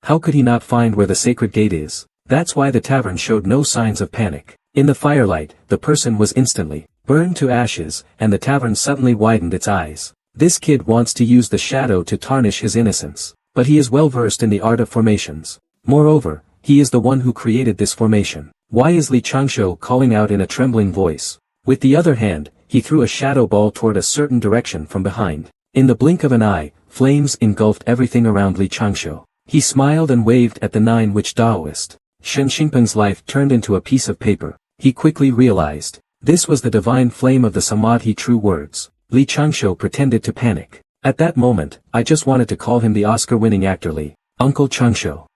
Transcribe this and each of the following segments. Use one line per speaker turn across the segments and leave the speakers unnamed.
How could he not find where the sacred gate is? That's why the tavern showed no signs of panic. In the firelight, the person was instantly burned to ashes, and the tavern suddenly widened its eyes. This kid wants to use the shadow to tarnish his innocence, but he is well versed in the art of formations. Moreover, he is the one who created this formation. Why is Li Changshu calling out in a trembling voice? With the other hand, he threw a shadow ball toward a certain direction from behind. In the blink of an eye, flames engulfed everything around Li Changshu. He smiled and waved at the 9-witch Taoist. Shen Xingpeng's life turned into a piece of paper. He quickly realized. This was the divine flame of the Samadhi true words. Li Changshu pretended to panic. At that moment, I just wanted to call him the Oscar-winning actor Li. Uncle Changshu.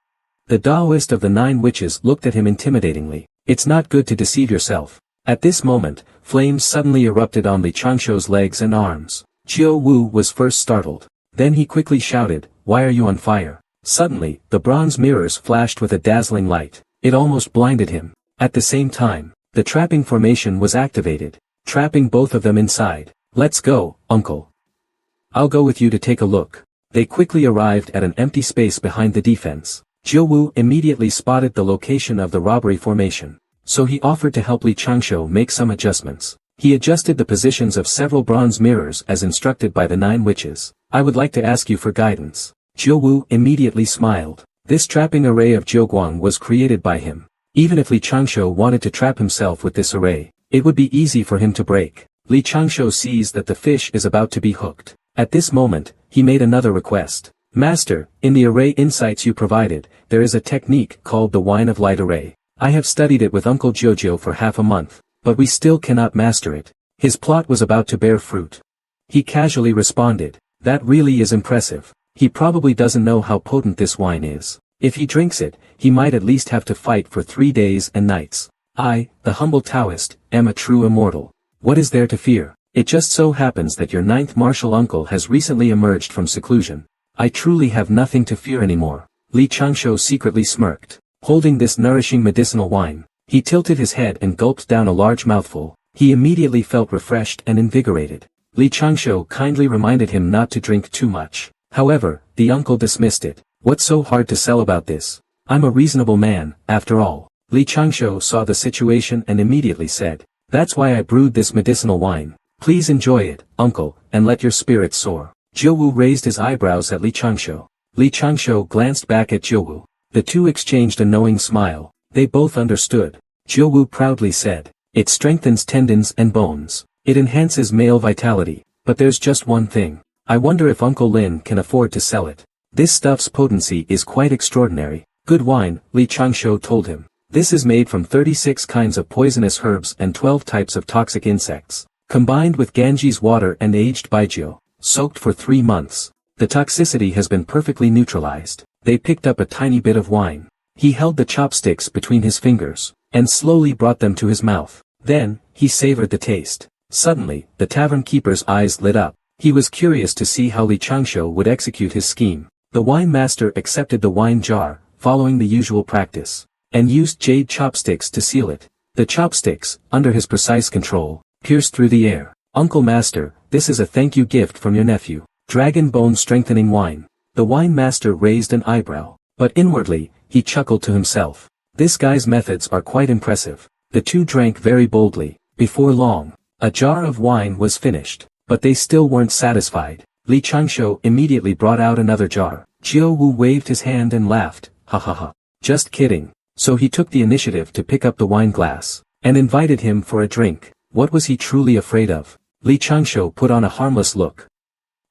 The Taoist of the 9 witches looked at him intimidatingly. It's not good to deceive yourself. At this moment, flames suddenly erupted on Li Changshu's legs and arms. Jiu Wu was first startled. Then he quickly shouted, "Why are you on fire?" Suddenly, the bronze mirrors flashed with a dazzling light. It almost blinded him. At the same time, the trapping formation was activated, trapping both of them inside. "Let's go, uncle. I'll go with you to take a look." They quickly arrived at an empty space behind the defense. Jiu Wu immediately spotted the location of the robbery formation, so he offered to help Li Changshu make some adjustments. He adjusted the positions of several bronze mirrors as instructed by the 9 witches. "I would like to ask you for guidance." Jiu Wu immediately smiled. This trapping array of Jiuguang was created by him. Even if Li Changshu wanted to trap himself with this array, it would be easy for him to break. Li Changshu sees that the fish is about to be hooked. At this moment, he made another request. "Master, in the array insights you provided, there is a technique called the Wine of Light array. I have studied it with Uncle Jojo for half a month, but we still cannot master it." His plot was about to bear fruit. He casually responded, "That really is impressive. He probably doesn't know how potent this wine is. If he drinks it, he might at least have to fight for 3 days and nights. I, the humble Taoist, am a true immortal. What is there to fear? It just so happens that your 9th martial uncle has recently emerged from seclusion. I truly have nothing to fear anymore." Li Changshu secretly smirked. Holding this nourishing medicinal wine, he tilted his head and gulped down a large mouthful. He immediately felt refreshed and invigorated. Li Changshu kindly reminded him not to drink too much. However, the uncle dismissed it. "What's so hard to sell about this? I'm a reasonable man, after all." Li Changshu saw the situation and immediately said, "That's why I brewed this medicinal wine. Please enjoy it, uncle, and let your spirits soar." Jiu Wu raised his eyebrows at Li Changshu. Li Changshu glanced back at Jiu Wu. The two exchanged a knowing smile. They both understood. Jiu Wu proudly said, "It strengthens tendons and bones. It enhances male vitality. But there's just one thing. I wonder if Uncle Lin can afford to sell it. This stuff's potency is quite extraordinary." "Good wine," Li Changshu told him. "This is made from 36 kinds of poisonous herbs and 12 types of toxic insects, combined with Ganges water and aged baijiu, soaked for 3 months. The toxicity has been perfectly neutralized." They picked up a tiny bit of wine. He held the chopsticks between his fingers, and slowly brought them to his mouth. Then, he savored the taste. Suddenly, the tavern keeper's eyes lit up. He was curious to see how Li Changshu would execute his scheme. The wine master accepted the wine jar, following the usual practice, and used jade chopsticks to seal it. The chopsticks, under his precise control, pierced through the air. "Uncle Master, this is a thank you gift from your nephew. Dragon bone strengthening wine." The wine master raised an eyebrow, but inwardly, he chuckled to himself. This guy's methods are quite impressive. The two drank very boldly. Before long, a jar of wine was finished, but they still weren't satisfied. Li Changshu immediately brought out another jar. Jiu Wu waved his hand and laughed, "Ha ha ha. Just kidding." So he took the initiative to pick up the wine glass, and invited him for a drink. What was he truly afraid of? Li Changshu put on a harmless look.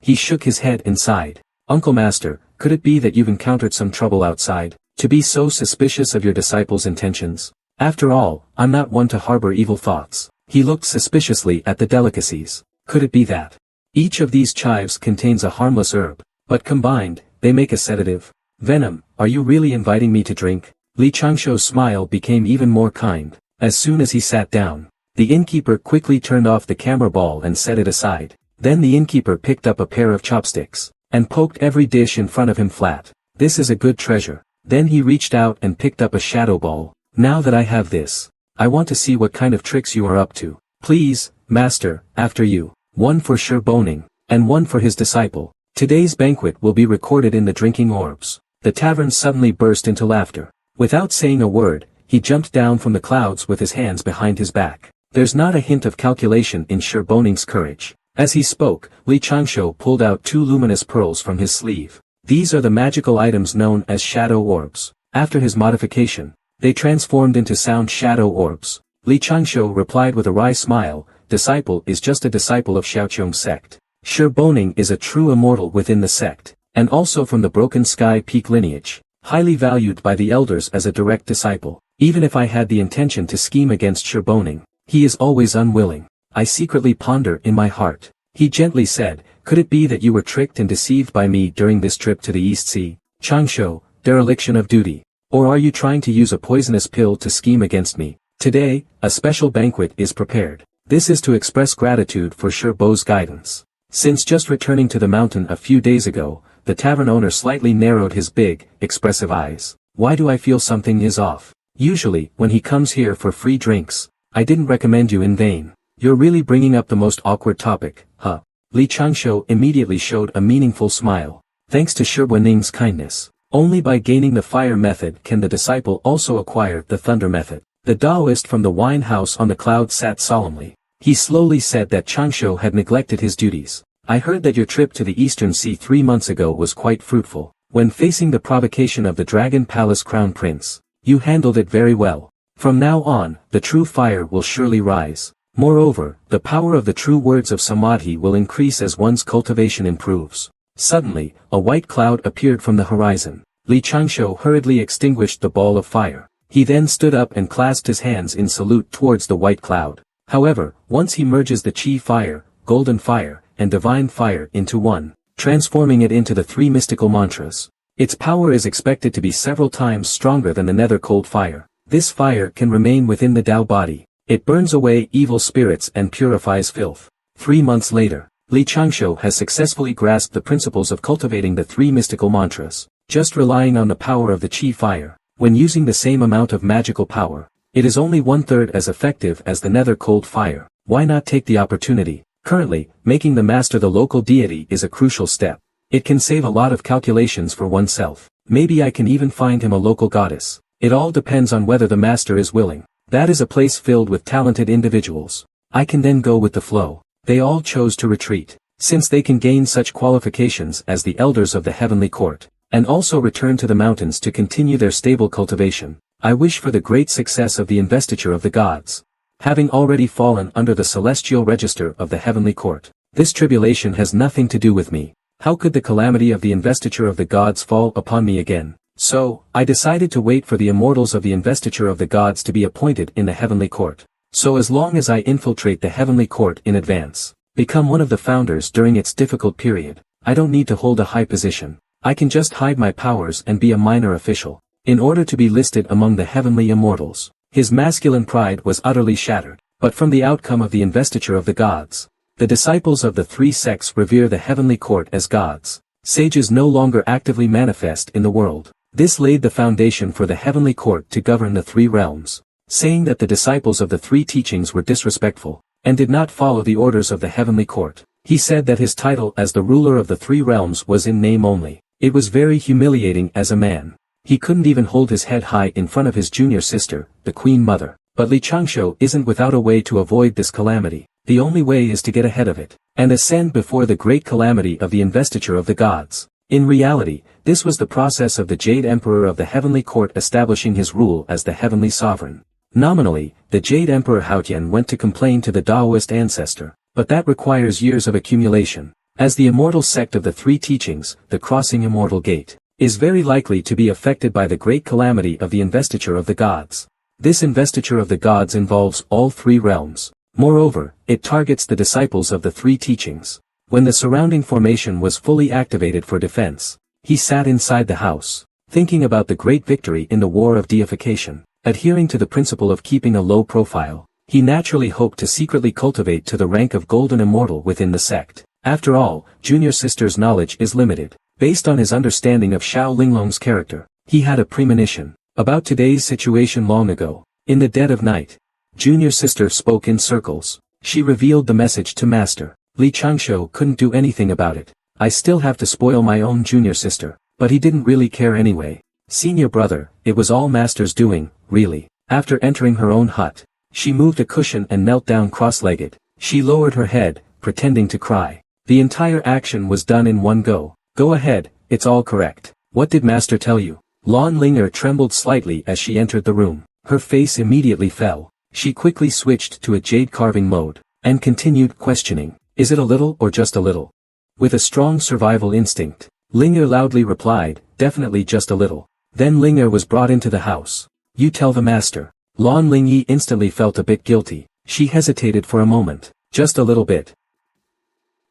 He shook his head and sighed. "Uncle Master, could it be that you've encountered some trouble outside, to be so suspicious of your disciples' intentions? After all, I'm not one to harbor evil thoughts." He looked suspiciously at the delicacies. Could it be that each of these chives contains a harmless herb, but combined, they make a sedative? "Venom, are you really inviting me to drink?" Li Changshu's smile became even more kind. As soon as he sat down, the innkeeper quickly turned off the camera ball and set it aside. Then the innkeeper picked up a pair of chopsticks, and poked every dish in front of him flat. "This is a good treasure." Then he reached out and picked up a shadow ball. "Now that I have this, I want to see what kind of tricks you are up to. Please, Master, after you. One for sure boning, and one for his disciple. Today's banquet will be recorded in the drinking orbs." The tavern suddenly burst into laughter. Without saying a word, he jumped down from the clouds with his hands behind his back. There's not a hint of calculation in Sherboning's courage. As he spoke, Li Changsho pulled out 2 luminous pearls from his sleeve. These are the magical items known as shadow orbs. After his modification, they transformed into sound shadow orbs. Li Changsho replied with a wry smile, "Disciple is just a disciple of Xiaoqiong sect. Sherboning is a true immortal within the sect, and also from the Broken Sky Peak lineage, highly valued by the elders as a direct disciple. Even if I had the intention to scheme against Sherboning, he is always unwilling. I secretly ponder in my heart." He gently said, "Could it be that you were tricked and deceived by me during this trip to the East Sea? Changsho, dereliction of duty. Or are you trying to use a poisonous pill to scheme against me? Today, a special banquet is prepared. This is to express gratitude for Sherbo's guidance." Since just returning to the mountain a few days ago, the tavern owner slightly narrowed his big, expressive eyes. "Why do I feel something is off? Usually, when he comes here for free drinks, I didn't recommend you in vain. You're really bringing up the most awkward topic, huh?" Li Changsho immediately showed a meaningful smile. Thanks to Sherboning's kindness, only by gaining the fire method can the disciple also acquire the thunder method. The Taoist from the wine house on the cloud sat solemnly. He slowly said that Changsho had neglected his duties. "I heard that your trip to the Eastern Sea 3 months ago was quite fruitful. When facing the provocation of the Dragon Palace Crown Prince, you handled it very well. From now on, the true fire will surely rise. Moreover, the power of the true words of Samadhi will increase as one's cultivation improves." Suddenly, a white cloud appeared from the horizon. Li Changsho hurriedly extinguished the ball of fire. He then stood up and clasped his hands in salute towards the white cloud. However, once he merges the Qi fire, golden fire, and divine fire into one, transforming it into the 3 mystical mantras, its power is expected to be several times stronger than the nether cold fire. This fire can remain within the Tao body. It burns away evil spirits and purifies filth. 3 months later, Li Changsho has successfully grasped the principles of cultivating the 3 mystical mantras, just relying on the power of the Qi fire. When using the same amount of magical power, it is only 1/3 as effective as the nether cold fire. Why not take the opportunity? Currently, making the master the local deity is a crucial step. It can save a lot of calculations for oneself. Maybe I can even find him a local goddess. It all depends on whether the master is willing. That is a place filled with talented individuals. I can then go with the flow. They all chose to retreat, since they can gain such qualifications as the elders of the heavenly court, and also return to the mountains to continue their stable cultivation. I wish for the great success of the investiture of the gods. Having already fallen under the celestial register of the heavenly court, this tribulation has nothing to do with me. How could the calamity of the investiture of the gods fall upon me again? So, I decided to wait for the immortals of the investiture of the gods to be appointed in the heavenly court. So as long as I infiltrate the heavenly court in advance, become one of the founders during its difficult period, I don't need to hold a high position. I can just hide my powers and be a minor official, in order to be listed among the heavenly immortals. His masculine pride was utterly shattered, but from the outcome of the investiture of the gods, the disciples of the 3 sects revere the heavenly court as gods. Sages no longer actively manifest in the world. This laid the foundation for the heavenly court to govern the 3 realms, saying that the disciples of the 3 teachings were disrespectful, and did not follow the orders of the heavenly court. He said that his title as the ruler of the 3 realms was in name only. It was very humiliating as a man. He couldn't even hold his head high in front of his junior sister, the Queen Mother. But Li Changsho isn't without a way to avoid this calamity. The only way is to get ahead of it, and ascend before the great calamity of the investiture of the gods. In reality, this was the process of the Jade Emperor of the heavenly court establishing his rule as the heavenly sovereign. Nominally, the Jade Emperor Haotian went to complain to the Taoist ancestor, but that requires years of accumulation. As the immortal sect of the 3 teachings, the crossing immortal gate, is very likely to be affected by the great calamity of the investiture of the gods. This investiture of the gods involves all 3 realms. Moreover, it targets the disciples of the 3 teachings. When the surrounding formation was fully activated for defense, he sat inside the house, thinking about the great victory in the war of deification. Adhering to the principle of keeping a low profile, he naturally hoped to secretly cultivate to the rank of golden immortal within the sect. After all, junior sister's knowledge is limited. Based on his understanding of Xiao Linglong's character, he had a premonition about today's situation long ago. In the dead of night, junior sister spoke in circles. She revealed the message to master. Li Changsho couldn't do anything about it. I still have to spoil my own junior sister. But he didn't really care anyway. Senior brother, it was all master's doing, really. After entering her own hut, she moved a cushion and knelt down cross-legged. She lowered her head, pretending to cry. The entire action was done in one go. Go ahead, it's all correct. What did master tell you? Lan Linger trembled slightly as she entered the room. Her face immediately fell. She quickly switched to a jade carving mode, and continued questioning. Is it a little or just a little? With a strong survival instinct, Linger loudly replied, definitely just a little. Then Linger was brought into the house. You tell the master. Lan Lingyi instantly felt a bit guilty. She hesitated for a moment. Just a little bit.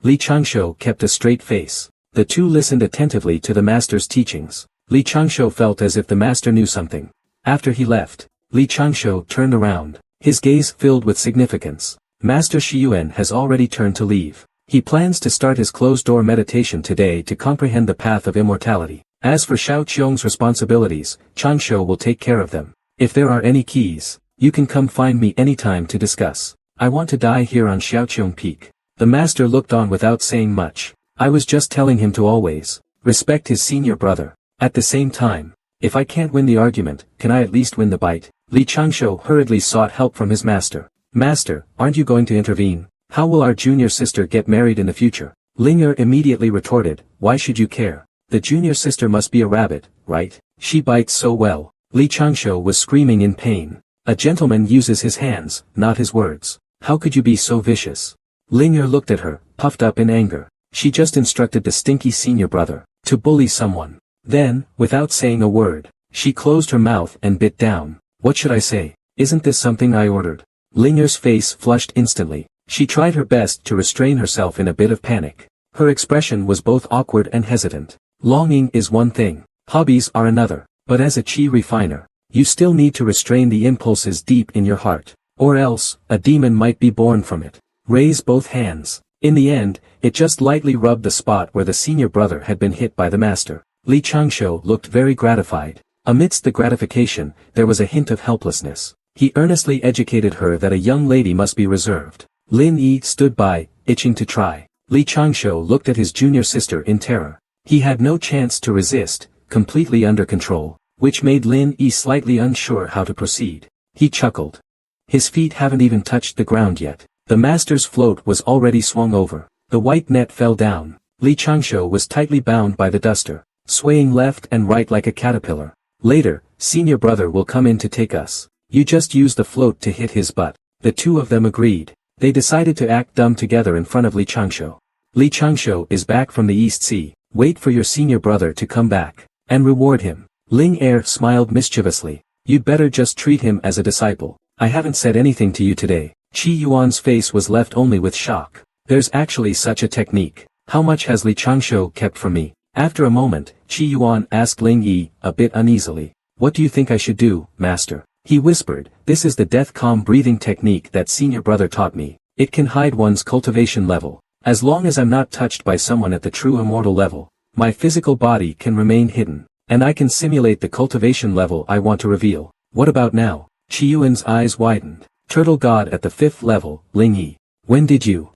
Li Changsho kept a straight face. The two listened attentively to the master's teachings. Li Changsho felt as if the master knew something. After he left, Li Changsho turned around, his gaze filled with significance. Master Shiyuan has already turned to leave. He plans to start his closed-door meditation today to comprehend the path of immortality. As for Xiao Qiong's responsibilities, Changsho will take care of them. If there are any keys, you can come find me anytime to discuss. I want to die here on Xiaoqiong Peak. The master looked on without saying much. I was just telling him to always respect his senior brother. At the same time, if I can't win the argument, can I at least win the bite? Li Changsho hurriedly sought help from his master. Master, aren't you going to intervene? How will our junior sister get married in the future? Linger immediately retorted, why should you care? The junior sister must be a rabbit, right? She bites so well. Li Changsho was screaming in pain. A gentleman uses his hands, not his words. How could you be so vicious? Linger looked at her, puffed up in anger. She just instructed the stinky senior brother to bully someone. Then, without saying a word, she closed her mouth and bit down. What should I say? Isn't this something I ordered? Linger's face flushed instantly. She tried her best to restrain herself in a bit of panic. Her expression was both awkward and hesitant. Longing is one thing, hobbies are another. But as a chi refiner, you still need to restrain the impulses deep in your heart, or else, a demon might be born from it. Raise both hands. In the end, it just lightly rubbed the spot where the senior brother had been hit by the master. Li Changsho looked very gratified. Amidst the gratification, there was a hint of helplessness. He earnestly educated her that a young lady must be reserved. Lin Yi stood by, itching to try. Li Changsho looked at his junior sister in terror. He had no chance to resist, completely under control, which made Lin Yi slightly unsure how to proceed. He chuckled. His feet haven't even touched the ground yet. The master's float was already swung over. The white net fell down. Li Changsho was tightly bound by the duster, swaying left and right like a caterpillar. Later, senior brother will come in to take us. You just use the float to hit his butt. The two of them agreed. They decided to act dumb together in front of Li Changsho. Li Changsho is back from the East Sea. Wait for your senior brother to come back, and reward him. Ling Er smiled mischievously. You'd better just treat him as a disciple. I haven't said anything to you today. Qi Yuan's face was left only with shock. There's actually such a technique. How much has Li Changsho kept from me? After a moment, Qi Yuan asked Ling Yi, a bit uneasily. What do you think I should do, master? He whispered, this is the death calm breathing technique that senior brother taught me. It can hide one's cultivation level. As long as I'm not touched by someone at the true immortal level, my physical body can remain hidden, and I can simulate the cultivation level I want to reveal. What about now? Qi Yuan's eyes widened. Turtle God at the 5th level, Ling Yi. When did you?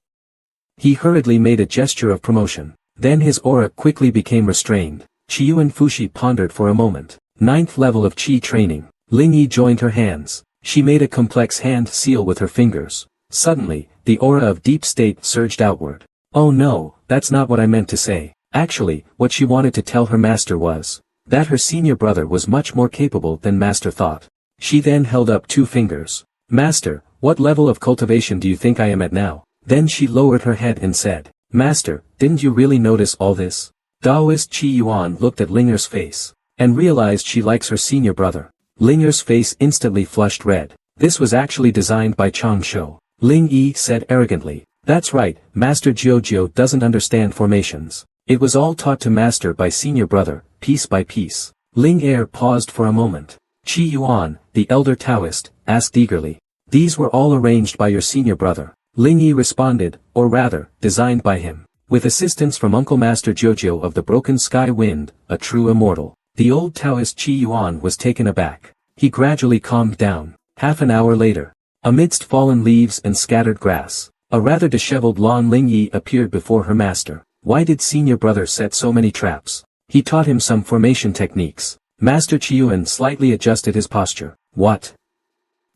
He hurriedly made a gesture of promotion. Then his aura quickly became restrained. Qi Yuan Fushi pondered for a moment. 9th level of Qi training. Ling Yi joined her hands. She made a complex hand seal with her fingers. Suddenly, the aura of deep state surged outward. Oh no, that's not what I meant to say. Actually, what she wanted to tell her master was that her senior brother was much more capable than master thought. She then held up 2 fingers. Master, what level of cultivation do you think I am at now? Then she lowered her head and said, Master, didn't you really notice all this? Taoist Qi Yuan looked at Linger's face, and realized she likes her senior brother. Linger's face instantly flushed red. This was actually designed by Changsho. Ling Yi said arrogantly, that's right, Master Jiujio doesn't understand formations. It was all taught to master by senior brother, piece by piece. Ling Er paused for a moment. Qi Yuan, the elder Taoist, asked eagerly. These were all arranged by your senior brother. Ling Yi responded, or rather, designed by him. With assistance from Uncle Master Jiujio of the Broken Sky Wind, a true immortal. The old Taoist Qi Yuan was taken aback. He gradually calmed down. Half an hour later, amidst fallen leaves and scattered grass, a rather disheveled Lan Ling Yi appeared before her master. Why did senior brother set so many traps? He taught him some formation techniques. Master Chiyuan slightly adjusted his posture. What?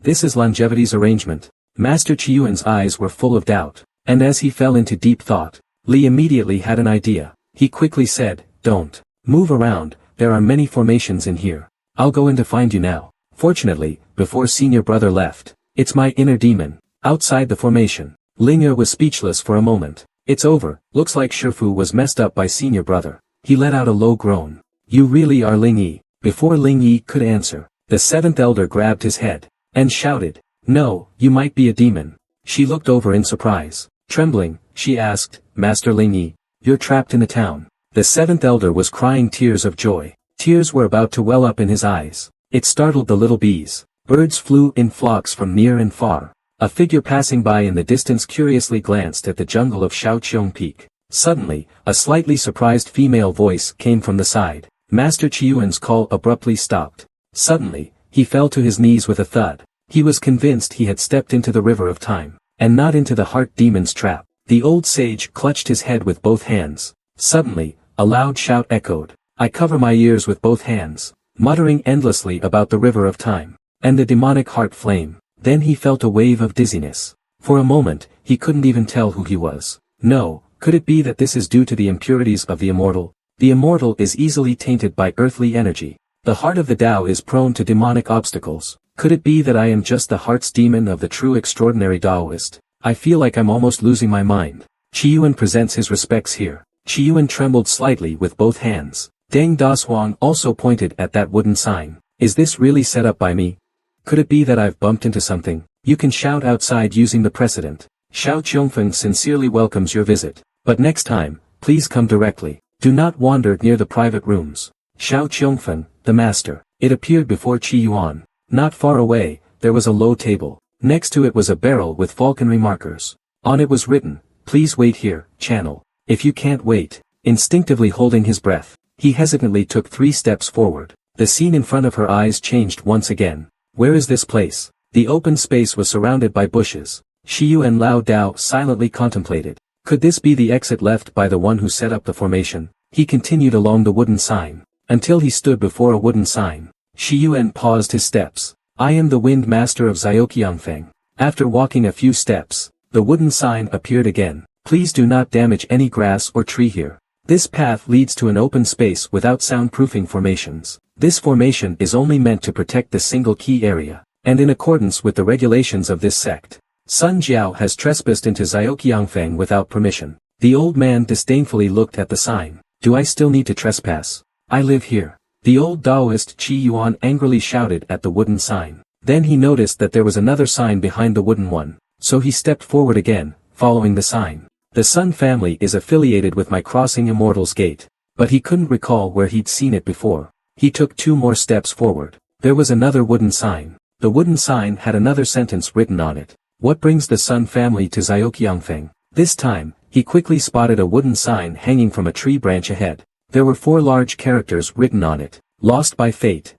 This is longevity's arrangement. Master Chiyuan's eyes were full of doubt, and as he fell into deep thought, Li immediately had an idea. He quickly said, "Don't move around, there are many formations in here. I'll go in to find you now." Fortunately, before senior brother left, "It's my inner demon." Outside the formation, Ling'er was speechless for a moment. "It's over, looks like Shifu was messed up by senior brother." He let out a low groan. "You really are Lingyi." Before Lingyi could answer, the seventh elder grabbed his head, and shouted, "No, you might be a demon." She looked over in surprise. Trembling, she asked, "Master Lingyi, you're trapped in the town." The seventh elder was crying tears of joy. Tears were about to well up in his eyes. It startled the little bees. Birds flew in flocks from near and far. A figure passing by in the distance curiously glanced at the jungle of Shaoqiong Peak. Suddenly, a slightly surprised female voice came from the side. Master Chiyuan's call abruptly stopped. Suddenly, he fell to his knees with a thud. He was convinced he had stepped into the river of time, and not into the heart demon's trap. The old sage clutched his head with both hands. Suddenly, a loud shout echoed. "I cover my ears with both hands," muttering endlessly about the river of time, and the demonic heart flame. Then he felt a wave of dizziness. For a moment, he couldn't even tell who he was. No, could it be that this is due to the impurities of the immortal? The immortal is easily tainted by earthly energy. The heart of the Tao is prone to demonic obstacles. Could it be that I am just the heart's demon of the true extraordinary Taoist? I feel like I'm almost losing my mind. Chiyuan presents his respects here. Chiyuan trembled slightly with both hands. Deng Dashuang also pointed at that wooden sign. "Is this really set up by me? Could it be that I've bumped into something? You can shout outside using the precedent. Xiao Qiongfeng sincerely welcomes your visit. But next time, please come directly. Do not wander near the private rooms." Xiao Qiongfeng, the master. It appeared before Chiyuan. Not far away, there was a low table. Next to it was a barrel with falconry markers. On it was written, "Please wait here, channel. If you can't wait." Instinctively holding his breath, he hesitantly took 3 steps forward. The scene in front of her eyes changed once again. Where is this place? The open space was surrounded by bushes. Shiyu and Lao Dao silently contemplated. Could this be the exit left by the one who set up the formation? He continued along the wooden sign, until he stood before a wooden sign. Shiyuan paused his steps. "I am the wind master of Zhaoqiangfeng." After walking a few steps, the wooden sign appeared again. "Please do not damage any grass or tree here. This path leads to an open space without soundproofing formations. This formation is only meant to protect the single key area, and in accordance with the regulations of this sect. Sun Jiao has trespassed into Zhaoqiangfeng without permission." The old man disdainfully looked at the sign. "Do I still need to trespass? I live here." The old Taoist Qi Yuan angrily shouted at the wooden sign. Then he noticed that there was another sign behind the wooden one, so he stepped forward again, following the sign. "The Sun family is affiliated with my Crossing Immortals Gate." But he couldn't recall where he'd seen it before. He took 2 more steps forward. There was another wooden sign. The wooden sign had another sentence written on it. "What brings the Sun family to Zhaoqiangfeng?" This time, he quickly spotted a wooden sign hanging from a tree branch ahead. There were 4 large characters written on it. "Lost by fate."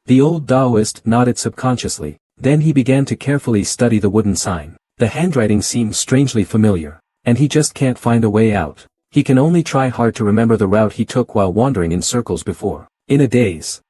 The old Taoist nodded subconsciously. Then he began to carefully study the wooden sign. The handwriting seemed strangely familiar. And he just can't find a way out. He can only try hard to remember the route he took while wandering in circles before. In a daze.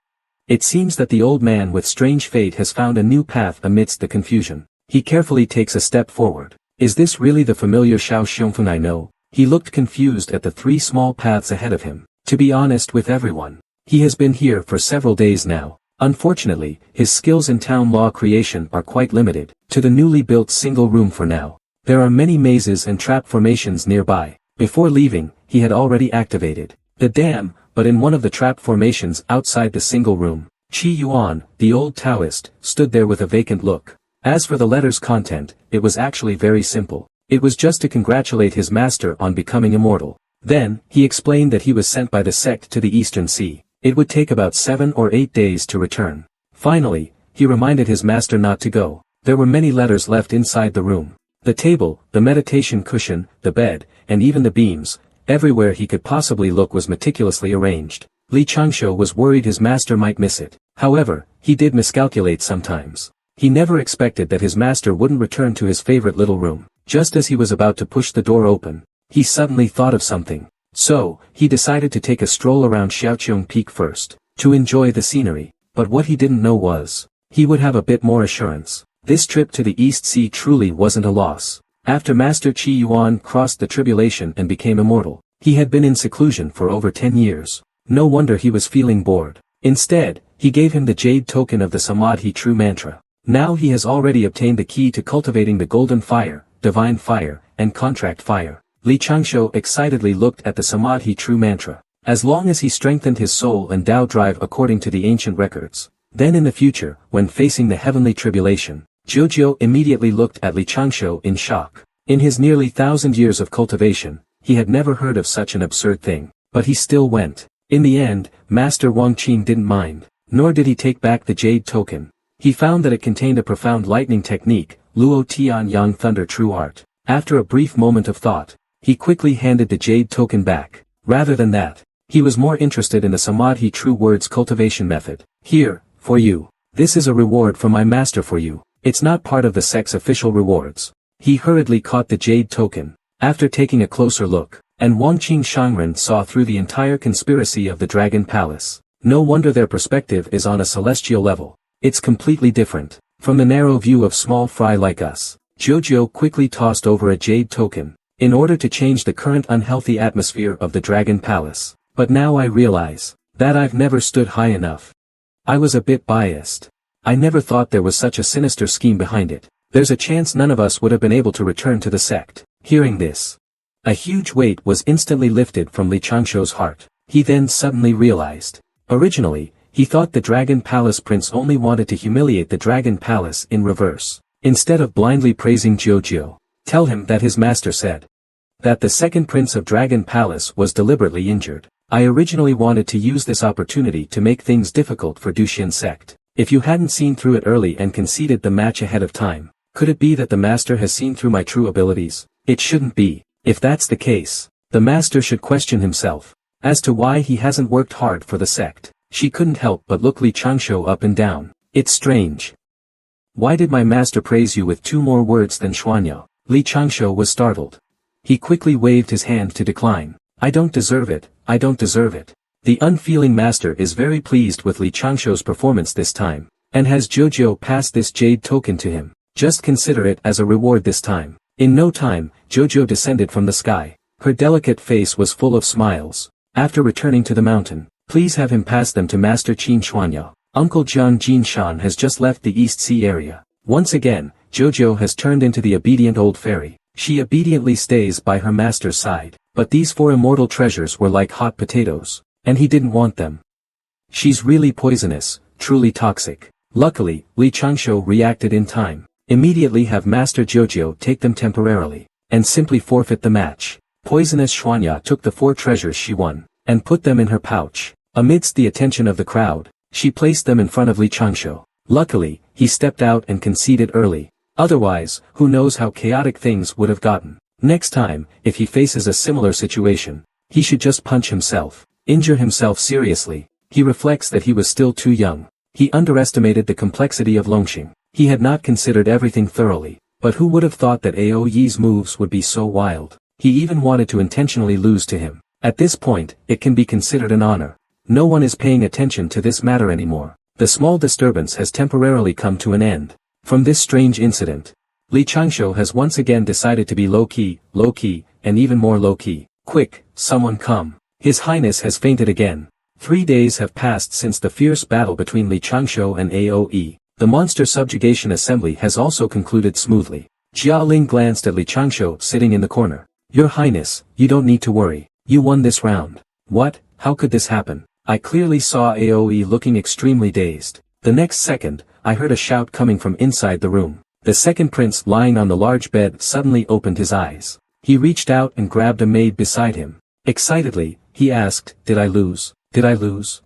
It seems that the old man with strange fate has found a new path amidst the confusion. He carefully takes a step forward. Is this really the familiar Xiao Xiongfeng I know? He looked confused at the 3 small paths ahead of him. To be honest with everyone, he has been here for several days now. Unfortunately, his skills in town law creation are quite limited to the newly built single room for now. There are many mazes and trap formations nearby. Before leaving, he had already activated the dam, but in one of the trap formations outside the single room, Qi Yuan, the old Taoist, stood there with a vacant look. As for the letter's content, it was actually very simple. It was just to congratulate his master on becoming immortal. Then, he explained that he was sent by the sect to the Eastern Sea. It would take about 7 or 8 days to return. Finally, he reminded his master not to go. There were many letters left inside the room. The table, the meditation cushion, the bed, and even the beams, everywhere he could possibly look was meticulously arranged. Li Changshu was worried his master might miss it. However, he did miscalculate sometimes. He never expected that his master wouldn't return to his favorite little room. Just as he was about to push the door open, he suddenly thought of something. So, he decided to take a stroll around Xiaoqiong Peak first, to enjoy the scenery, but what he didn't know was, he would have a bit more assurance. This trip to the East Sea truly wasn't a loss. After Master Qi Yuan crossed the tribulation and became immortal, he had been in seclusion for over 10 years. No wonder he was feeling bored. Instead, he gave him the jade token of the Samadhi True Mantra. Now he has already obtained the key to cultivating the golden fire, divine fire, and contract fire. Li Changshu excitedly looked at the Samadhi True Mantra. As long as he strengthened his soul and Tao drive according to the ancient records, then in the future, when facing the heavenly tribulation, Jojo immediately looked at Li Changshu in shock. In his nearly 1,000 years of cultivation, he had never heard of such an absurd thing, but he still went. In the end, Master Wang Qin didn't mind, nor did he take back the jade token. He found that it contained a profound lightning technique, Luo Tian Yang Thunder True Art. After a brief moment of thought, he quickly handed the jade token back. Rather than that, he was more interested in the Samadhi True Words cultivation method. Here, for you. This is a reward from my master for you. It's not part of the sect's official rewards. He hurriedly caught the jade token. After taking a closer look, and Wang Qing Shangren saw through the entire conspiracy of the Dragon Palace. No wonder their perspective is on a celestial level. It's completely different. From the narrow view of small fry like us, Jojo quickly tossed over a jade token, in order to change the current unhealthy atmosphere of the Dragon Palace. But now I realize, that I've never stood high enough. I was a bit biased. I never thought there was such a sinister scheme behind it. There's a chance none of us would have been able to return to the sect. Hearing this, a huge weight was instantly lifted from Li Changshu's heart. He then suddenly realized. Originally, he thought the Dragon Palace prince only wanted to humiliate the Dragon Palace in reverse. Instead of blindly praising Jojo, tell him that his master said that the second prince of Dragon Palace was deliberately injured. I originally wanted to use this opportunity to make things difficult for Duxian sect. If you hadn't seen through it early and conceded the match ahead of time, could it be that the master has seen through my true abilities? It shouldn't be. If that's the case, the master should question himself as to why he hasn't worked hard for the sect. She couldn't help but look Li Changshu up and down. It's strange. Why did my master praise you with 2 more words than Xuanya? Li Changshu was startled. He quickly waved his hand to decline. I don't deserve it, I don't deserve it. The unfeeling master is very pleased with Li Changshu's performance this time, and has Jojo passed this jade token to him. Just consider it as a reward this time. In no time, Jojo descended from the sky. Her delicate face was full of smiles. After returning to the mountain, please have him pass them to Master Qin Xuanya. Uncle Jiang Jinshan has just left the East Sea area. Once again, Jojo has turned into the obedient old fairy. She obediently stays by her master's side. But these 4 immortal treasures were like hot potatoes, and he didn't want them. She's really poisonous, truly toxic. Luckily, Li Changshu reacted in time. Immediately have Master Jojo take them temporarily, and simply forfeit the match. Poisonous Xuanya took the 4 treasures she won, and put them in her pouch. Amidst the attention of the crowd, she placed them in front of Li Changshu. Luckily, he stepped out and conceded early. Otherwise, who knows how chaotic things would have gotten. Next time, if he faces a similar situation, he should just punch himself, injure himself seriously. He reflects that he was still too young. He underestimated the complexity of Longxing. He had not considered everything thoroughly, but who would have thought that Ao Yi's moves would be so wild? He even wanted to intentionally lose to him. At this point, it can be considered an honor. No one is paying attention to this matter anymore. The small disturbance has temporarily come to an end. From this strange incident, Li Changshu has once again decided to be low-key, and even more low-key. Quick, someone come. His Highness has fainted again. 3 days have passed since the fierce battle between Li Changshu and Aoe. The monster subjugation assembly has also concluded smoothly. Jia Ling glanced at Li Changshu sitting in the corner. Your Highness, you don't need to worry. You won this round. What? How could this happen? I clearly saw Aoe looking extremely dazed. The next second, I heard a shout coming from inside the room. The second prince lying on the large bed suddenly opened his eyes. He reached out and grabbed a maid beside him. Excitedly, he asked, Did I lose? Did I lose?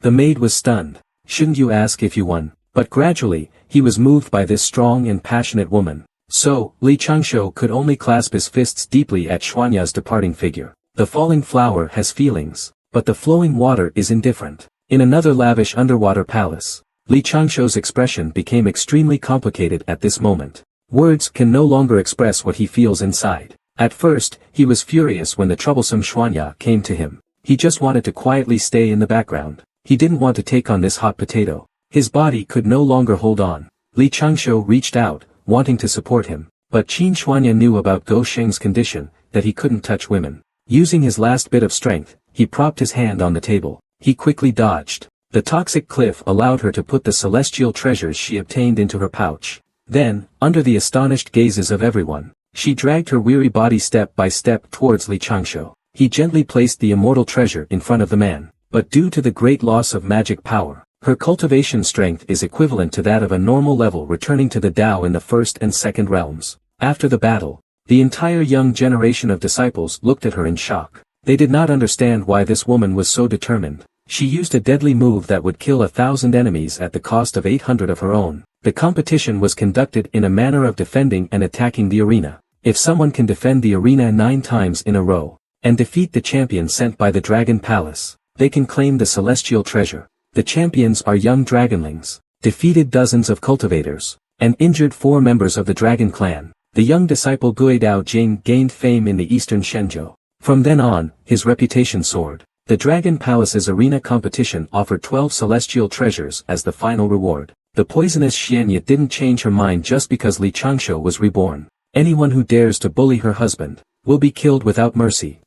The maid was stunned. Shouldn't you ask if you won? But gradually, he was moved by this strong and passionate woman. So, Li Changshu could only clasp his fists deeply at Xuanya's departing figure. The falling flower has feelings, but the flowing water is indifferent. In another lavish underwater palace, Li Changshu's expression became extremely complicated at this moment. Words can no longer express what he feels inside. At first, he was furious when the troublesome Xuanya came to him. He just wanted to quietly stay in the background. He didn't want to take on this hot potato. His body could no longer hold on. Li Changshou reached out, wanting to support him. But Qin Xuanya knew about Go Sheng's condition, that he couldn't touch women. Using his last bit of strength, he propped his hand on the table. He quickly dodged. The toxic cliff allowed her to put the celestial treasures she obtained into her pouch. Then, under the astonished gazes of everyone, she dragged her weary body step by step towards Li Changshou. He gently placed the immortal treasure in front of the man. But due to the great loss of magic power, her cultivation strength is equivalent to that of a normal level returning to the Tao in the first and second realms. After the battle, the entire young generation of disciples looked at her in shock. They did not understand why this woman was so determined. She used a deadly move that would kill 1,000 enemies at the cost of 800 of her own. The competition was conducted in a manner of defending and attacking the arena. If someone can defend the arena 9 times in a row, and defeat the champion sent by the Dragon Palace, they can claim the celestial treasure. The champions are young dragonlings, defeated dozens of cultivators, and injured 4 members of the dragon clan. The young disciple Gui Dao Jing gained fame in the eastern Shenzhou. From then on, his reputation soared. The Dragon Palace's arena competition offered 12 celestial treasures as the final reward. The poisonous Xianye didn't change her mind just because Li Changshou was reborn. Anyone who dares to bully her husband will be killed without mercy.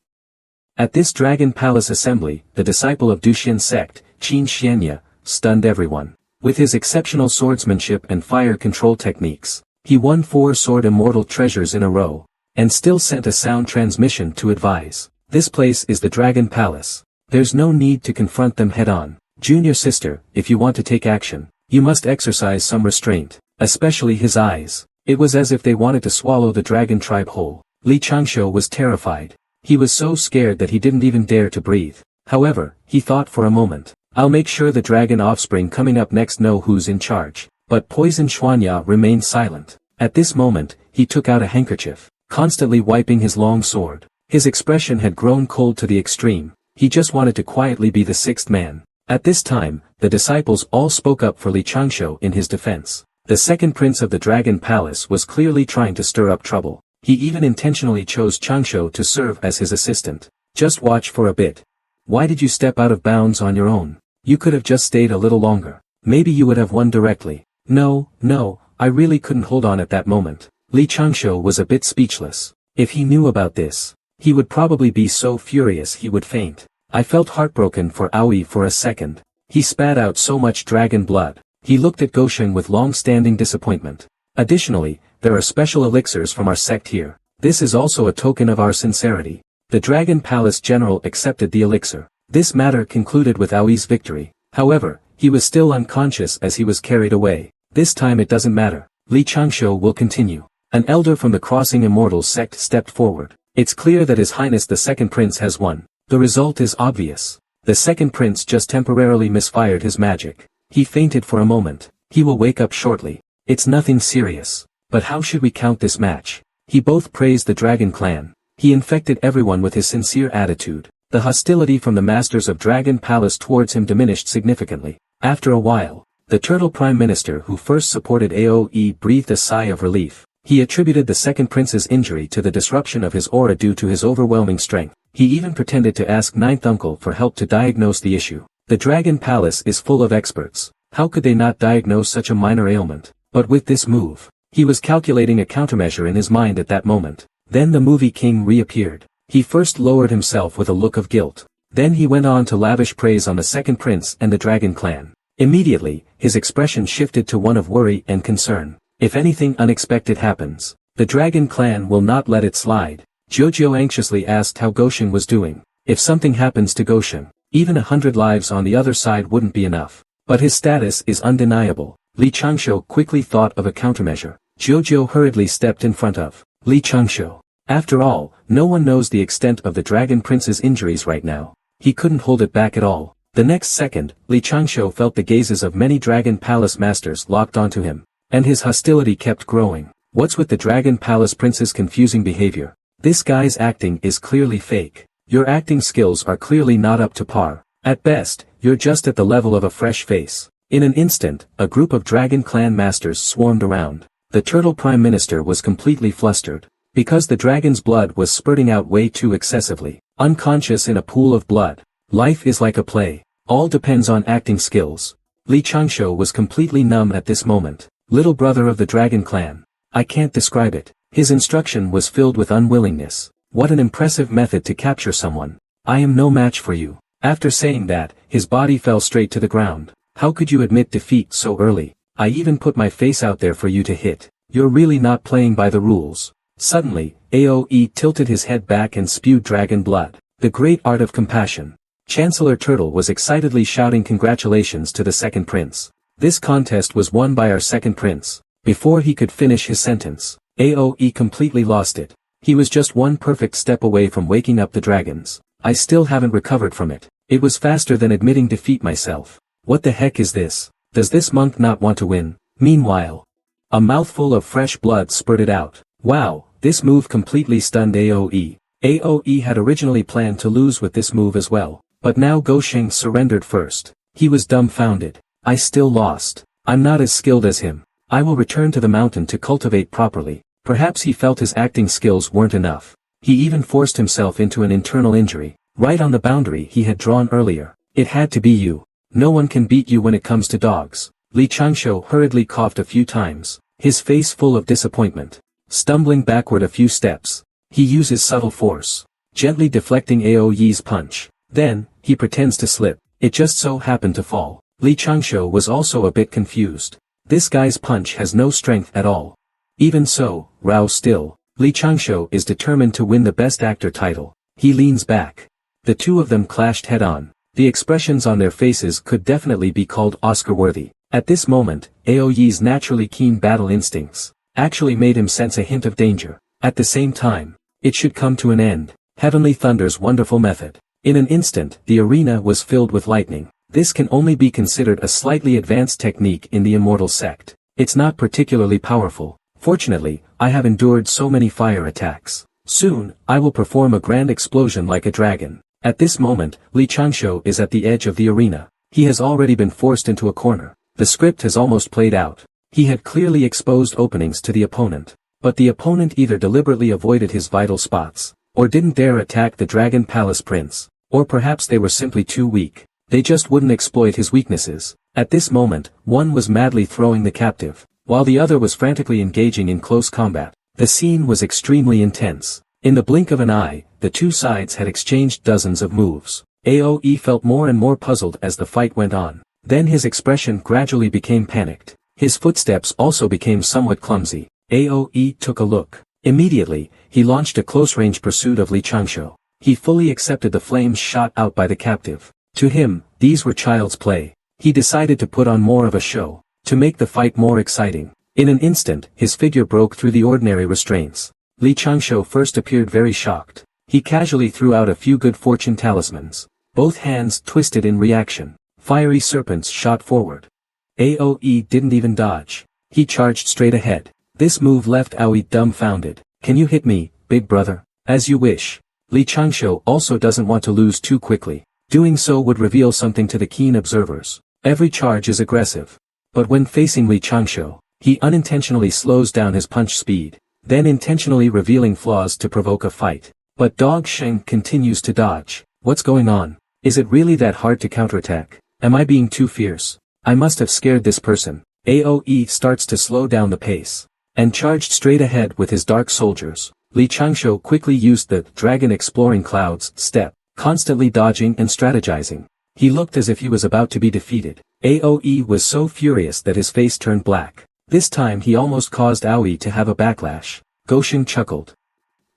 At this Dragon Palace assembly, the disciple of Duxian sect, Qin Xianye, stunned everyone. With his exceptional swordsmanship and fire control techniques, he won 4 sword immortal treasures in a row, and still sent a sound transmission to advise. This place is the Dragon Palace. There's no need to confront them head-on. Junior sister, if you want to take action, you must exercise some restraint, especially his eyes. It was as if they wanted to swallow the dragon tribe whole. Li Changshou was terrified. He was so scared that he didn't even dare to breathe. However, he thought for a moment, I'll make sure the dragon offspring coming up next know who's in charge. But Poison Xuanya remained silent. At this moment, he took out a handkerchief, constantly wiping his long sword. His expression had grown cold to the extreme. He just wanted to quietly be the 6th man. At this time, the disciples all spoke up for Li Changshou in his defense. The second prince of the Dragon Palace was clearly trying to stir up trouble. He even intentionally chose Changshou to serve as his assistant. Just watch for a bit. Why did you step out of bounds on your own? You could have just stayed a little longer. Maybe you would have won directly. No, I really couldn't hold on at that moment. Li Changshou was a bit speechless. If he knew about this, he would probably be so furious he would faint. I felt heartbroken for Aoi for a second. He spat out so much dragon blood. He looked at Gosheng with long-standing disappointment. Additionally, there are special elixirs from our sect here. This is also a token of our sincerity. The Dragon Palace general accepted the elixir. This matter concluded with Aoi's victory. However, he was still unconscious as he was carried away. This time it doesn't matter. Li Changshou will continue. An elder from the Crossing Immortals sect stepped forward. It's clear that His Highness the Second Prince has won. The result is obvious. The Second Prince just temporarily misfired his magic. He fainted for a moment. He will wake up shortly. It's nothing serious. But how should we count this match? He both praised the Dragon Clan. He infected everyone with his sincere attitude. The hostility from the masters of Dragon Palace towards him diminished significantly. After a while, the Turtle Prime Minister who first supported AOE breathed a sigh of relief. He attributed the Second Prince's injury to the disruption of his aura due to his overwhelming strength. He even pretended to ask Ninth Uncle for help to diagnose the issue. The Dragon Palace is full of experts. How could they not diagnose such a minor ailment? But with this move, he was calculating a countermeasure in his mind at that moment. Then the movie king reappeared. He first lowered himself with a look of guilt. Then he went on to lavish praise on the Second Prince and the Dragon Clan. Immediately, his expression shifted to one of worry and concern. If anything unexpected happens, the Dragon Clan will not let it slide. Jojo anxiously asked how Gosheng was doing. If something happens to Gosheng, even 100 lives on the other side wouldn't be enough. But his status is undeniable. Li Changshou quickly thought of a countermeasure. Jojo hurriedly stepped in front of Li Changshou. After all, no one knows the extent of the Dragon Prince's injuries right now. He couldn't hold it back at all. The next second, Li Changshou felt the gazes of many Dragon Palace masters locked onto him. And his hostility kept growing. What's with the Dragon Palace Prince's confusing behavior? This guy's acting is clearly fake. Your acting skills are clearly not up to par. At best, you're just at the level of a fresh face. In an instant, a group of Dragon Clan masters swarmed around. The Turtle Prime Minister was completely flustered. because the dragon's blood was spurting out way too excessively. Unconscious in a pool of blood. Life is like a play. All depends on acting skills. Li Changsho was completely numb at this moment. Little brother of the dragon clan. I can't describe it. His instruction was filled with unwillingness. What an impressive method to capture someone. I am no match for you. After saying that, his body fell straight to the ground. How could you admit defeat so early? I even put my face out there for you to hit. You're really not playing by the rules. Suddenly, Aoe tilted his head back and spewed dragon blood. The great art of compassion. Chancellor Turtle was excitedly shouting congratulations to the second prince. This contest was won by our second prince. Before he could finish his sentence, Aoe completely lost it. He was just one perfect step away from waking up the dragons. I still haven't recovered from it. It was faster than admitting defeat myself. What the heck is this? Does this monk not want to win? Meanwhile, a mouthful of fresh blood spurted out. Wow, this move completely stunned Aoe. Aoe had originally planned to lose with this move as well, but now Gosheng surrendered first. He was dumbfounded. I still lost. I'm not as skilled as him. I will return to the mountain to cultivate properly. Perhaps he felt his acting skills weren't enough. He even forced himself into an internal injury, right on the boundary he had drawn earlier. It had to be you. No one can beat you when it comes to dogs. Li Changsho hurriedly coughed a few times, his face full of disappointment. Stumbling backward a few steps, he uses subtle force, gently deflecting Aoye's punch. Then, he pretends to slip. It just so happened to fall. Li Changsho was also a bit confused. This guy's punch has no strength at all. Even so, Rao still. Li Changsho is determined to win the Best Actor title. He leans back. The two of them clashed head-on. The expressions on their faces could definitely be called Oscar-worthy. At this moment, Aoye's naturally keen battle instincts actually made him sense a hint of danger. At the same time, it should come to an end. Heavenly Thunder's wonderful method. In an instant, the arena was filled with lightning. This can only be considered a slightly advanced technique in the Immortal sect. It's not particularly powerful. Fortunately, I have endured so many fire attacks. Soon, I will perform a grand explosion like a dragon. At this moment, Li Changsho is at the edge of the arena. He has already been forced into a corner. The script has almost played out. He had clearly exposed openings to the opponent. But the opponent either deliberately avoided his vital spots, or didn't dare attack the Dragon Palace Prince, or perhaps they were simply too weak. They just wouldn't exploit his weaknesses. At this moment, one was madly throwing the captive, while the other was frantically engaging in close combat. The scene was extremely intense. In the blink of an eye, the two sides had exchanged dozens of moves. Aoe felt more and more puzzled as the fight went on. Then his expression gradually became panicked. His footsteps also became somewhat clumsy. Aoe took a look. Immediately, he launched a close-range pursuit of Li Changsho. He fully accepted the flames shot out by the captive. To him, these were child's play. He decided to put on more of a show, to make the fight more exciting. In an instant, his figure broke through the ordinary restraints. Li Changsho first appeared very shocked. He casually threw out a few good fortune talismans. Both hands twisted in reaction. Fiery serpents shot forward. Aoe didn't even dodge. He charged straight ahead. This move left Aoi dumbfounded. Can you hit me, big brother? As you wish. Li Changsho also doesn't want to lose too quickly. Doing so would reveal something to the keen observers. Every charge is aggressive. But when facing Li Changsho, he unintentionally slows down his punch speed, then intentionally revealing flaws to provoke a fight. But Dog Sheng continues to dodge. What's going on? Is it really that hard to counterattack? Am I being too fierce? I must have scared this person. Aoe starts to slow down the pace, and charged straight ahead with his dark soldiers. Li Changsho quickly used the Dragon Exploring Clouds step, constantly dodging and strategizing. He looked as if he was about to be defeated. Aoe was so furious that his face turned black. This time he almost caused Aoi to have a backlash. Gosheng chuckled.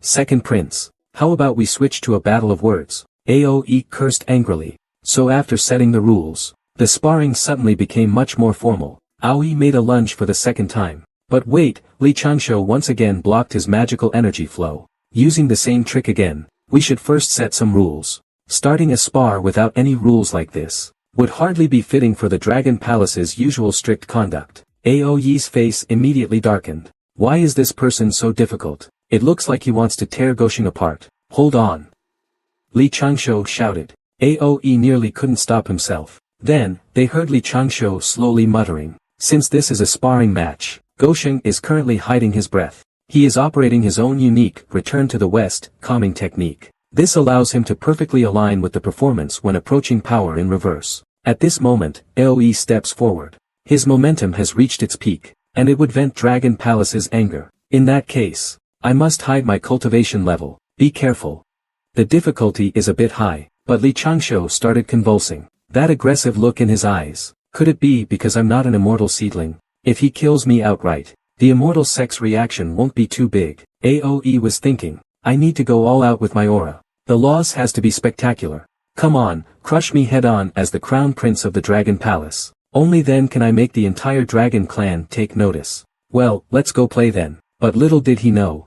Second prince, how about we switch to a battle of words? Aoe cursed angrily. So after setting the rules, the sparring suddenly became much more formal. Aoi made a lunge for the second time. But wait, Li Changsho once again blocked his magical energy flow. Using the same trick again, we should first set some rules. Starting a spar without any rules like this would hardly be fitting for the Dragon Palace's usual strict conduct. Aoye's face immediately darkened. Why is this person so difficult? It looks like he wants to tear Gosheng apart. Hold on. Li Changsho shouted. Aoe nearly couldn't stop himself. Then, they heard Li Changsho slowly muttering. Since this is a sparring match, Gosheng is currently hiding his breath. He is operating his own unique return to the West calming technique. This allows him to perfectly align with the performance when approaching power in reverse. At this moment, AoE steps forward. His momentum has reached its peak, and it would vent Dragon Palace's anger. In that case, I must hide my cultivation level. Be careful. The difficulty is a bit high, but Li Changshu started convulsing. That aggressive look in his eyes. Could it be because I'm not an immortal seedling? If he kills me outright, the immortal sex reaction won't be too big. AoE was thinking, I need to go all out with my aura. The loss has to be spectacular. Come on, crush me head on as the crown prince of the Dragon Palace. Only then can I make the entire Dragon clan take notice. Well, let's go play then. But little did he know.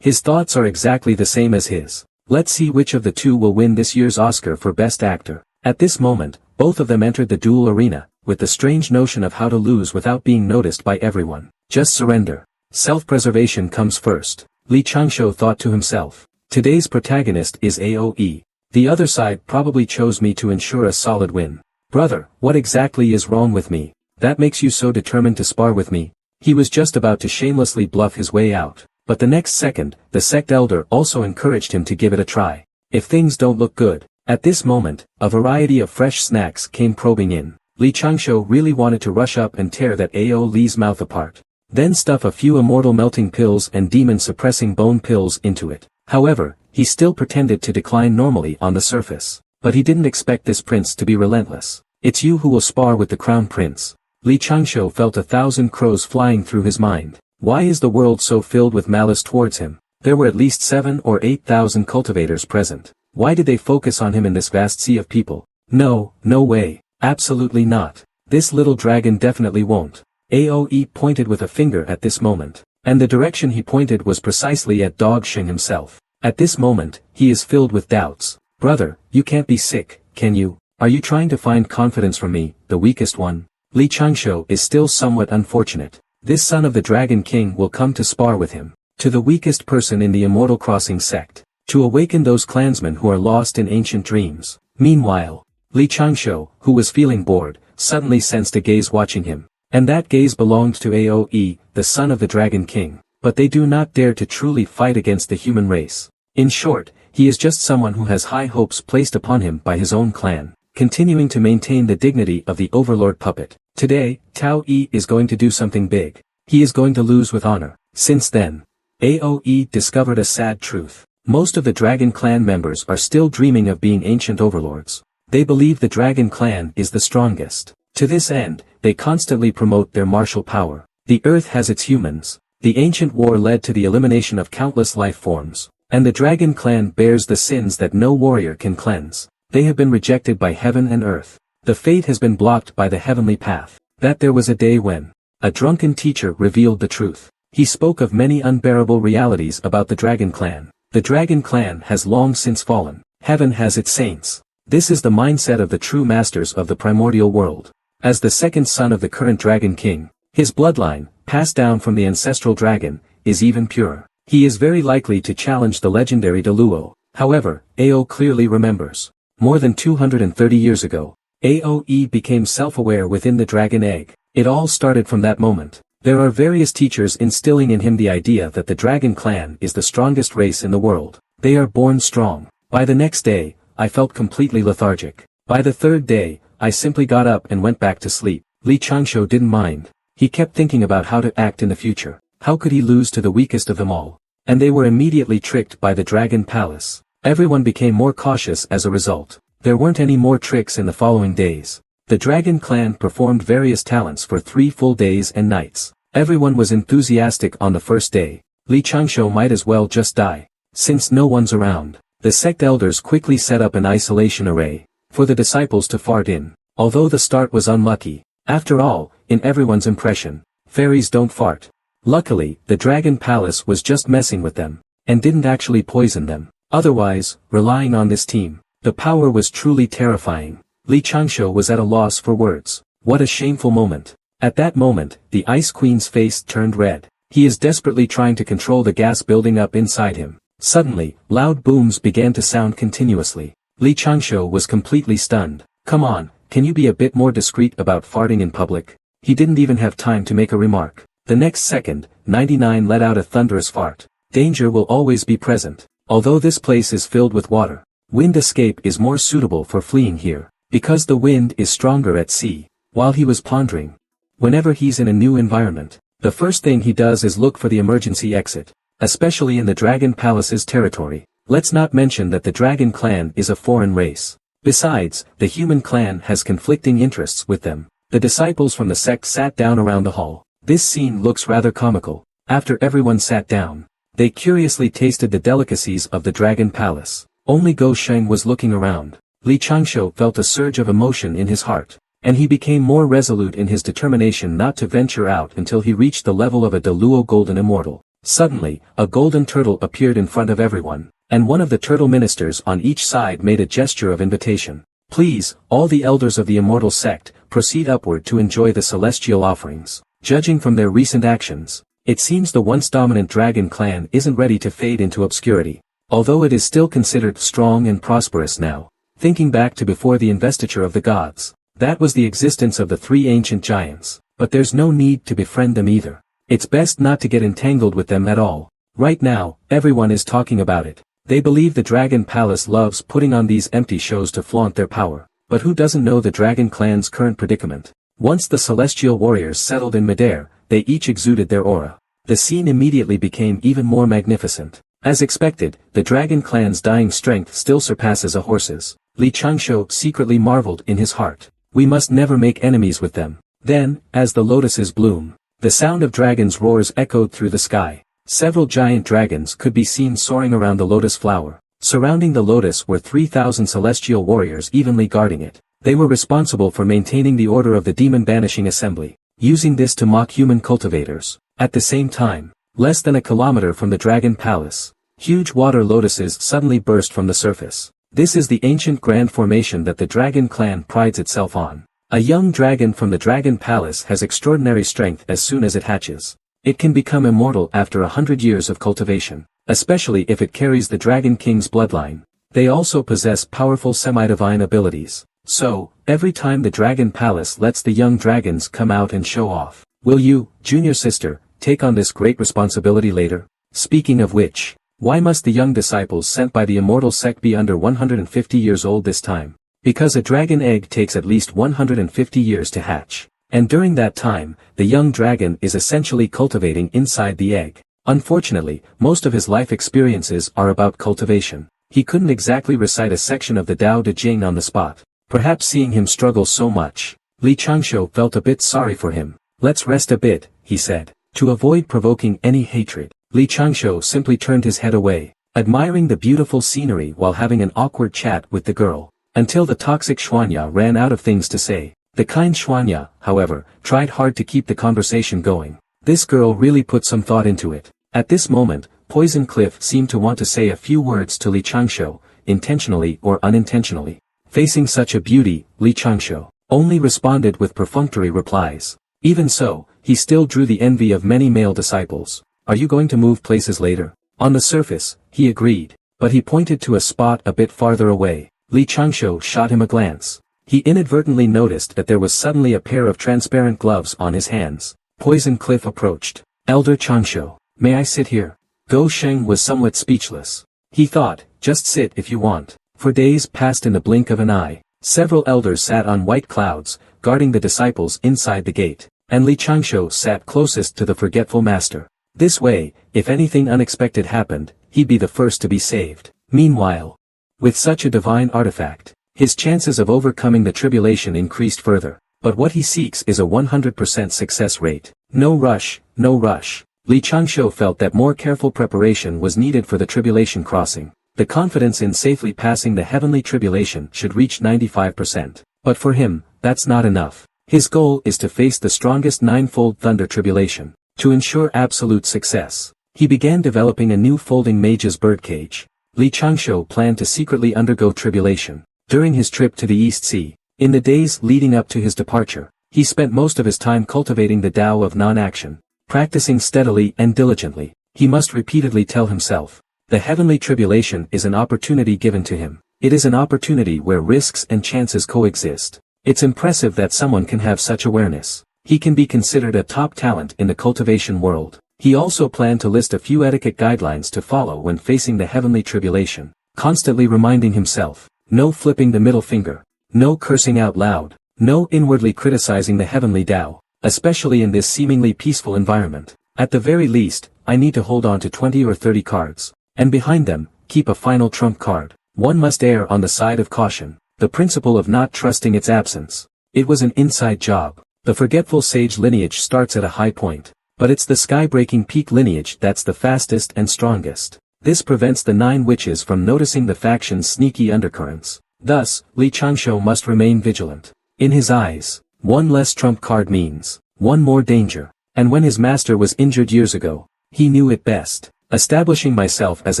His thoughts are exactly the same as his. Let's see which of the two will win this year's Oscar for Best Actor. At this moment, both of them entered the duel arena, with the strange notion of how to lose without being noticed by everyone. Just surrender. Self-preservation comes first. Li Changshu thought to himself. Today's protagonist is AoE. The other side probably chose me to ensure a solid win. Brother, what exactly is wrong with me? That makes you so determined to spar with me? He was just about to shamelessly bluff his way out, but the next second, the sect elder also encouraged him to give it a try. If things don't look good. At this moment, a variety of fresh snacks came probing in. Li Changshu really wanted to rush up and tear that AoE's mouth apart. Then stuff a few immortal melting pills and demon suppressing bone pills into it. However, he still pretended to decline normally on the surface. But he didn't expect this prince to be relentless. It's you who will spar with the crown prince. Li Changshu felt 1,000 crows flying through his mind. Why is the world so filled with malice towards him? There were at least 7 or 8,000 cultivators present. Why did they focus on him in this vast sea of people? No, no way. Absolutely not. This little dragon definitely won't. AoE pointed with a finger at this moment. And the direction he pointed was precisely at Dog Shing himself. At this moment, he is filled with doubts. Brother, you can't be sick, can you? Are you trying to find confidence from me, the weakest one? Li Changshu is still somewhat unfortunate. This son of the Dragon King will come to spar with him. To the weakest person in the Immortal Crossing sect. To awaken those clansmen who are lost in ancient dreams. Meanwhile, Li Changshu, who was feeling bored, suddenly sensed a gaze watching him. And that gaze belonged to AoE, the son of the Dragon King. But they do not dare to truly fight against the human race. In short, he is just someone who has high hopes placed upon him by his own clan, continuing to maintain the dignity of the overlord puppet. Today, Tao E is going to do something big. He is going to lose with honor. Since then, AoE discovered a sad truth. Most of the Dragon Clan members are still dreaming of being ancient overlords. They believe the Dragon Clan is the strongest. To this end, they constantly promote their martial power. The earth has its humans. The ancient war led to the elimination of countless life forms. And the Dragon Clan bears the sins that no warrior can cleanse. They have been rejected by heaven and earth. The fate has been blocked by the heavenly path. That there was a day when a drunken teacher revealed the truth. He spoke of many unbearable realities about the Dragon Clan. The Dragon Clan has long since fallen. Heaven has its saints. This is the mindset of the true masters of the primordial world. As the second son of the current Dragon King, his bloodline, passed down from the ancestral dragon, is even purer. He is very likely to challenge the legendary Deluo. However, Ao clearly remembers. More than 230 years ago, AoE became self-aware within the dragon egg. It all started from that moment. There are various teachers instilling in him the idea that the Dragon Clan is the strongest race in the world. They are born strong. By the next day, I felt completely lethargic. By the third day, I simply got up and went back to sleep. Li Changshu didn't mind. He kept thinking about how to act in the future. How could he lose to the weakest of them all? And they were immediately tricked by the Dragon Palace. Everyone became more cautious as a result. There weren't any more tricks in the following days. The Dragon Clan performed various talents for 3 full days and nights. Everyone was enthusiastic on the first day. Li Changshu might as well just die. Since no one's around, the sect elders quickly set up an isolation array for the disciples to fart in. Although the start was unlucky, after all, in everyone's impression, fairies don't fart. Luckily, the Dragon Palace was just messing with them, and didn't actually poison them. Otherwise, relying on this team, the power was truly terrifying. Li Changshu was at a loss for words. What a shameful moment. At that moment, the Ice Queen's face turned red. He is desperately trying to control the gas building up inside him. Suddenly, loud booms began to sound continuously. Li Changshu was completely stunned. Come on, can you be a bit more discreet about farting in public? He didn't even have time to make a remark. The next second, 99 let out a thunderous fart. Danger will always be present. Although this place is filled with water, wind escape is more suitable for fleeing here, because the wind is stronger at sea. While he was pondering, whenever he's in a new environment, the first thing he does is look for the emergency exit, especially in the Dragon Palace's territory. Let's not mention that the Dragon Clan is a foreign race. Besides, the human clan has conflicting interests with them. The disciples from the sect sat down around the hall. This scene looks rather comical. After everyone sat down, they curiously tasted the delicacies of the Dragon Palace. Only Go Sheng was looking around. Li Changshu felt a surge of emotion in his heart, and he became more resolute in his determination not to venture out until he reached the level of a Deluo Golden Immortal. Suddenly, a golden turtle appeared in front of everyone, and one of the turtle ministers on each side made a gesture of invitation. Please, all the elders of the immortal sect, proceed upward to enjoy the celestial offerings. Judging from their recent actions, it seems the once dominant Dragon Clan isn't ready to fade into obscurity, although it is still considered strong and prosperous now. Thinking back to before the investiture of the gods, that was the existence of the three ancient giants, but there's no need to befriend them either. It's best not to get entangled with them at all. Right now, everyone is talking about it. They believe the Dragon Palace loves putting on these empty shows to flaunt their power, but who doesn't know the Dragon Clan's current predicament? Once the celestial warriors settled in midair, they each exuded their aura. The scene immediately became even more magnificent. As expected, the Dragon Clan's dying strength still surpasses a horse's. Li Changshu secretly marveled in his heart. We must never make enemies with them. Then, as the lotuses bloom, the sound of dragons' roars echoed through the sky. Several giant dragons could be seen soaring around the lotus flower. Surrounding the lotus were 3,000 celestial warriors evenly guarding it. They were responsible for maintaining the order of the demon banishing assembly, using this to mock human cultivators. At the same time, less than a kilometer from the Dragon Palace, huge water lotuses suddenly burst from the surface. This is the ancient grand formation that the Dragon Clan prides itself on. A young dragon from the Dragon Palace has extraordinary strength as soon as it hatches. It can become immortal after 100 years of cultivation, especially if it carries the Dragon King's bloodline. They also possess powerful semi-divine abilities. So, every time the Dragon Palace lets the young dragons come out and show off. Will you, junior sister, take on this great responsibility later? Speaking of which, why must the young disciples sent by the immortal sect be under 150 years old this time? Because a dragon egg takes at least 150 years to hatch. And during that time, the young dragon is essentially cultivating inside the egg. Unfortunately, most of his life experiences are about cultivation. He couldn't exactly recite a section of the Tao Te Ching on the spot. Perhaps seeing him struggle so much, Li Changshu felt a bit sorry for him. Let's rest a bit, he said. To avoid provoking any hatred, Li Changshu simply turned his head away, admiring the beautiful scenery while having an awkward chat with the girl, until the toxic Xuanya ran out of things to say. The kind Xuanya, however, tried hard to keep the conversation going. This girl really put some thought into it. At this moment, Poison Cliff seemed to want to say a few words to Li Changshu, intentionally or unintentionally. Facing such a beauty, Li Changshu only responded with perfunctory replies. Even so, he still drew the envy of many male disciples. Are you going to move places later? On the surface, he agreed, but he pointed to a spot a bit farther away. Li Changshu shot him a glance. He inadvertently noticed that there was suddenly a pair of transparent gloves on his hands. Poison Cliff approached. Elder Changshu, may I sit here? Go Sheng was somewhat speechless. He thought, just sit if you want. For days passed in the blink of an eye. Several elders sat on white clouds, guarding the disciples inside the gate, and Li Changshu sat closest to the forgetful master. This way, if anything unexpected happened, he'd be the first to be saved. Meanwhile, with such a divine artifact, his chances of overcoming the tribulation increased further. But what he seeks is a 100% success rate. No rush, no rush. Li Changshu felt that more careful preparation was needed for the tribulation crossing. The confidence in safely passing the heavenly tribulation should reach 95%. But for him, that's not enough. His goal is to face the strongest ninefold thunder tribulation. To ensure absolute success, he began developing a new folding mage's birdcage. Li Changshu planned to secretly undergo tribulation. During his trip to the East Sea, in the days leading up to his departure, he spent most of his time cultivating the Tao of non-action. Practicing steadily and diligently, he must repeatedly tell himself, the heavenly tribulation is an opportunity given to him. It is an opportunity where risks and chances coexist. It's impressive that someone can have such awareness. He can be considered a top talent in the cultivation world. He also planned to list a few etiquette guidelines to follow when facing the heavenly tribulation, constantly reminding himself, no flipping the middle finger, no cursing out loud, no inwardly criticizing the heavenly Tao, especially in this seemingly peaceful environment. At the very least, I need to hold on to 20 or 30 cards, and behind them, keep a final trump card. One must err on the side of caution, the principle of not trusting its absence. It was an inside job. The forgetful sage lineage starts at a high point, but it's the sky-breaking peak lineage that's the fastest and strongest. This prevents the 9 witches from noticing the faction's sneaky undercurrents. Thus, Li Changshu must remain vigilant. In his eyes, one less trump card means one more danger. And when his master was injured years ago, he knew it best. Establishing myself as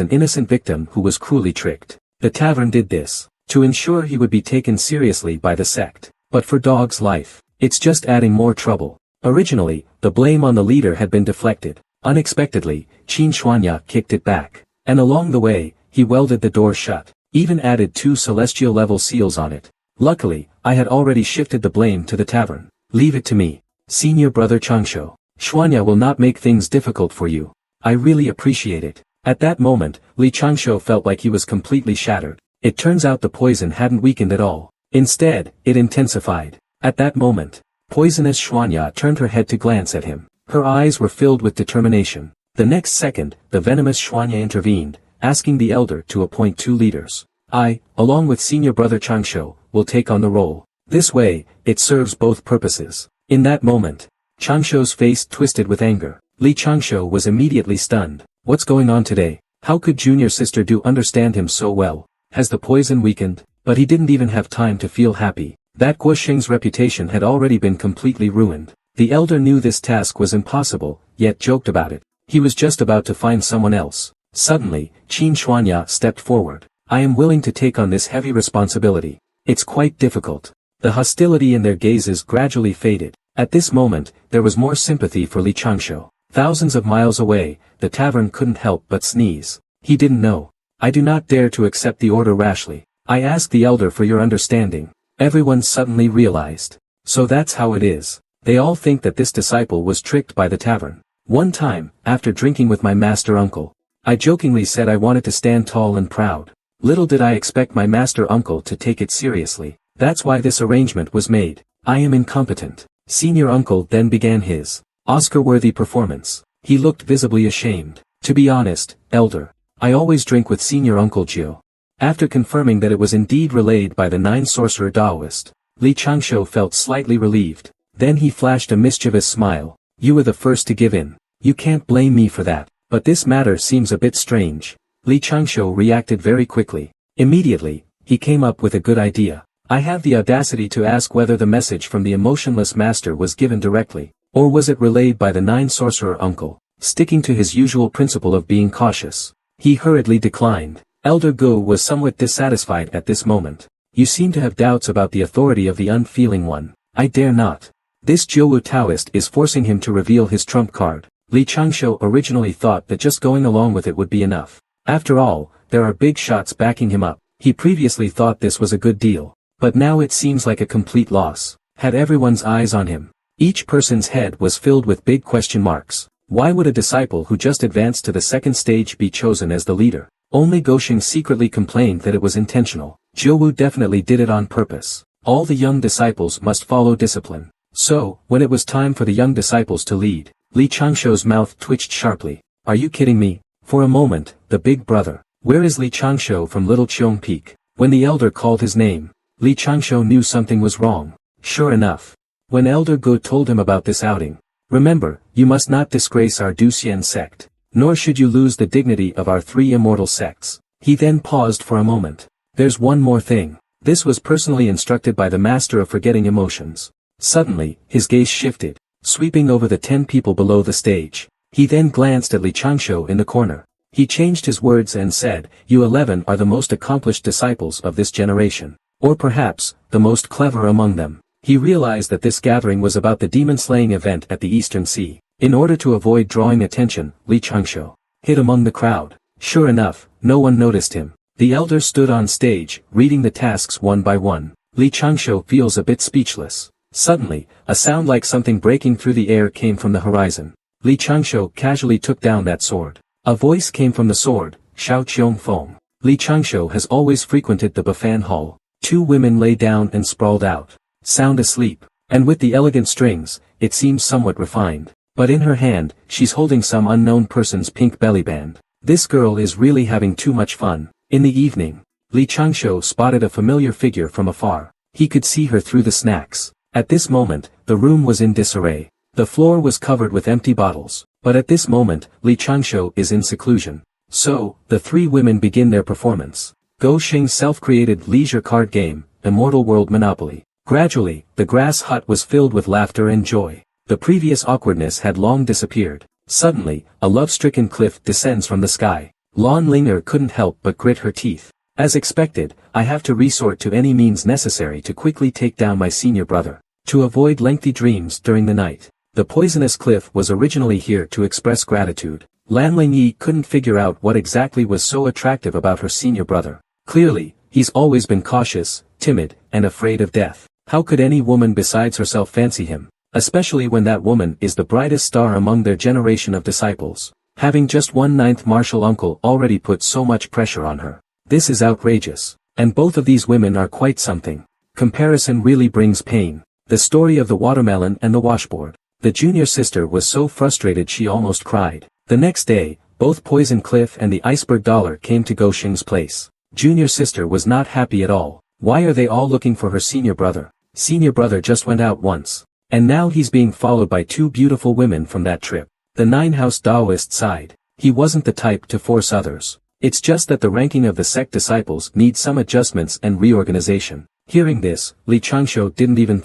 an innocent victim who was cruelly tricked. The tavern did this to ensure he would be taken seriously by the sect. But for Dog's life, it's just adding more trouble. Originally, the blame on the leader had been deflected. Unexpectedly, Qin Shuanya kicked it back. And along the way, he welded the door shut, even added 2 celestial-level seals on it. Luckily, I had already shifted the blame to the tavern. Leave it to me, senior brother Changshu. Shuanya will not make things difficult for you. I really appreciate it. At that moment, Li Changshu felt like he was completely shattered. It turns out the poison hadn't weakened at all. Instead, it intensified. At that moment, poisonous Shuanya turned her head to glance at him. Her eyes were filled with determination. The next second, the venomous Shuanya intervened, asking the elder to appoint 2 leaders. I, along with senior brother Changshu, will take on the role. This way, it serves both purposes. In that moment, Changshu's face twisted with anger. Li Changshu was immediately stunned. What's going on today? How could junior sister Do understand him so well? Has the poison weakened? But he didn't even have time to feel happy. That Guosheng's reputation had already been completely ruined. The elder knew this task was impossible, yet joked about it. He was just about to find someone else. Suddenly, Qin Shuanya stepped forward. I am willing to take on this heavy responsibility. It's quite difficult. The hostility in their gazes gradually faded. At this moment, there was more sympathy for Li Changshu. Thousands of miles away, the tavern couldn't help but sneeze. He didn't know. I do not dare to accept the order rashly. I ask the elder for your understanding. Everyone suddenly realized. So that's how it is. They all think that this disciple was tricked by the tavern. One time, after drinking with my master uncle, I jokingly said I wanted to stand tall and proud. Little did I expect my master uncle to take it seriously. That's why this arrangement was made. I am incompetent. Senior uncle then began his Oscar-worthy performance. He looked visibly ashamed. To be honest, elder, I always drink with senior uncle Jiu. After confirming that it was indeed relayed by the 9 sorcerer Taoist, Li Changshu felt slightly relieved. Then he flashed a mischievous smile. You were the first to give in. You can't blame me for that. But this matter seems a bit strange. Li Changshu reacted very quickly. Immediately, he came up with a good idea. I have the audacity to ask whether the message from the emotionless master was given directly, or was it relayed by the 9 sorcerer uncle, sticking to his usual principle of being cautious. He hurriedly declined. Elder Gu was somewhat dissatisfied at this moment. You seem to have doubts about the authority of the unfeeling one. I dare not. This Jiuwu Taoist is forcing him to reveal his trump card. Li Changshu originally thought that just going along with it would be enough. After all, there are big shots backing him up. He previously thought this was a good deal. But now it seems like a complete loss. Had everyone's eyes on him. Each person's head was filled with big question marks. Why would a disciple who just advanced to the 2nd stage be chosen as the leader? Only Guosheng secretly complained that it was intentional. Jiuwu definitely did it on purpose. All the young disciples must follow discipline. So, when it was time for the young disciples to lead, Li Changshu's mouth twitched sharply. Are you kidding me? For a moment, the big brother. Where is Li Changshu from Little Cheong Peak? When the elder called his name, Li Changshu knew something was wrong. Sure enough. When Elder Gu told him about this outing. Remember, you must not disgrace our Duxian sect. Nor should you lose the dignity of our 3 immortal sects. He then paused for a moment. There's one more thing. This was personally instructed by the master of forgetting emotions. Suddenly, his gaze shifted, sweeping over the 10 people below the stage. He then glanced at Li Changshu in the corner. He changed his words and said, You 11 are the most accomplished disciples of this generation. Or perhaps, the most clever among them. He realized that this gathering was about the demon-slaying event at the Eastern Sea. In order to avoid drawing attention, Li Changshu hid among the crowd. Sure enough, no one noticed him. The elder stood on stage, reading the tasks one by one. Li Changshu feels a bit speechless. Suddenly, a sound like something breaking through the air came from the horizon. Li Changshu casually took down that sword. A voice came from the sword, Xiao Qiong Feng. Li Changshu has always frequented the Bafan Hall. 2 women lay down and sprawled out, sound asleep, and with the elegant strings, it seems somewhat refined. But in her hand, she's holding some unknown person's pink belly band. This girl is really having too much fun. In the evening, Li Changshu spotted a familiar figure from afar. He could see her through the snacks. At this moment, the room was in disarray. The floor was covered with empty bottles, but at this moment, Li Changshu is in seclusion. So, the 3 women begin their performance. Go Xing's self-created leisure card game, Immortal World Monopoly. Gradually, the grass hut was filled with laughter and joy. The previous awkwardness had long disappeared. Suddenly, a love-stricken cliff descends from the sky. Lan Linger couldn't help but grit her teeth. As expected, I have to resort to any means necessary to quickly take down my senior brother. To avoid lengthy dreams during the night. The poisonous cliff was originally here to express gratitude. Lan Lingyi couldn't figure out what exactly was so attractive about her senior brother. Clearly, he's always been cautious, timid, and afraid of death. How could any woman besides herself fancy him? Especially when that woman is the brightest star among their generation of disciples. Having just 1/9 martial uncle already put so much pressure on her. This is outrageous. And both of these women are quite something. Comparison really brings pain. The story of the watermelon and the washboard. The junior sister was so frustrated she almost cried. The next day, both Poison Cliff and the Iceberg Dollar came to Go Xing's place. Junior sister was not happy at all. Why are they all looking for her senior brother? Senior brother just went out once. And now he's being followed by 2 beautiful women from that trip. The Nine-House Taoist sighed. He wasn't the type to force others. It's just that the ranking of the sect disciples needs some adjustments and reorganization. Hearing this, Li Changshu didn't even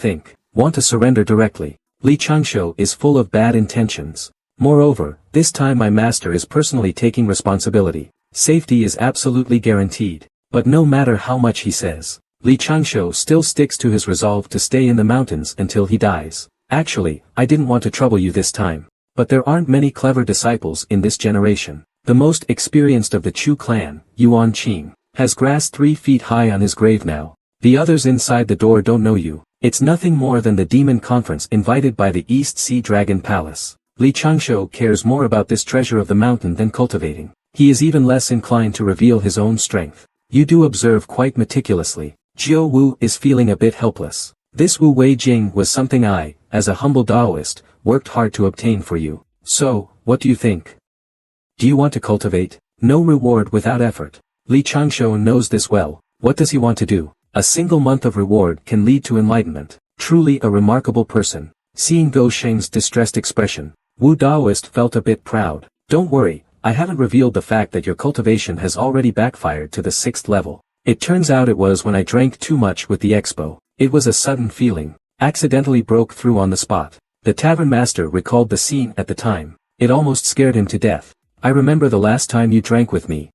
want to surrender directly. Li Changshu is full of bad intentions. Moreover, this time my master is personally taking responsibility. Safety is absolutely guaranteed. But no matter how much he says, Li Changshu still sticks to his resolve to stay in the mountains until he dies. Actually, I didn't want to trouble you this time. But there aren't many clever disciples in this generation. The most experienced of the Chu clan, Yuan Qing, has grass 3 feet high on his grave now. The others inside the door don't know you. It's nothing more than the demon conference invited by the East Sea Dragon Palace. Li Changshu cares more about this treasure of the mountain than cultivating. He is even less inclined to reveal his own strength. You do observe quite meticulously. Jiu Wu is feeling a bit helpless. This Wu Wei Jing was something I, as a humble Taoist, worked hard to obtain for you. So, what do you think? Do you want to cultivate? No reward without effort. Li Changshu knows this well. What does he want to do? A single month of reward can lead to enlightenment. Truly a remarkable person. Seeing Go Sheng's distressed expression, Wu Daoist felt a bit proud. Don't worry, I haven't revealed the fact that your cultivation has already backfired to the 6th level. It turns out it was when I drank too much with the expo. It was a sudden feeling. Accidentally broke through on the spot. The tavern master recalled the scene at the time. It almost scared him to death. I remember the last time you drank with me.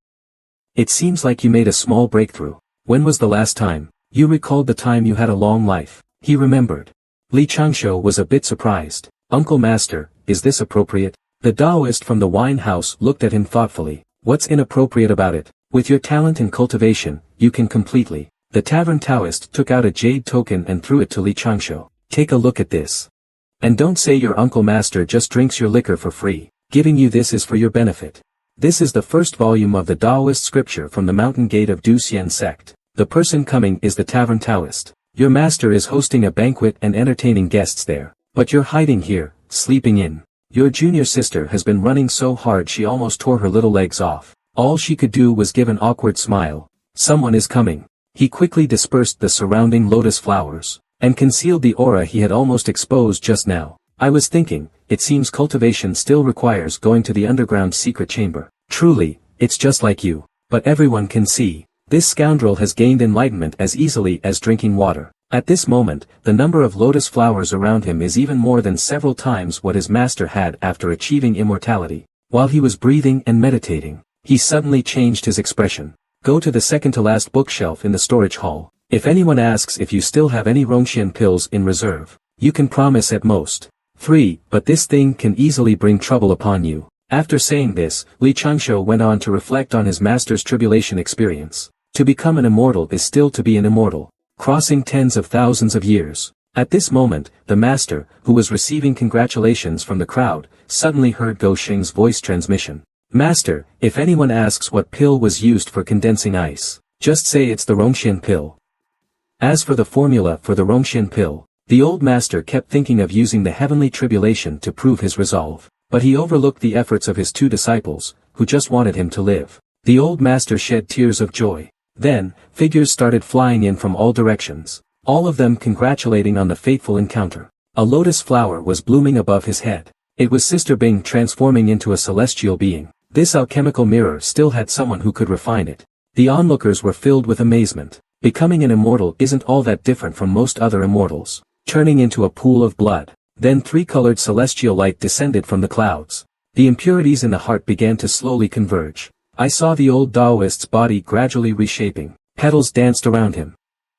It seems like you made a small breakthrough. When was the last time? You recalled the time you had a long life. He remembered. Li Changshu was a bit surprised. Uncle Master, is this appropriate? The Taoist from the wine house looked at him thoughtfully. What's inappropriate about it? With your talent and cultivation, you can completely. The tavern Taoist took out a jade token and threw it to Li Changshu. Take a look at this. And don't say your Uncle Master just drinks your liquor for free. Giving you this is for your benefit. This is the first volume of the Taoist scripture from the mountain gate of Duxian sect. The person coming is the tavern Taoist. Your master is hosting a banquet and entertaining guests there. But you're hiding here, sleeping in. Your junior sister has been running so hard she almost tore her little legs off. All she could do was give an awkward smile. Someone is coming. He quickly dispersed the surrounding lotus flowers, and concealed the aura he had almost exposed just now. I was thinking, it seems cultivation still requires going to the underground secret chamber. Truly, it's just like you. But everyone can see. This scoundrel has gained enlightenment as easily as drinking water. At this moment, the number of lotus flowers around him is even more than several times what his master had after achieving immortality. While he was breathing and meditating, he suddenly changed his expression. Go to the second-to-last bookshelf in the storage hall. If anyone asks if you still have any Rongxian pills in reserve, you can promise at most 3, but this thing can easily bring trouble upon you. After saying this, Li Changshu went on to reflect on his master's tribulation experience. To become an immortal is still to be an immortal, crossing tens of thousands of years. At this moment, the master, who was receiving congratulations from the crowd, suddenly heard Go Sheng's voice transmission. Master, if anyone asks what pill was used for condensing ice, just say it's the Rongxian pill. As for the formula for the Rongxian pill, the old master kept thinking of using the heavenly tribulation to prove his resolve, but he overlooked the efforts of his two disciples, who just wanted him to live. The old master shed tears of joy. Then, figures started flying in from all directions, all of them congratulating on the fateful encounter. A lotus flower was blooming above his head. It was Sister Bing transforming into a celestial being. This alchemical mirror still had someone who could refine it. The onlookers were filled with amazement. Becoming an immortal isn't all that different from most other immortals. Turning into a pool of blood. Then three-colored celestial light descended from the clouds. The impurities in the heart began to slowly converge. I saw the old Taoist's body gradually reshaping. Petals danced around him.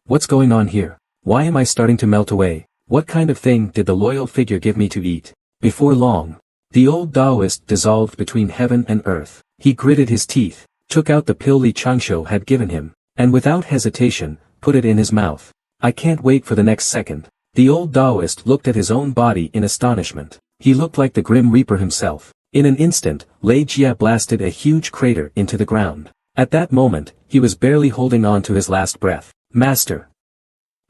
What's going on here? Why am I starting to melt away? What kind of thing did the loyal figure give me to eat? Before long, the old Taoist dissolved between heaven and earth. He gritted his teeth, took out the pill Li Changshu had given him, and without hesitation, put it in his mouth. I can't wait for the next second. The old Taoist looked at his own body in astonishment. He looked like the Grim Reaper himself. In an instant, Lei Jia blasted a huge crater into the ground. At that moment, he was barely holding on to his last breath. Master!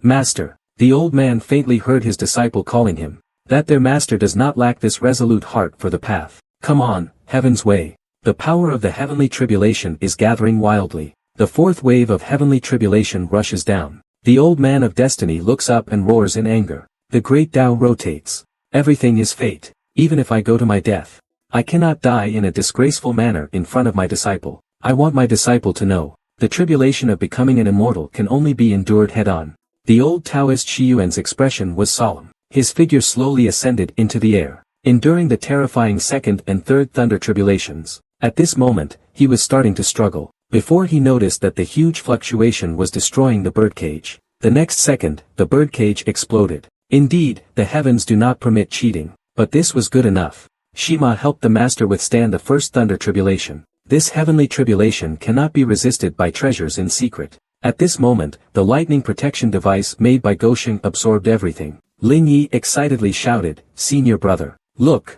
Master! The old man faintly heard his disciple calling him. That their master does not lack this resolute heart for the path. Come on, heaven's way. The power of the heavenly tribulation is gathering wildly. The fourth wave of heavenly tribulation rushes down. The old man of destiny looks up and roars in anger. The great Tao rotates. Everything is fate. Even if I go to my death, I cannot die in a disgraceful manner in front of my disciple. I want my disciple to know. The tribulation of becoming an immortal can only be endured head-on. The old Taoist Shiyuan's expression was solemn. His figure slowly ascended into the air, enduring the terrifying second and third thunder tribulations. At this moment, he was starting to struggle, before he noticed that the huge fluctuation was destroying the birdcage. The next second, the birdcage exploded. Indeed, the heavens do not permit cheating, but this was good enough. Shima helped the master withstand the first thunder tribulation. This heavenly tribulation cannot be resisted by treasures in secret. At this moment, the lightning protection device made by Gosheng absorbed everything. Ling Yi excitedly shouted, "Senior brother, look!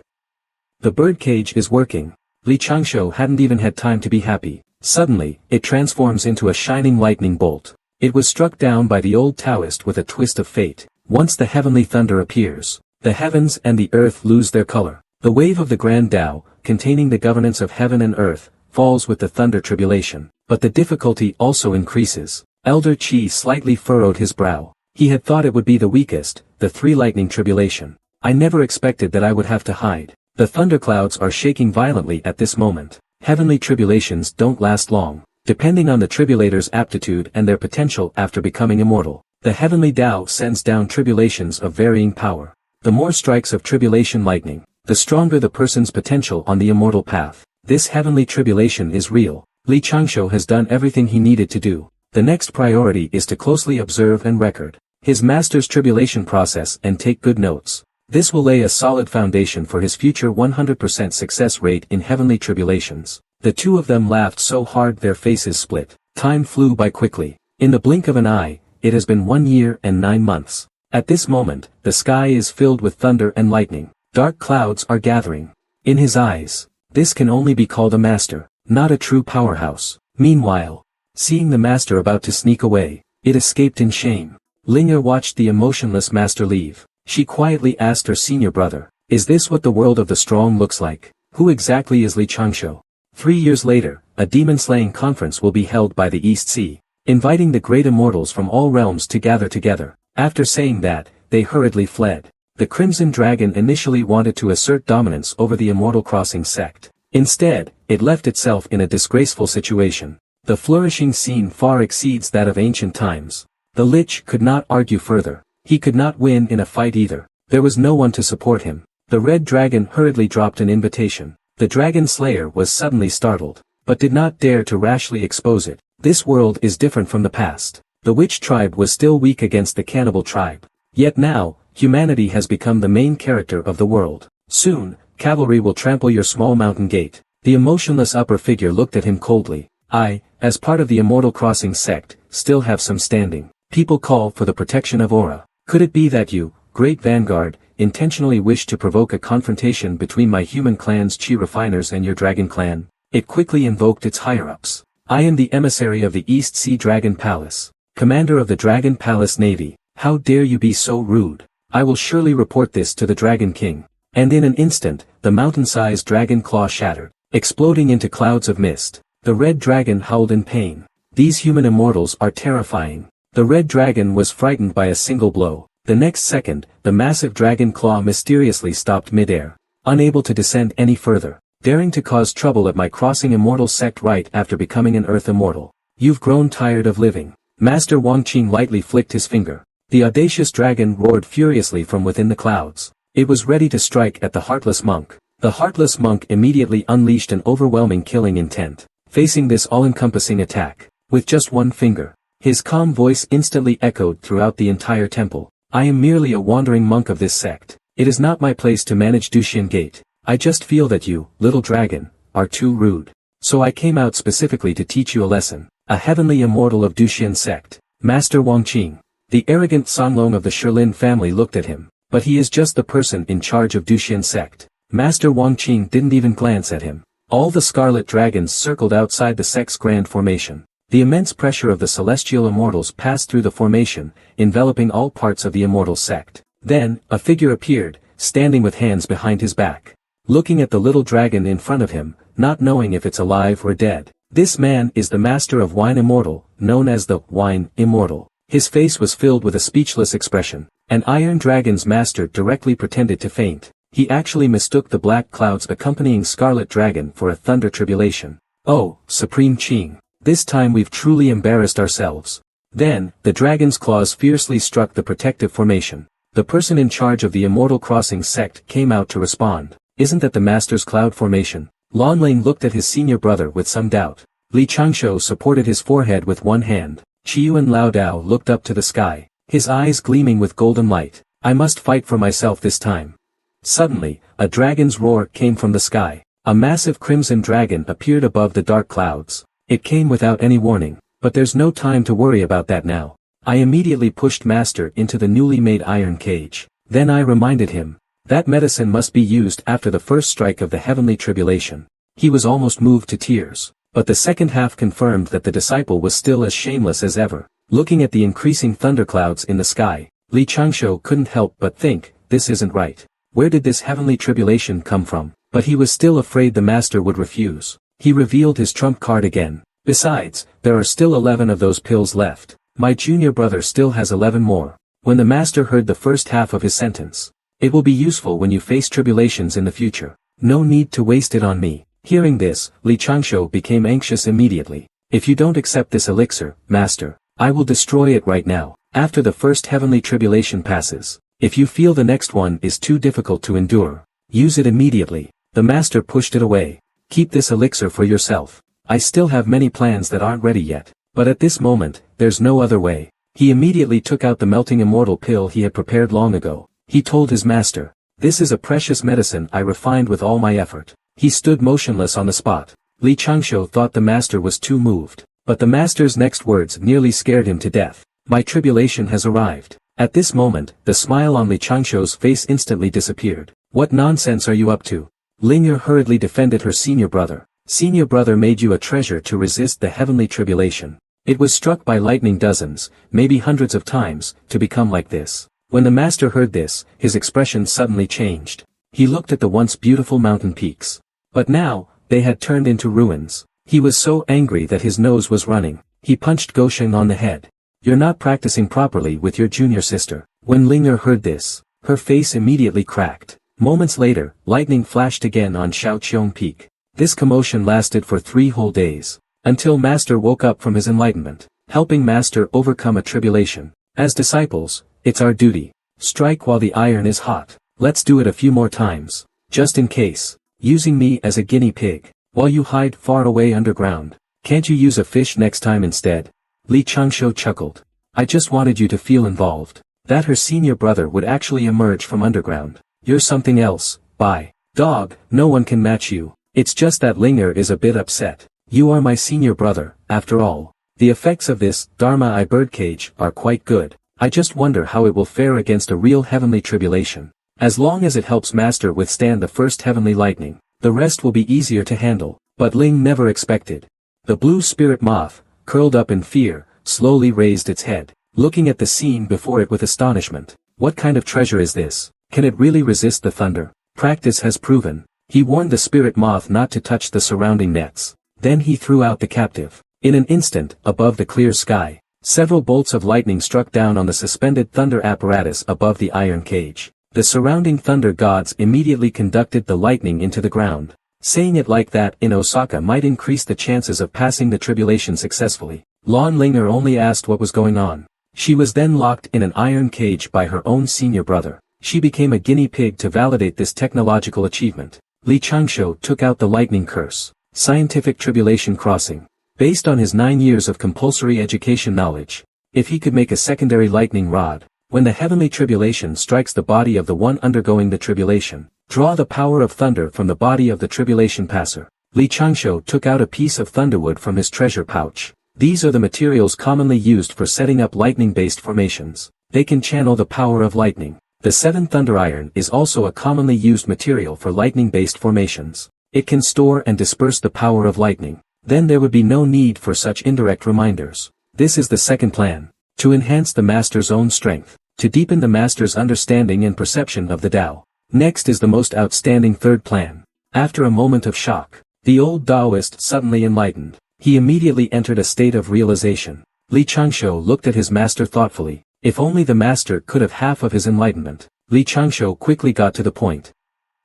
The birdcage is working." Li Changshu hadn't even had time to be happy. Suddenly, it transforms into a shining lightning bolt. It was struck down by the old Taoist with a twist of fate. Once the heavenly thunder appears, the heavens and the earth lose their color. The wave of the Grand Tao, containing the governance of heaven and earth, falls with the thunder tribulation. But the difficulty also increases. Elder Qi slightly furrowed his brow. He had thought it would be the weakest, the three lightning tribulation. I never expected that I would have to hide. The thunderclouds are shaking violently at this moment. Heavenly tribulations don't last long. Depending on the tribulator's aptitude and their potential after becoming immortal, the heavenly Tao sends down tribulations of varying power. The more strikes of tribulation lightning, the stronger the person's potential on the immortal path. This heavenly tribulation is real. Li Changshu has done everything he needed to do. The next priority is to closely observe and record his master's tribulation process and take good notes. This will lay a solid foundation for his future 100% success rate in heavenly tribulations. The two of them laughed so hard their faces split. Time flew by quickly. In the blink of an eye, it has been 1 year and 9 months. At this moment, the sky is filled with thunder and lightning. Dark clouds are gathering. In his eyes, this can only be called a master, not a true powerhouse. Meanwhile, seeing the master about to sneak away, it escaped in shame. Linger watched the emotionless master leave. She quietly asked her senior brother, "Is this what the world of the strong looks like? Who exactly is Li Changshu?" 3 years later, a demon-slaying conference will be held by the East Sea, inviting the great immortals from all realms to gather together. After saying that, they hurriedly fled. The Crimson Dragon initially wanted to assert dominance over the Immortal Crossing sect. Instead, it left itself in a disgraceful situation. The flourishing scene far exceeds that of ancient times. The Lich could not argue further. He could not win in a fight either. There was no one to support him. The Red Dragon hurriedly dropped an invitation. The Dragon Slayer was suddenly startled, but did not dare to rashly expose it. This world is different from the past. The Witch tribe was still weak against the cannibal tribe. Yet now, humanity has become the main character of the world. Soon, cavalry will trample your small mountain gate. The emotionless upper figure looked at him coldly. I, as part of the Immortal Crossing sect, still have some standing. People call for the protection of Aura. Could it be that you, great vanguard, intentionally wish to provoke a confrontation between my human clan's chi refiners and your dragon clan? It quickly invoked its higher-ups. I am the emissary of the East Sea Dragon Palace, commander of the Dragon Palace Navy. How dare you be so rude? I will surely report this to the Dragon King. And in an instant, the mountain-sized dragon claw shattered, exploding into clouds of mist. The red dragon howled in pain. These human immortals are terrifying. The red dragon was frightened by a single blow. The next second, the massive dragon claw mysteriously stopped midair, unable to descend any further, daring to cause trouble at my crossing immortal sect right after becoming an earth immortal. You've grown tired of living. Master Wang Qing lightly flicked his finger. The audacious dragon roared furiously from within the clouds. It was ready to strike at the heartless monk. The heartless monk immediately unleashed an overwhelming killing intent, facing this all-encompassing attack. With just one finger, his calm voice instantly echoed throughout the entire temple. I am merely a wandering monk of this sect. It is not my place to manage Duxian Gate. I just feel that you, little dragon, are too rude. So I came out specifically to teach you a lesson. A heavenly immortal of Duxian sect, Master Wang Qing. The arrogant Songlong of the Shilin family looked at him, but he is just the person in charge of Duxian sect. Master Wang Qing didn't even glance at him. All the scarlet dragons circled outside the sect's grand formation. The immense pressure of the celestial immortals passed through the formation, enveloping all parts of the immortal sect. Then, a figure appeared, standing with hands behind his back, looking at the little dragon in front of him, not knowing if it's alive or dead. This man is the master of Wine Immortal, known as the Wine Immortal. His face was filled with a speechless expression. An Iron Dragon's master directly pretended to faint. He actually mistook the black clouds accompanying Scarlet Dragon for a thunder tribulation. Oh, Supreme Qing. This time we've truly embarrassed ourselves. Then, the dragon's claws fiercely struck the protective formation. The person in charge of the Immortal Crossing sect came out to respond. Isn't that the master's cloud formation? Lan Ling looked at his senior brother with some doubt. Li Changshou supported his forehead with one hand. Qiyu Lao Dao looked up to the sky, his eyes gleaming with golden light. I must fight for myself this time. Suddenly, a dragon's roar came from the sky. A massive crimson dragon appeared above the dark clouds. It came without any warning, but there's no time to worry about that now. I immediately pushed Master into the newly made iron cage. Then I reminded him, that medicine must be used after the first strike of the heavenly tribulation. He was almost moved to tears, but the second half confirmed that the disciple was still as shameless as ever. Looking at the increasing thunderclouds in the sky, Li Changshou couldn't help but think, this isn't right. Where did this heavenly tribulation come from? But he was still afraid the master would refuse. He revealed his trump card again. Besides, there are still 11 of those pills left. My junior brother still has 11 more. When the master heard the first half of his sentence, it will be useful when you face tribulations in the future. No need to waste it on me. Hearing this, Li Changshou became anxious immediately. If you don't accept this elixir, master, I will destroy it right now. After the first heavenly tribulation passes, if you feel the next one is too difficult to endure, use it immediately. The master pushed it away. Keep this elixir for yourself. I still have many plans that aren't ready yet, but at this moment, there's no other way. He immediately took out the melting immortal pill he had prepared long ago. He told his master, this is a precious medicine I refined with all my effort. He stood motionless on the spot. Li Changshou thought the master was too moved, but the master's next words nearly scared him to death. My tribulation has arrived. At this moment, the smile on Li Changshou's face instantly disappeared. What nonsense are you up to? Ling'er hurriedly defended her senior brother. Senior brother made you a treasure to resist the heavenly tribulation. It was struck by lightning dozens, maybe hundreds of times, to become like this. When the master heard this, his expression suddenly changed. He looked at the once beautiful mountain peaks. But now, they had turned into ruins. He was so angry that his nose was running. He punched Goshen on the head. You're not practicing properly with your junior sister. When Ling'er heard this, her face immediately cracked. Moments later, lightning flashed again on Shaoqiong Peak. This commotion lasted for 3 whole days, until Master woke up from his enlightenment, helping Master overcome a tribulation. As disciples, it's our duty. Strike while the iron is hot. Let's do it a few more times, just in case, using me as a guinea pig, while you hide far away underground. Can't you use a fish next time instead? Li Changshou chuckled. I just wanted you to feel involved, that her senior brother would actually emerge from underground. You're something else, bye. Dog, no one can match you. It's just that Ling'er is a bit upset. You are my senior brother, after all. The effects of this Dharma Eye birdcage are quite good. I just wonder how it will fare against a real heavenly tribulation. As long as it helps Master withstand the first heavenly lightning, the rest will be easier to handle, but Ling never expected. The blue spirit moth, curled up in fear, slowly raised its head, looking at the scene before it with astonishment. What kind of treasure is this? Can it really resist the thunder? Practice has proven. He warned the spirit moth not to touch the surrounding nets. Then he threw out the captive. In an instant, above the clear sky, several bolts of lightning struck down on the suspended thunder apparatus above the iron cage. The surrounding thunder gods immediately conducted the lightning into the ground. Saying it like that in Osaka might increase the chances of passing the tribulation successfully. Lon Linger only asked what was going on. She was then locked in an iron cage by her own senior brother. She became a guinea pig to validate this technological achievement. Li Changsho took out the lightning curse. Scientific tribulation crossing. Based on his 9 years of compulsory education knowledge, if he could make a secondary lightning rod, when the heavenly tribulation strikes the body of the one undergoing the tribulation, draw the power of thunder from the body of the tribulation passer. Li Changsho took out a piece of thunderwood from his treasure pouch. These are the materials commonly used for setting up lightning-based formations. They can channel the power of lightning. The 7 thunder iron is also a commonly used material for lightning-based formations. It can store and disperse the power of lightning. Then there would be no need for such indirect reminders. This is the second plan. To enhance the master's own strength. To deepen the master's understanding and perception of the Tao. Next is the most outstanding third plan. After a moment of shock, the old Taoist suddenly enlightened. He immediately entered a state of realization. Li Changsho looked at his master thoughtfully. If only the master could have half of his enlightenment. Li Changsho quickly got to the point.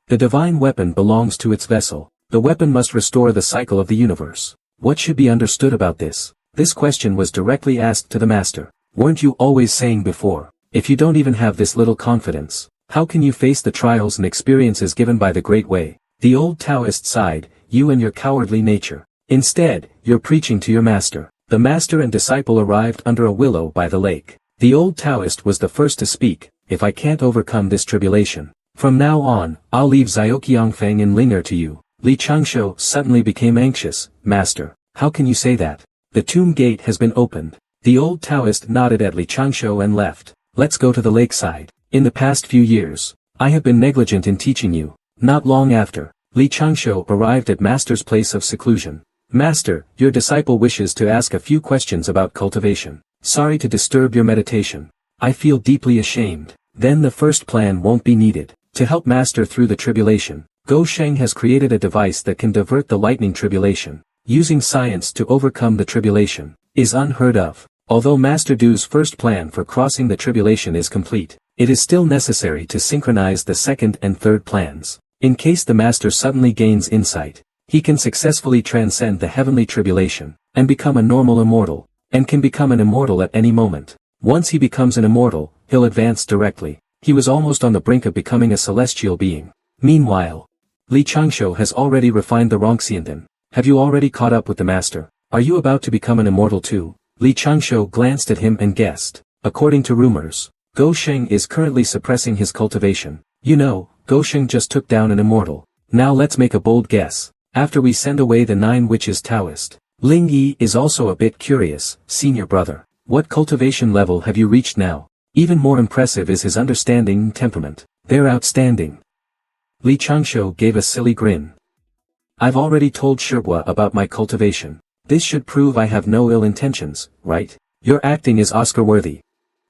The divine weapon belongs to its vessel. The weapon must restore the cycle of the universe. What should be understood about this? This question was directly asked to the master. Weren't you always saying before, if you don't even have this little confidence, how can you face the trials and experiences given by the Great Way? The old Taoist sighed, you and your cowardly nature. Instead, you're preaching to your master. The master and disciple arrived under a willow by the lake. The old Taoist was the first to speak. If I can't overcome this tribulation, from now on, I'll leave Xiaoqiangfeng and Linger to you. Li Changsho suddenly became anxious. Master, how can you say that? The tomb gate has been opened. The old Taoist nodded at Li Changsho and left. Let's go to the lakeside. In the past few years, I have been negligent in teaching you. Not long after, Li Changsho arrived at Master's place of seclusion. Master, your disciple wishes to ask a few questions about cultivation. Sorry to disturb your meditation. I feel deeply ashamed. Then the first plan won't be needed. To help Master through the tribulation, Go Sheng has created a device that can divert the lightning tribulation. Using science to overcome the tribulation is unheard of. Although Master Du's first plan for crossing the tribulation is complete, it is still necessary to synchronize the second and third plans. In case the Master suddenly gains insight, he can successfully transcend the heavenly tribulation, and become a normal immortal, and can become an immortal at any moment. Once he becomes an immortal, he'll advance directly. He was almost on the brink of becoming a celestial being. Meanwhile, Li Changsho has already refined the Rongxianden. Have you already caught up with the Master? Are you about to become an immortal too? Li Changsho glanced at him and guessed. According to rumors, Go Sheng is currently suppressing his cultivation. You know, Go Sheng just took down an immortal. Now let's make a bold guess. After we send away the 9 witches Taoist, Ling Yi is also a bit curious. Senior brother, what cultivation level have you reached now? Even more impressive is his understanding and temperament. They're outstanding. Li Changsho gave a silly grin. I've already told Shibwa about my cultivation. This should prove I have no ill intentions, right? Your acting is Oscar-worthy.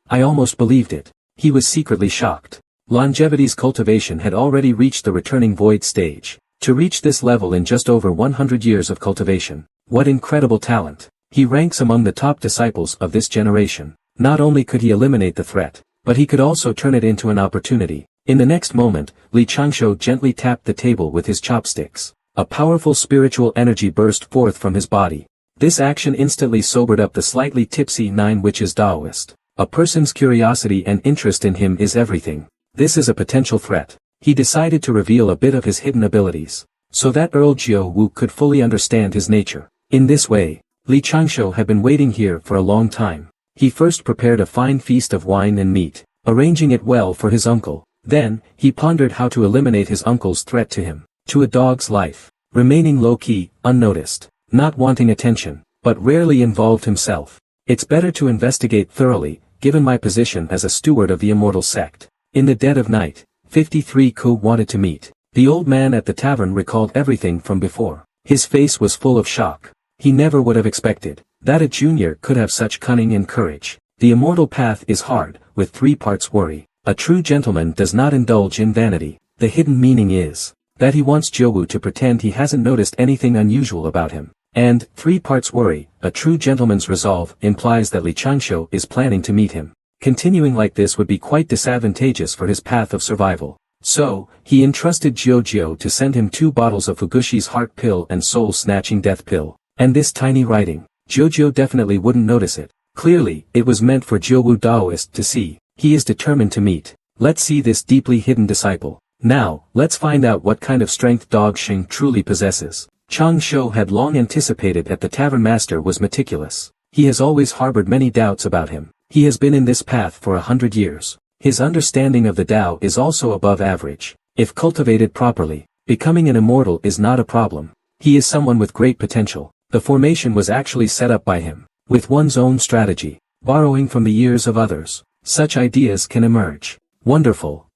I almost believed it. He was secretly shocked. Longevity's cultivation had already reached the returning void stage. To reach this level in just over 100 years of cultivation, what incredible talent. He ranks among the top disciples of this generation. Not only could he eliminate the threat, but he could also turn it into an opportunity. In the next moment, Li Changsho gently tapped the table with his chopsticks. A powerful spiritual energy burst forth from his body. This action instantly sobered up the slightly tipsy 9 witches Taoist. A person's curiosity and interest in him is everything. This is a potential threat. He decided to reveal a bit of his hidden abilities, so that Earl Jiao Wu could fully understand his nature. In this way, Li Changsho had been waiting here for a long time. He first prepared a fine feast of wine and meat, arranging it well for his uncle. Then, he pondered how to eliminate his uncle's threat to him, to a dog's life, remaining low-key, unnoticed, not wanting attention, but rarely involved himself. It's better to investigate thoroughly, given my position as a steward of the immortal sect. In the dead of night, 53 Ko wanted to meet. The old man at the tavern recalled everything from before. His face was full of shock. He never would have expected that a junior could have such cunning and courage. The immortal path is hard, with 3 parts worry. A true gentleman does not indulge in vanity. The hidden meaning is that he wants Jiaowu to pretend he hasn't noticed anything unusual about him. And 3 parts worry, a true gentleman's resolve implies that Li Changshu is planning to meet him. Continuing like this would be quite disadvantageous for his path of survival. So, he entrusted Jiao to send him 2 bottles of Fugushi's heart pill and soul-snatching death pill. And this tiny writing, Jiao definitely wouldn't notice it. Clearly, it was meant for Jiaowu Daoist to see. He is determined to meet. Let's see this deeply hidden disciple. Now, let's find out what kind of strength Dog Xing truly possesses. Chang Shou had long anticipated that the tavern master was meticulous. He has always harbored many doubts about him. He has been in this path for 100 years. His understanding of the Tao is also above average. If cultivated properly, becoming an immortal is not a problem. He is someone with great potential. The formation was actually set up by him. With one's own strategy, borrowing from the years of others, such ideas can emerge. Wonderful.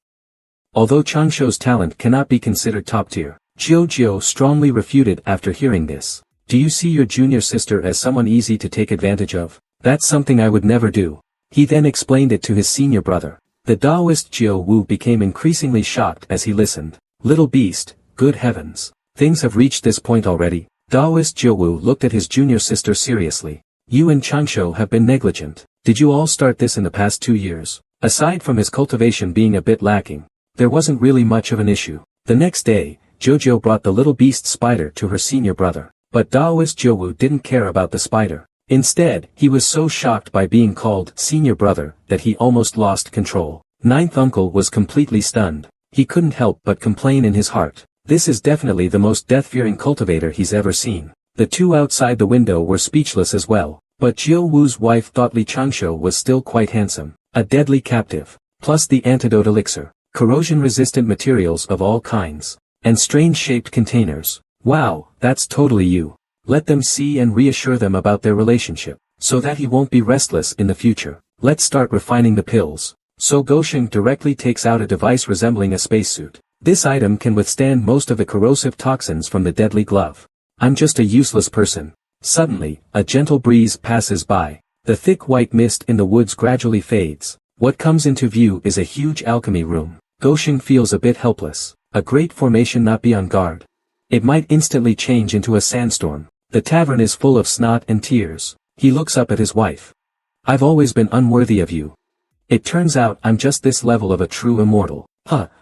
Although Chang Shou's talent cannot be considered top tier, Jiao strongly refuted after hearing this. Do you see your junior sister as someone easy to take advantage of? That's something I would never do. He then explained it to his senior brother. The Taoist Jiao Wu became increasingly shocked as he listened. Little beast, good heavens. Things have reached this point already. Taoist Jiao Wu looked at his junior sister seriously. You and Changshu have been negligent. Did you all start this in the past 2 years? Aside from his cultivation being a bit lacking, there wasn't really much of an issue. The next day, Jojo brought the little beast spider to her senior brother. But Taoist Jiaowu didn't care about the spider. Instead, he was so shocked by being called senior brother that he almost lost control. Ninth uncle was completely stunned. He couldn't help but complain in his heart. This is definitely the most death-fearing cultivator he's ever seen. The 2 outside the window were speechless as well. But Jiao Wu's wife thought Li Changshu was still quite handsome. A deadly captive, plus the antidote elixir, corrosion-resistant materials of all kinds, and strange-shaped containers. Wow, that's totally you. Let them see and reassure them about their relationship, so that he won't be restless in the future. Let's start refining the pills. So Gosheng directly takes out a device resembling a spacesuit. This item can withstand most of the corrosive toxins from the deadly glove. I'm just a useless person. Suddenly, a gentle breeze passes by. The thick white mist in the woods gradually fades. What comes into view is a huge alchemy room. Gosheng feels a bit helpless. A great formation not be on guard. It might instantly change into a sandstorm. The tavern is full of snot and tears. He looks up at his wife. I've always been unworthy of you. It turns out I'm just this level of a true immortal.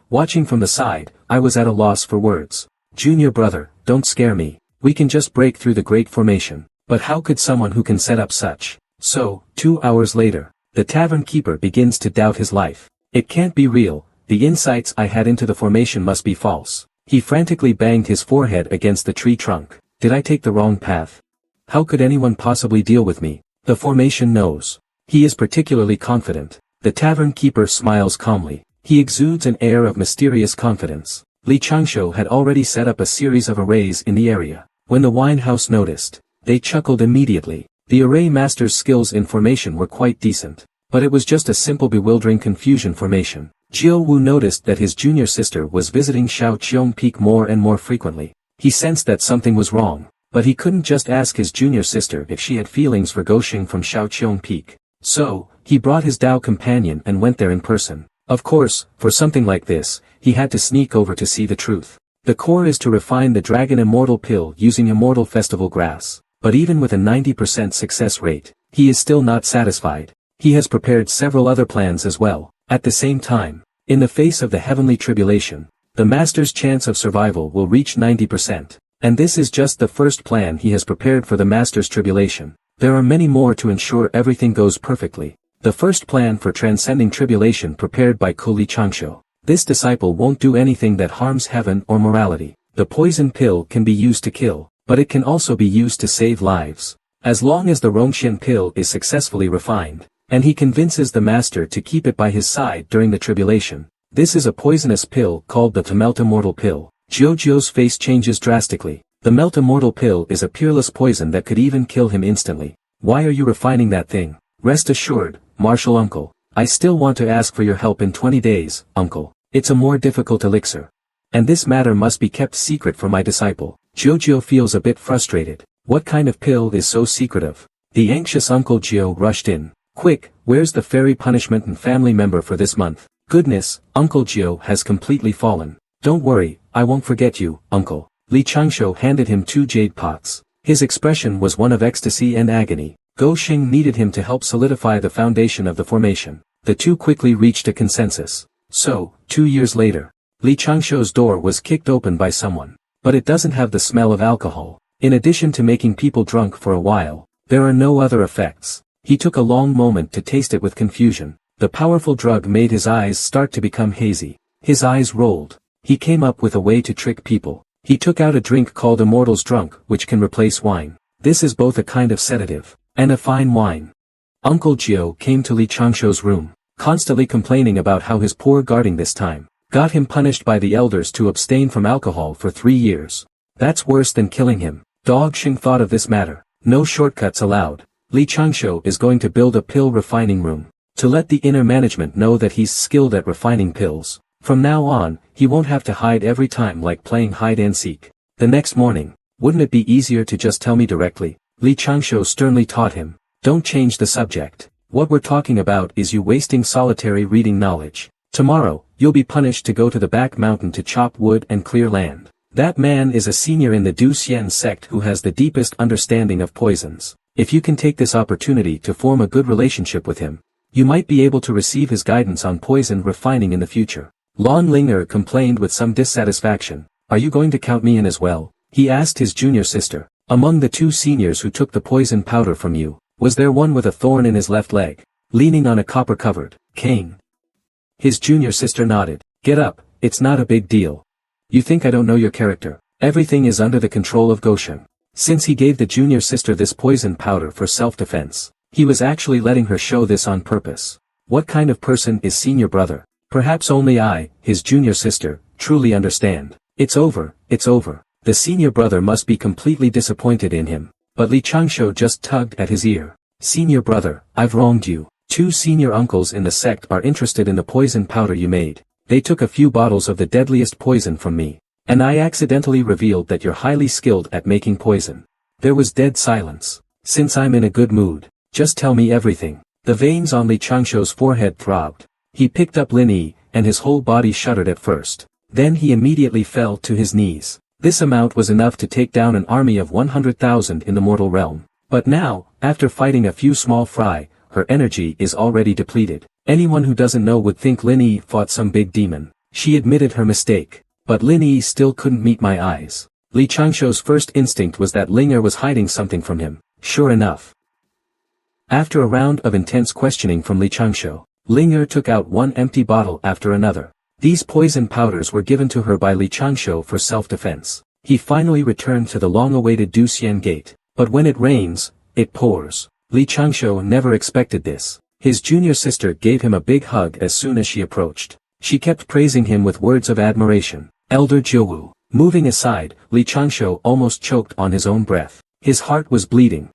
Watching from the side, I was at a loss for words. Junior brother, don't scare me. We can just break through the great formation. But how could someone who can set up such? So, 2 hours later, the tavern keeper begins to doubt his life. It can't be real. The insights I had into the formation must be false. He frantically banged his forehead against the tree trunk. Did I take the wrong path? How could anyone possibly deal with me? The formation knows. He is particularly confident. The tavern keeper smiles calmly. He exudes an air of mysterious confidence. Li Changshu had already set up a series of arrays in the area. When the wine house noticed, they chuckled immediately. The array master's skills in formation were quite decent. But it was just a simple bewildering confusion formation. Jiao Wu noticed that his junior sister was visiting Shaoqiong Peak more and more frequently. He sensed that something was wrong, but he couldn't just ask his junior sister if she had feelings for Gosheng from Shaoqiong Peak. So, he brought his Dao companion and went there in person. Of course, for something like this, he had to sneak over to see the truth. The core is to refine the Dragon Immortal Pill using Immortal Festival Grass. But even with a 90% success rate, he is still not satisfied. He has prepared several other plans as well. At the same time, in the face of the heavenly tribulation, the master's chance of survival will reach 90%. And this is just the first plan he has prepared for the master's tribulation. There are many more to ensure everything goes perfectly. The first plan for transcending tribulation prepared by Li Changshu. This disciple won't do anything that harms heaven or morality. The poison pill can be used to kill, but it can also be used to save lives. As long as the Rongxian pill is successfully refined, and he convinces the master to keep it by his side during the tribulation. This is a poisonous pill called the Melt Immortal Pill. Jiao's face changes drastically. The Melt Immortal Pill is a peerless poison that could even kill him instantly. Why are you refining that thing? Rest assured, martial uncle. I still want to ask for your help in 20 days, uncle. It's a more difficult elixir. And this matter must be kept secret for my disciple. Jojo feels a bit frustrated. What kind of pill is so secretive? The anxious Uncle Gio rushed in. Quick, where's the fairy punishment and family member for this month? Goodness, Uncle Gio has completely fallen. Don't worry, I won't forget you, uncle. Li Changsho handed him 2 jade pots. His expression was one of ecstasy and agony. Go Xing needed him to help solidify the foundation of the formation. The two quickly reached a consensus. So, 2 years later, Li Changsho's door was kicked open by someone. But it doesn't have the smell of alcohol. In addition to making people drunk for a while, there are no other effects. He took a long moment to taste it with confusion. The powerful drug made his eyes start to become hazy. His eyes rolled. He came up with a way to trick people. He took out a drink called Immortal's Drunk, which can replace wine. This is both a kind of sedative, and a fine wine. Uncle Gio came to Li Changsho's room, constantly complaining about how his poor guarding this time got him punished by the elders to abstain from alcohol for 3 years. That's worse than killing him. Dog Xing thought of this matter. No shortcuts allowed. Li Changsho is going to build a pill refining room, to let the inner management know that he's skilled at refining pills. From now on, he won't have to hide every time like playing hide and seek. The next morning, wouldn't it be easier to just tell me directly? Li Changsho sternly taught him. Don't change the subject. What we're talking about is you wasting solitary reading knowledge. Tomorrow, you'll be punished to go to the back mountain to chop wood and clear land. That man is a senior in the Du Xian sect who has the deepest understanding of poisons. If you can take this opportunity to form a good relationship with him, you might be able to receive his guidance on poison refining in the future. Lon Linger complained with some dissatisfaction. Are you going to count me in as well? He asked his junior sister. Among the 2 seniors who took the poison powder from you, was there one with a thorn in his left leg, leaning on a copper-covered cane? His junior sister nodded. Get up, it's not a big deal. You think I don't know your character? Everything is under the control of Goshen. Since he gave the junior sister this poison powder for self-defense, he was actually letting her show this on purpose. What kind of person is senior brother? Perhaps only I, his junior sister, truly understand. It's over, it's over. The senior brother must be completely disappointed in him. But Li Changsho just tugged at his ear. Senior brother, I've wronged you. 2 senior uncles in the sect are interested in the poison powder you made. They took a few bottles of the deadliest poison from me. And I accidentally revealed that you're highly skilled at making poison. There was dead silence. Since I'm in a good mood, just tell me everything. The veins on Li Changsho's forehead throbbed. He picked up Lin Yi, and his whole body shuddered at first. Then he immediately fell to his knees. This amount was enough to take down an army of 100,000 in the mortal realm. But now, after fighting a few small fry, her energy is already depleted. Anyone who doesn't know would think Lin Yi fought some big demon. She admitted her mistake. But Lin Yi still couldn't meet my eyes. Li Changsho's first instinct was that Linger was hiding something from him. Sure enough. After a round of intense questioning from Li Changsho, Linger took out one empty bottle after another. These poison powders were given to her by Li Changsho for self-defense. He finally returned to the long-awaited Du Xian gate. But when it rains, it pours. Li Changsho never expected this. His junior sister gave him a big hug as soon as she approached. She kept praising him with words of admiration. Elder Jiuwu. Moving aside, Li Changsho almost choked on his own breath. His heart was bleeding.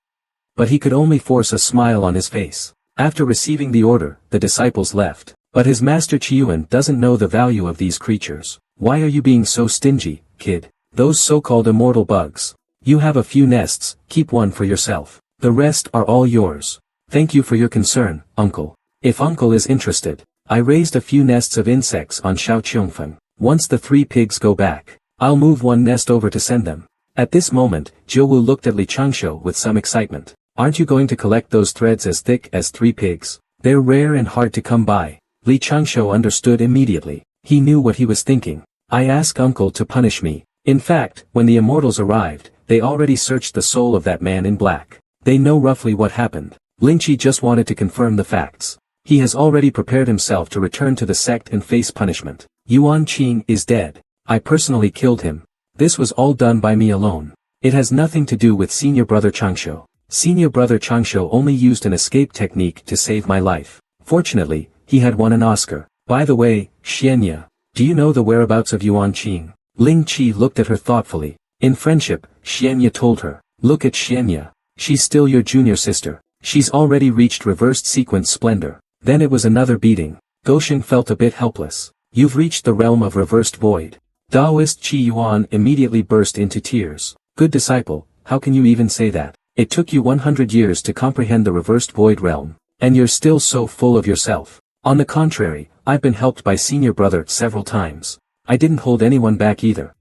But he could only force a smile on his face. After receiving the order, the disciples left. But his master Qiyuan doesn't know the value of these creatures. Why are you being so stingy, kid? Those so-called immortal bugs. You have a few nests, keep one for yourself. The rest are all yours. Thank you for your concern, uncle. If uncle is interested, I raised a few nests of insects on Shao Qiongfeng. Once the 3 pigs go back, I'll move one nest over to send them. At this moment, Jiuwu looked at Li Changsho with some excitement. Aren't you going to collect those threads as thick as 3 pigs? They're rare and hard to come by. Li Changsho understood immediately. He knew what he was thinking. I ask uncle to punish me. In fact, when the immortals arrived, they already searched the soul of that man in black. They know roughly what happened. Lingqi just wanted to confirm the facts. He has already prepared himself to return to the sect and face punishment. Yuan Qing is dead. I personally killed him. This was all done by me alone. It has nothing to do with senior brother Changsho. Senior brother Changsho only used an escape technique to save my life. Fortunately, he had won an Oscar. By the way, Xianya, do you know the whereabouts of Yuan Qing? Ling Qi looked at her thoughtfully. In friendship, Xianya told her. Look at Xianya. She's still your junior sister. She's already reached reversed sequence splendor. Then it was another beating. Goshen felt a bit helpless. You've reached the realm of reversed void. Taoist Qi Yuan immediately burst into tears. Good disciple, how can you even say that? It took you 100 years to comprehend the reversed void realm, and you're still so full of yourself. On the contrary, I've been helped by senior brother several times. I didn't hold anyone back either.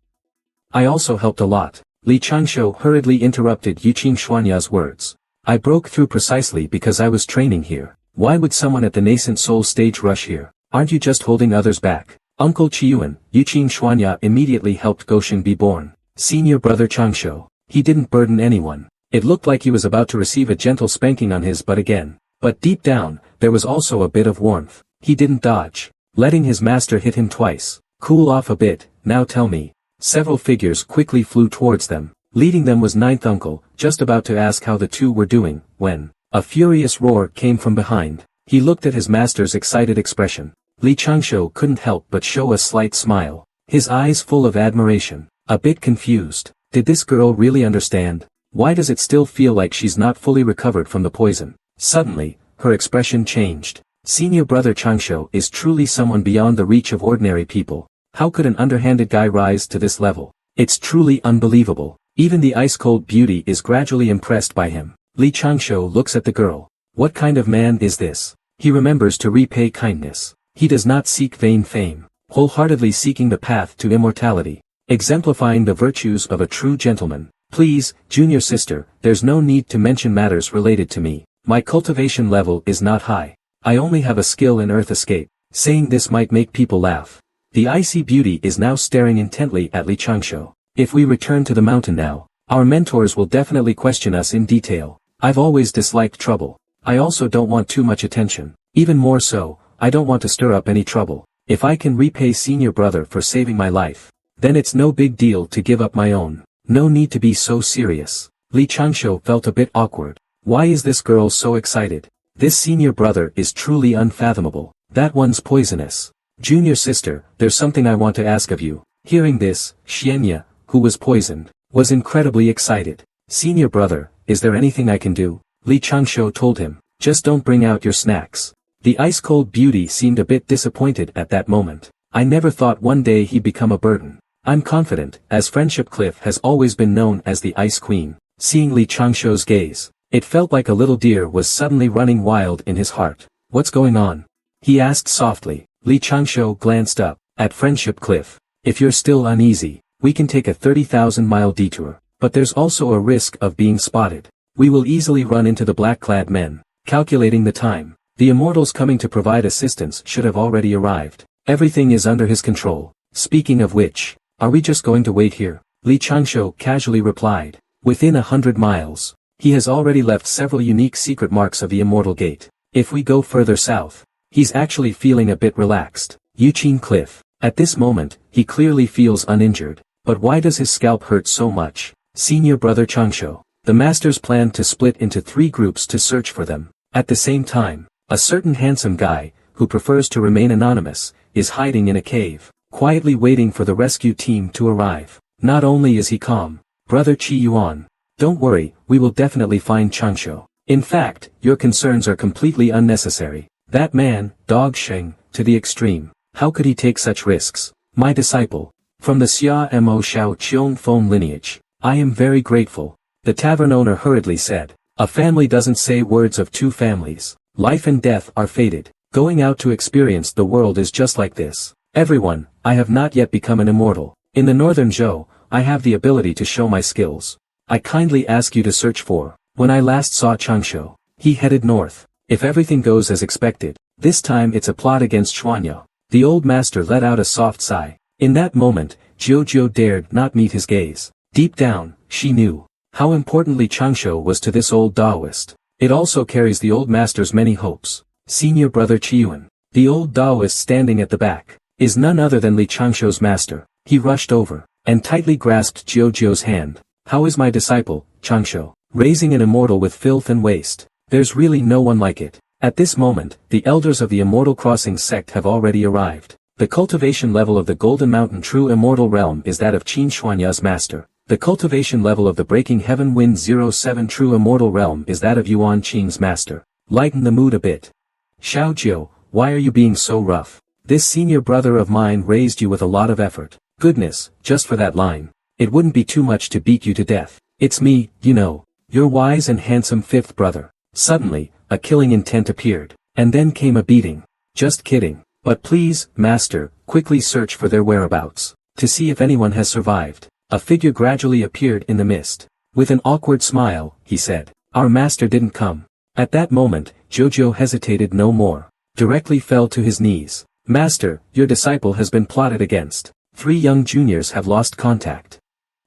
I also helped a lot. Li Changshu hurriedly interrupted Yuqing Xuanya's words. I broke through precisely because I was training here. Why would someone at the nascent soul stage rush here? Aren't you just holding others back? Uncle Qiyuan, Yuqing Xuanya immediately helped Goshen be born. Senior brother Changshu. He didn't burden anyone. It looked like he was about to receive a gentle spanking on his butt again. But deep down, there was also a bit of warmth. He didn't dodge, letting his master hit him twice. Cool off a bit, now tell me. Several figures quickly flew towards them. Leading them was ninth uncle, just about to ask how the two were doing, when a furious roar came from behind. He looked at his master's excited expression. Li Changshu couldn't help but show a slight smile, his eyes full of admiration, a bit confused. Did this girl really understand? Why does it still feel like she's not fully recovered from the poison? Suddenly, her expression changed. Senior brother Changshu is truly someone beyond the reach of ordinary people. How could an underhanded guy rise to this level? It's truly unbelievable. Even the ice-cold beauty is gradually impressed by him. Li Changshu looks at the girl. What kind of man is this? He remembers to repay kindness. He does not seek vain fame, wholeheartedly seeking the path to immortality, exemplifying the virtues of a true gentleman. Please, junior sister, there's no need to mention matters related to me. My cultivation level is not high. I only have a skill in earth escape. Saying this might make people laugh. The icy beauty is now staring intently at Li Changshu. If we return to the mountain now, our mentors will definitely question us in detail. I've always disliked trouble. I also don't want too much attention. Even more so, I don't want to stir up any trouble. If I can repay senior brother for saving my life, then it's no big deal to give up my own. No need to be so serious. Li Changshu felt a bit awkward. Why is this girl so excited? This senior brother is truly unfathomable. That one's poisonous. Junior sister, there's something I want to ask of you. Hearing this, Xianya, who was poisoned, was incredibly excited. Senior brother, is there anything I can do? Li Changshu told him, just don't bring out your snacks. The ice-cold beauty seemed a bit disappointed at that moment. I never thought one day he'd become a burden. I'm confident, as Friendship Cliff has always been known as the Ice Queen. Seeing Li Changshu's gaze, it felt like a little deer was suddenly running wild in his heart. What's going on? He asked softly. Li Changshu glanced up at Friendship Cliff. If you're still uneasy, we can take a 30,000-mile detour, but there's also a risk of being spotted. We will easily run into the black-clad men. Calculating the time, the immortals coming to provide assistance should have already arrived. Everything is under his control. Speaking of which, are we just going to wait here? Li Changshu casually replied. Within 100 miles, he has already left several unique secret marks of the Immortal Gate. If we go further south, he's actually feeling a bit relaxed. Yuqing Cliff. At this moment, he clearly feels uninjured. But why does his scalp hurt so much? Senior brother Changshu. The masters planned to split into 3 groups to search for them. At the same time, a certain handsome guy, who prefers to remain anonymous, is hiding in a cave, quietly waiting for the rescue team to arrive. Not only is he calm, brother Qi Yuan, don't worry, we will definitely find Changshu. In fact, your concerns are completely unnecessary. That man, Dog Sheng, to the extreme. How could he take such risks? My disciple, from the Xia Mo Shao Qiong Feng lineage, I am very grateful. The tavern owner hurriedly said. A family doesn't say words of 2 families. Life and death are fated. Going out to experience the world is just like this. Everyone, I have not yet become an immortal. In the northern Zhou, I have the ability to show my skills. I kindly ask you to search for. When I last saw Changshu, he headed north. If everything goes as expected, this time it's a plot against Xuanya. The old master let out a soft sigh. In that moment, Jiu dared not meet his gaze. Deep down, she knew how importantly Changshu was to this old Taoist. It also carries the old master's many hopes. Senior brother Qiyuan, the old Taoist standing at the back, is none other than Li Changshu's master. He rushed over, and tightly grasped Jiu's hand. How is my disciple, Changshu? Raising an immortal with filth and waste. There's really no one like it. At this moment, the elders of the Immortal Crossing sect have already arrived. The cultivation level of the Golden Mountain True Immortal Realm is that of Qin Xuanya's master. The cultivation level of the Breaking Heaven Wind 07 True Immortal Realm is that of Yuan Qing's master. Lighten the mood a bit. Xiao Jiu, why are you being so rough? This senior brother of mine raised you with a lot of effort. Goodness, just for that line. It wouldn't be too much to beat you to death. It's me, you know. Your wise and handsome fifth brother. Suddenly, a killing intent appeared. And then came a beating. Just kidding. But please, master, quickly search for their whereabouts. To see if anyone has survived. A figure gradually appeared in the mist. With an awkward smile, he said, our master didn't come. At that moment, Jojo hesitated no more. Directly fell to his knees. Master, your disciple has been plotted against. 3 young juniors have lost contact.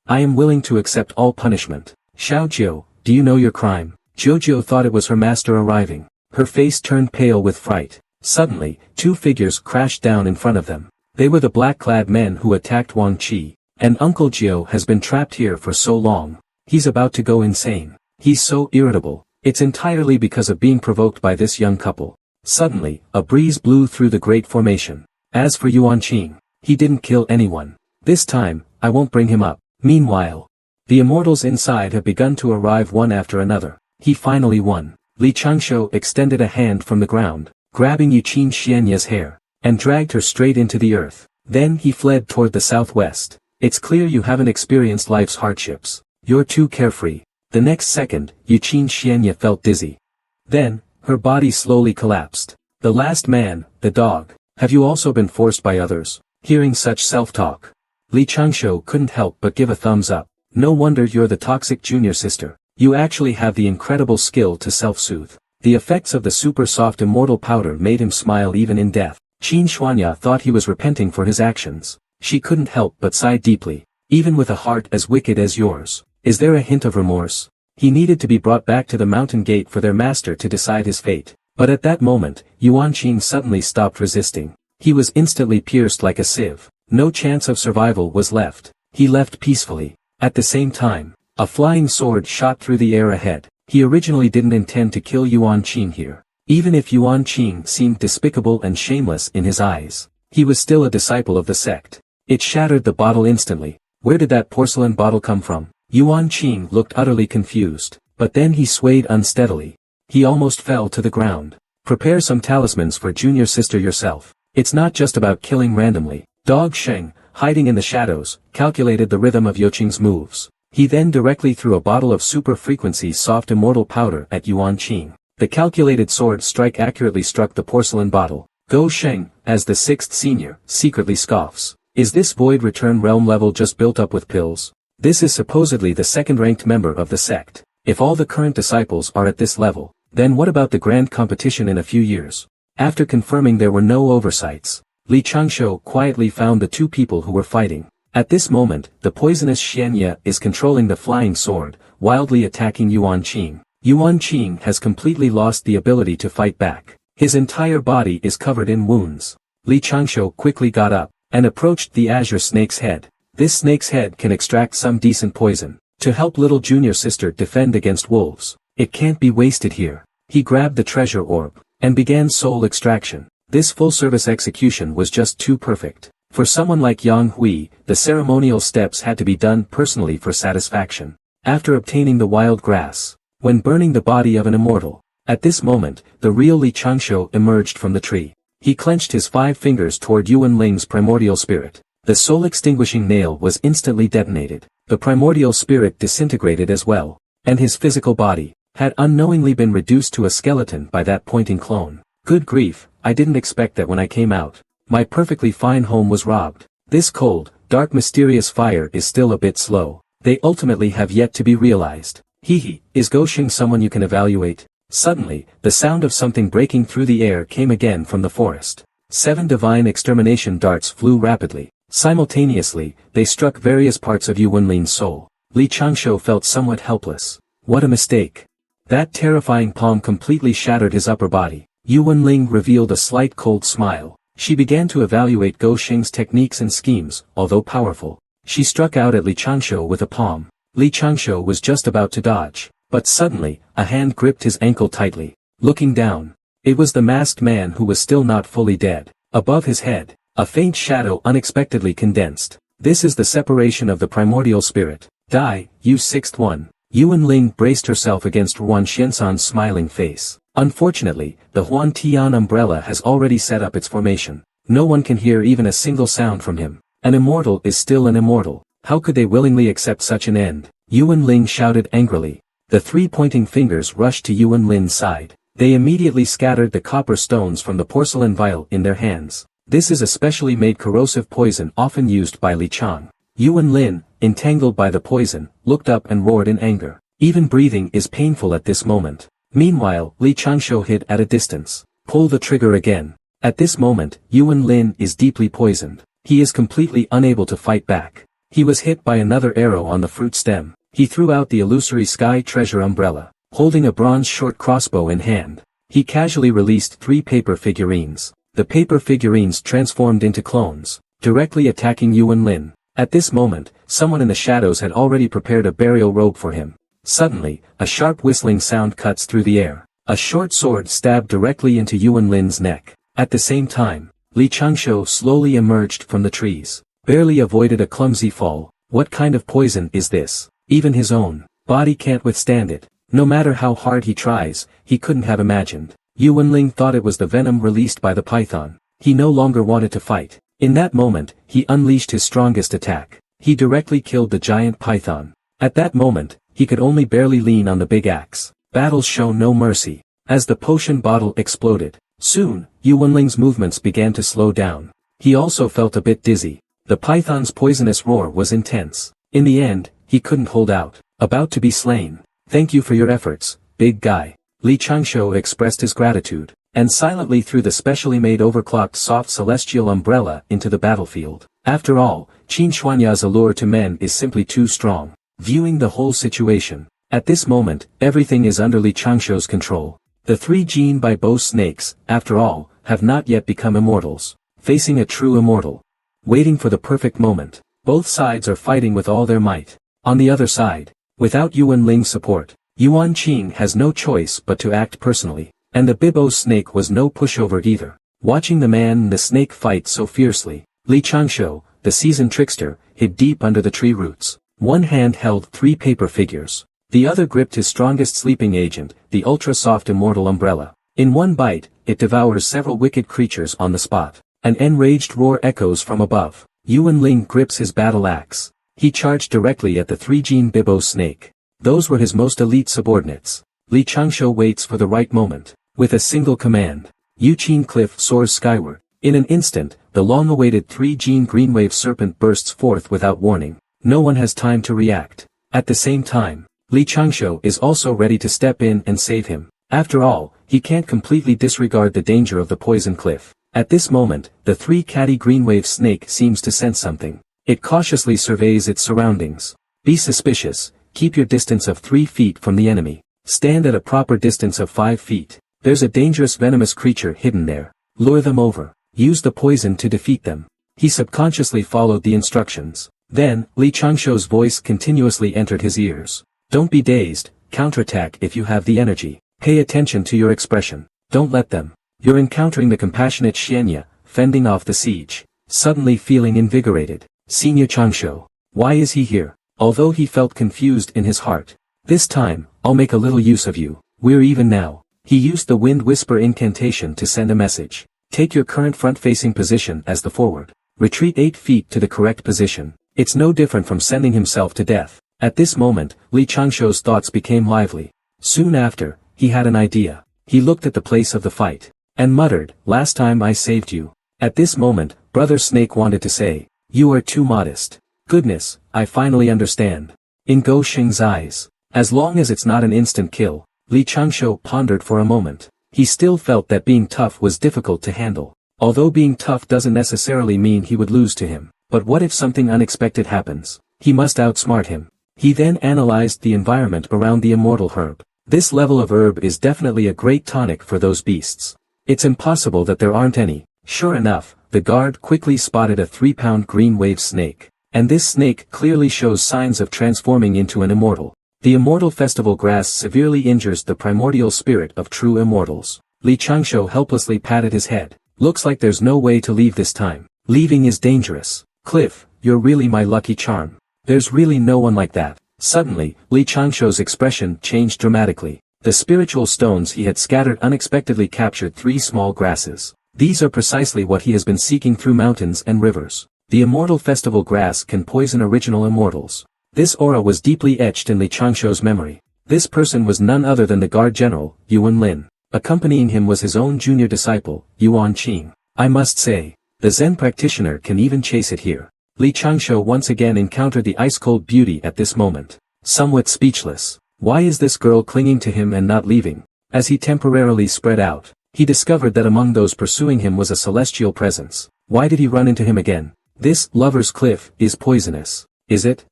I am willing to accept all punishment. Xiao Jiu, do you know your crime? Jojo thought it was her master arriving. Her face turned pale with fright. Suddenly, 2 figures crashed down in front of them. They were the black-clad men who attacked Wang Qi. And Uncle Jiu has been trapped here for so long. He's about to go insane. He's so irritable. It's entirely because of being provoked by this young couple. Suddenly, a breeze blew through the great formation. As for Yuan Qing, he didn't kill anyone. This time, I won't bring him up. Meanwhile, the immortals inside have begun to arrive one after another. He finally won. Li Changshu extended a hand from the ground, grabbing Yuqin Xianya's hair, and dragged her straight into the earth. Then he fled toward the southwest. It's clear you haven't experienced life's hardships. You're too carefree. The next second, Yuqin Xianya felt dizzy. Then, her body slowly collapsed. The last man, the dog. Have you also been forced by others? Hearing such self-talk, Li Changshu couldn't help but give a thumbs up. No wonder you're the toxic junior sister. You actually have the incredible skill to self-soothe. The effects of the super soft immortal powder made him smile even in death. Qin Xuanya thought he was repenting for his actions. She couldn't help but sigh deeply. Even with a heart as wicked as yours, is there a hint of remorse? He needed to be brought back to the mountain gate for their master to decide his fate. But at that moment, Yuan Qing suddenly stopped resisting. He was instantly pierced like a sieve. No chance of survival was left. He left peacefully. At the same time, a flying sword shot through the air ahead. He originally didn't intend to kill Yuan Qing here. Even if Yuan Qing seemed despicable and shameless in his eyes, he was still a disciple of the sect. It shattered the bottle instantly. Where did that porcelain bottle come from? Yuan Qing looked utterly confused, but then he swayed unsteadily. He almost fell to the ground. Prepare some talismans for junior sister yourself. It's not just about killing randomly. Dog Sheng, hiding in the shadows, calculated the rhythm of Yoqing's moves. He then directly threw a bottle of super-frequency soft immortal powder at Yuan Qing. The calculated sword strike accurately struck the porcelain bottle. Go Sheng, as the 6th senior, secretly scoffs. Is this void return realm level just built up with pills? This is supposedly the 2nd-ranked member of the sect. If all the current disciples are at this level, then what about the grand competition in a few years? After confirming there were no oversights, Li Changshu quietly found the 2 people who were fighting. At this moment, the poisonous Xianya is controlling the flying sword, wildly attacking Yuan Qing. Yuan Qing has completely lost the ability to fight back. His entire body is covered in wounds. Li Changshu quickly got up and approached the azure snake's head. This snake's head can extract some decent poison to help little junior sister defend against wolves. It can't be wasted here. He grabbed the treasure orb and began soul extraction. This full-service execution was just too perfect. For someone like Yang Hui, the ceremonial steps had to be done personally for satisfaction. After obtaining the wild grass, when burning the body of an immortal, at this moment, the real Li Changshu emerged from the tree. He clenched his 5 fingers toward Yuan Ling's primordial spirit. The soul-extinguishing nail was instantly detonated. The primordial spirit disintegrated as well, and his physical body had unknowingly been reduced to a skeleton by that pointing clone. Good grief, I didn't expect that when I came out. My perfectly fine home was robbed. This cold, dark mysterious fire is still a bit slow. They ultimately have yet to be realized. Hehe, is Goshing someone you can evaluate? Suddenly, the sound of something breaking through the air came again from the forest. 7 divine extermination darts flew rapidly. Simultaneously, they struck various parts of Yuan Ling's soul. Li Changshu felt somewhat helpless. What a mistake. That terrifying palm completely shattered his upper body. Yuan Ling revealed a slight cold smile. She began to evaluate Go Shing's techniques and schemes, although powerful. She struck out at Li Changshu with a palm. Li Changshu was just about to dodge, but suddenly, a hand gripped his ankle tightly. Looking down, it was the masked man who was still not fully dead. Above his head, a faint shadow unexpectedly condensed. This is the separation of the primordial spirit. Die, you sixth one. Yuan Ling braced herself against Huan Xiansan's smiling face. Unfortunately, the Huan Tian umbrella has already set up its formation. No one can hear even a single sound from him. An immortal is still an immortal. How could they willingly accept such an end? Yuan Ling shouted angrily. The three pointing fingers rushed to Yuan Lin's side. They immediately scattered the copper stones from the porcelain vial in their hands. This is a specially made corrosive poison often used by Li Chang. Yuan Lin, entangled by the poison, looked up and roared in anger. Even breathing is painful at this moment. Meanwhile, Li Changshu hid at a distance. Pull the trigger again. At this moment, Yuan Lin is deeply poisoned. He is completely unable to fight back. He was hit by another arrow on the fruit stem. He threw out the illusory sky treasure umbrella. Holding a bronze short crossbow in hand, he casually released 3 paper figurines. The paper figurines transformed into clones, directly attacking Yuan Lin. At this moment, someone in the shadows had already prepared a burial robe for him. Suddenly, a sharp whistling sound cuts through the air. A short sword stabbed directly into Yuan Lin's neck. At the same time, Li Changshu slowly emerged from the trees. Barely avoided a clumsy fall. What kind of poison is this? Even his own body can't withstand it. No matter how hard he tries, he couldn't have imagined. Yuan Ling thought it was the venom released by the python. He no longer wanted to fight. In that moment, he unleashed his strongest attack. He directly killed the giant python. At that moment, he could only barely lean on the big axe. Battles show no mercy. As the potion bottle exploded, soon, Yuan Ling's movements began to slow down. He also felt a bit dizzy. The python's poisonous roar was intense. In the end, he couldn't hold out. About to be slain. Thank you for your efforts, big guy. Li Changshu expressed his gratitude, and silently threw the specially made overclocked soft celestial umbrella into the battlefield. After all, Qin Xuanya's allure to men is simply too strong. Viewing the whole situation, at this moment, everything is under Li Changshu's control. The 3 Jin by Bo snakes, after all, have not yet become immortals. Facing a true immortal. Waiting for the perfect moment. Both sides are fighting with all their might. On the other side, without Yuan Ling's support, Yuan Qing has no choice but to act personally, and the Bibo snake was no pushover either. Watching the man and the snake fight so fiercely, Li Changshu, the seasoned trickster, hid deep under the tree roots. One hand held 3 paper figures. The other gripped his strongest sleeping agent, the ultra-soft immortal umbrella. In one bite, it devours several wicked creatures on the spot. An enraged roar echoes from above. Yuan Ling grips his battle axe. He charged directly at the 3 Jin Bibo snake. Those were his most elite subordinates. Li Changshu waits for the right moment. With a single command, Yuqin Cliff soars skyward. In an instant, the long-awaited 3 Jin Greenwave Serpent bursts forth without warning. No one has time to react. At the same time, Li Changshu is also ready to step in and save him. After all, he can't completely disregard the danger of the poison cliff. At this moment, the 3 Catty Greenwave snake seems to sense something. It cautiously surveys its surroundings. Be suspicious. Keep your distance of 3 feet from the enemy. Stand at a proper distance of 5 feet. There's a dangerous venomous creature hidden there. Lure them over. Use the poison to defeat them. He subconsciously followed the instructions. Then, Li Changshu's voice continuously entered his ears. Don't be dazed, counterattack if you have the energy. Pay attention to your expression. Don't let them. You're encountering the compassionate Xianya, fending off the siege. Suddenly feeling invigorated. Senior Changshu. Why is he here? Although he felt confused in his heart. This time, I'll make a little use of you. We're even now. He used the wind whisper incantation to send a message. Take your current front-facing position as the forward. Retreat 8 feet to the correct position. It's no different from sending himself to death. At this moment, Li Changshu's thoughts became lively. Soon after, he had an idea. He looked at the place of the fight, and muttered, last time I saved you. At this moment, Brother Snake wanted to say, you are too modest. Goodness, I finally understand. In Go Xing's eyes, as long as it's not an instant kill, Li Changshu pondered for a moment. He still felt that being tough was difficult to handle. Although being tough doesn't necessarily mean he would lose to him. But what if something unexpected happens? He must outsmart him. He then analyzed the environment around the immortal herb. This level of herb is definitely a great tonic for those beasts. It's impossible that there aren't any. Sure enough, the guard quickly spotted a 3-pound green wave snake. And this snake clearly shows signs of transforming into an immortal. The immortal festival grass severely injures the primordial spirit of true immortals. Li Changshu helplessly patted his head. Looks like there's no way to leave this time. Leaving is dangerous. Cliff, you're really my lucky charm. There's really no one like that. Suddenly, Li Changshuo's expression changed dramatically. The spiritual stones he had scattered unexpectedly captured 3 small grasses. These are precisely what he has been seeking through mountains and rivers. The immortal festival grass can poison original immortals. This aura was deeply etched in Li Changshuo's memory. This person was none other than the guard general, Yuan Lin. Accompanying him was his own junior disciple, Yuan Qing. I must say, the Zen practitioner can even chase it here. Li Changshuo once again encountered the ice-cold beauty at this moment. Somewhat speechless. Why is this girl clinging to him and not leaving? As he temporarily spread out, he discovered that among those pursuing him was a celestial presence. Why did he run into him again? This Lover's Cliff is poisonous, is it?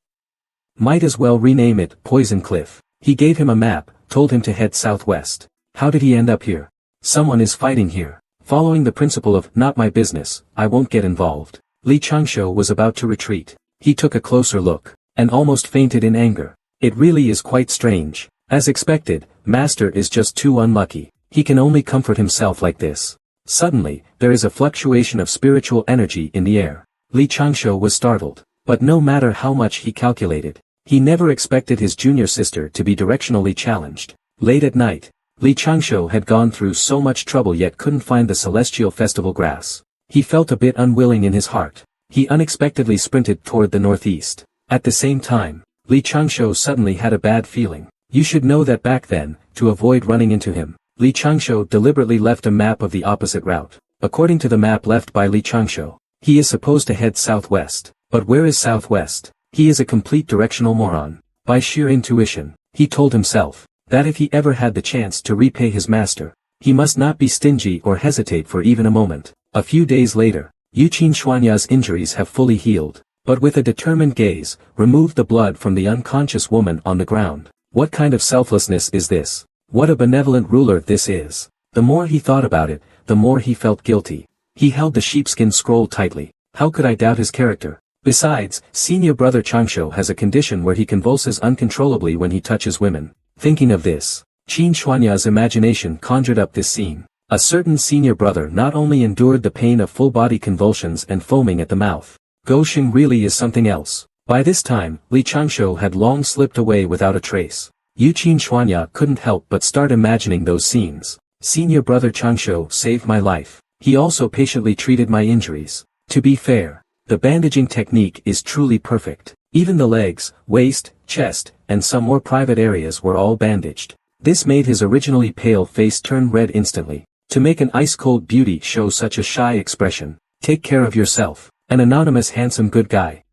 Might as well rename it Poison Cliff. He gave him a map, told him to head southwest. How did he end up here? Someone is fighting here. Following the principle of not my business, I won't get involved. Li Changshuo was about to retreat. He took a closer look, and almost fainted in anger. It really is quite strange. As expected, Master is just too unlucky. He can only comfort himself like this. Suddenly, there is a fluctuation of spiritual energy in the air. Li Changshuo was startled. But no matter how much he calculated, he never expected his junior sister to be directionally challenged. Late at night, Li Changshuo had gone through so much trouble yet couldn't find the celestial festival grass. He felt a bit unwilling in his heart. He unexpectedly sprinted toward the northeast. At the same time, Li Changshuo suddenly had a bad feeling. You should know that back then, to avoid running into him, Li Changshuo deliberately left a map of the opposite route. According to the map left by Li Changshuo, he is supposed to head southwest. But where is southwest? He is a complete directional moron. By sheer intuition, he told himself that if he ever had the chance to repay his master, he must not be stingy or hesitate for even a moment. A few days later, Yuqin Xuanya's injuries have fully healed, but with a determined gaze, removed the blood from the unconscious woman on the ground. What kind of selflessness is this? What a benevolent ruler this is. The more he thought about it, the more he felt guilty. He held the sheepskin scroll tightly. How could I doubt his character? Besides, senior brother Changshuo has a condition where he convulses uncontrollably when he touches women. Thinking of this, Qin Xuanya's imagination conjured up this scene. A certain senior brother not only endured the pain of full-body convulsions and foaming at the mouth. Gosheng really is something else. By this time, Li Changshuo had long slipped away without a trace. Yuqin Xuanya couldn't help but start imagining those scenes. Senior brother Changshuo saved my life. He also patiently treated my injuries. To be fair, the bandaging technique is truly perfect. Even the legs, waist, chest, and some more private areas were all bandaged. This made his originally pale face turn red instantly. To make an ice-cold beauty show such a shy expression, take care of yourself. An anonymous handsome good guy.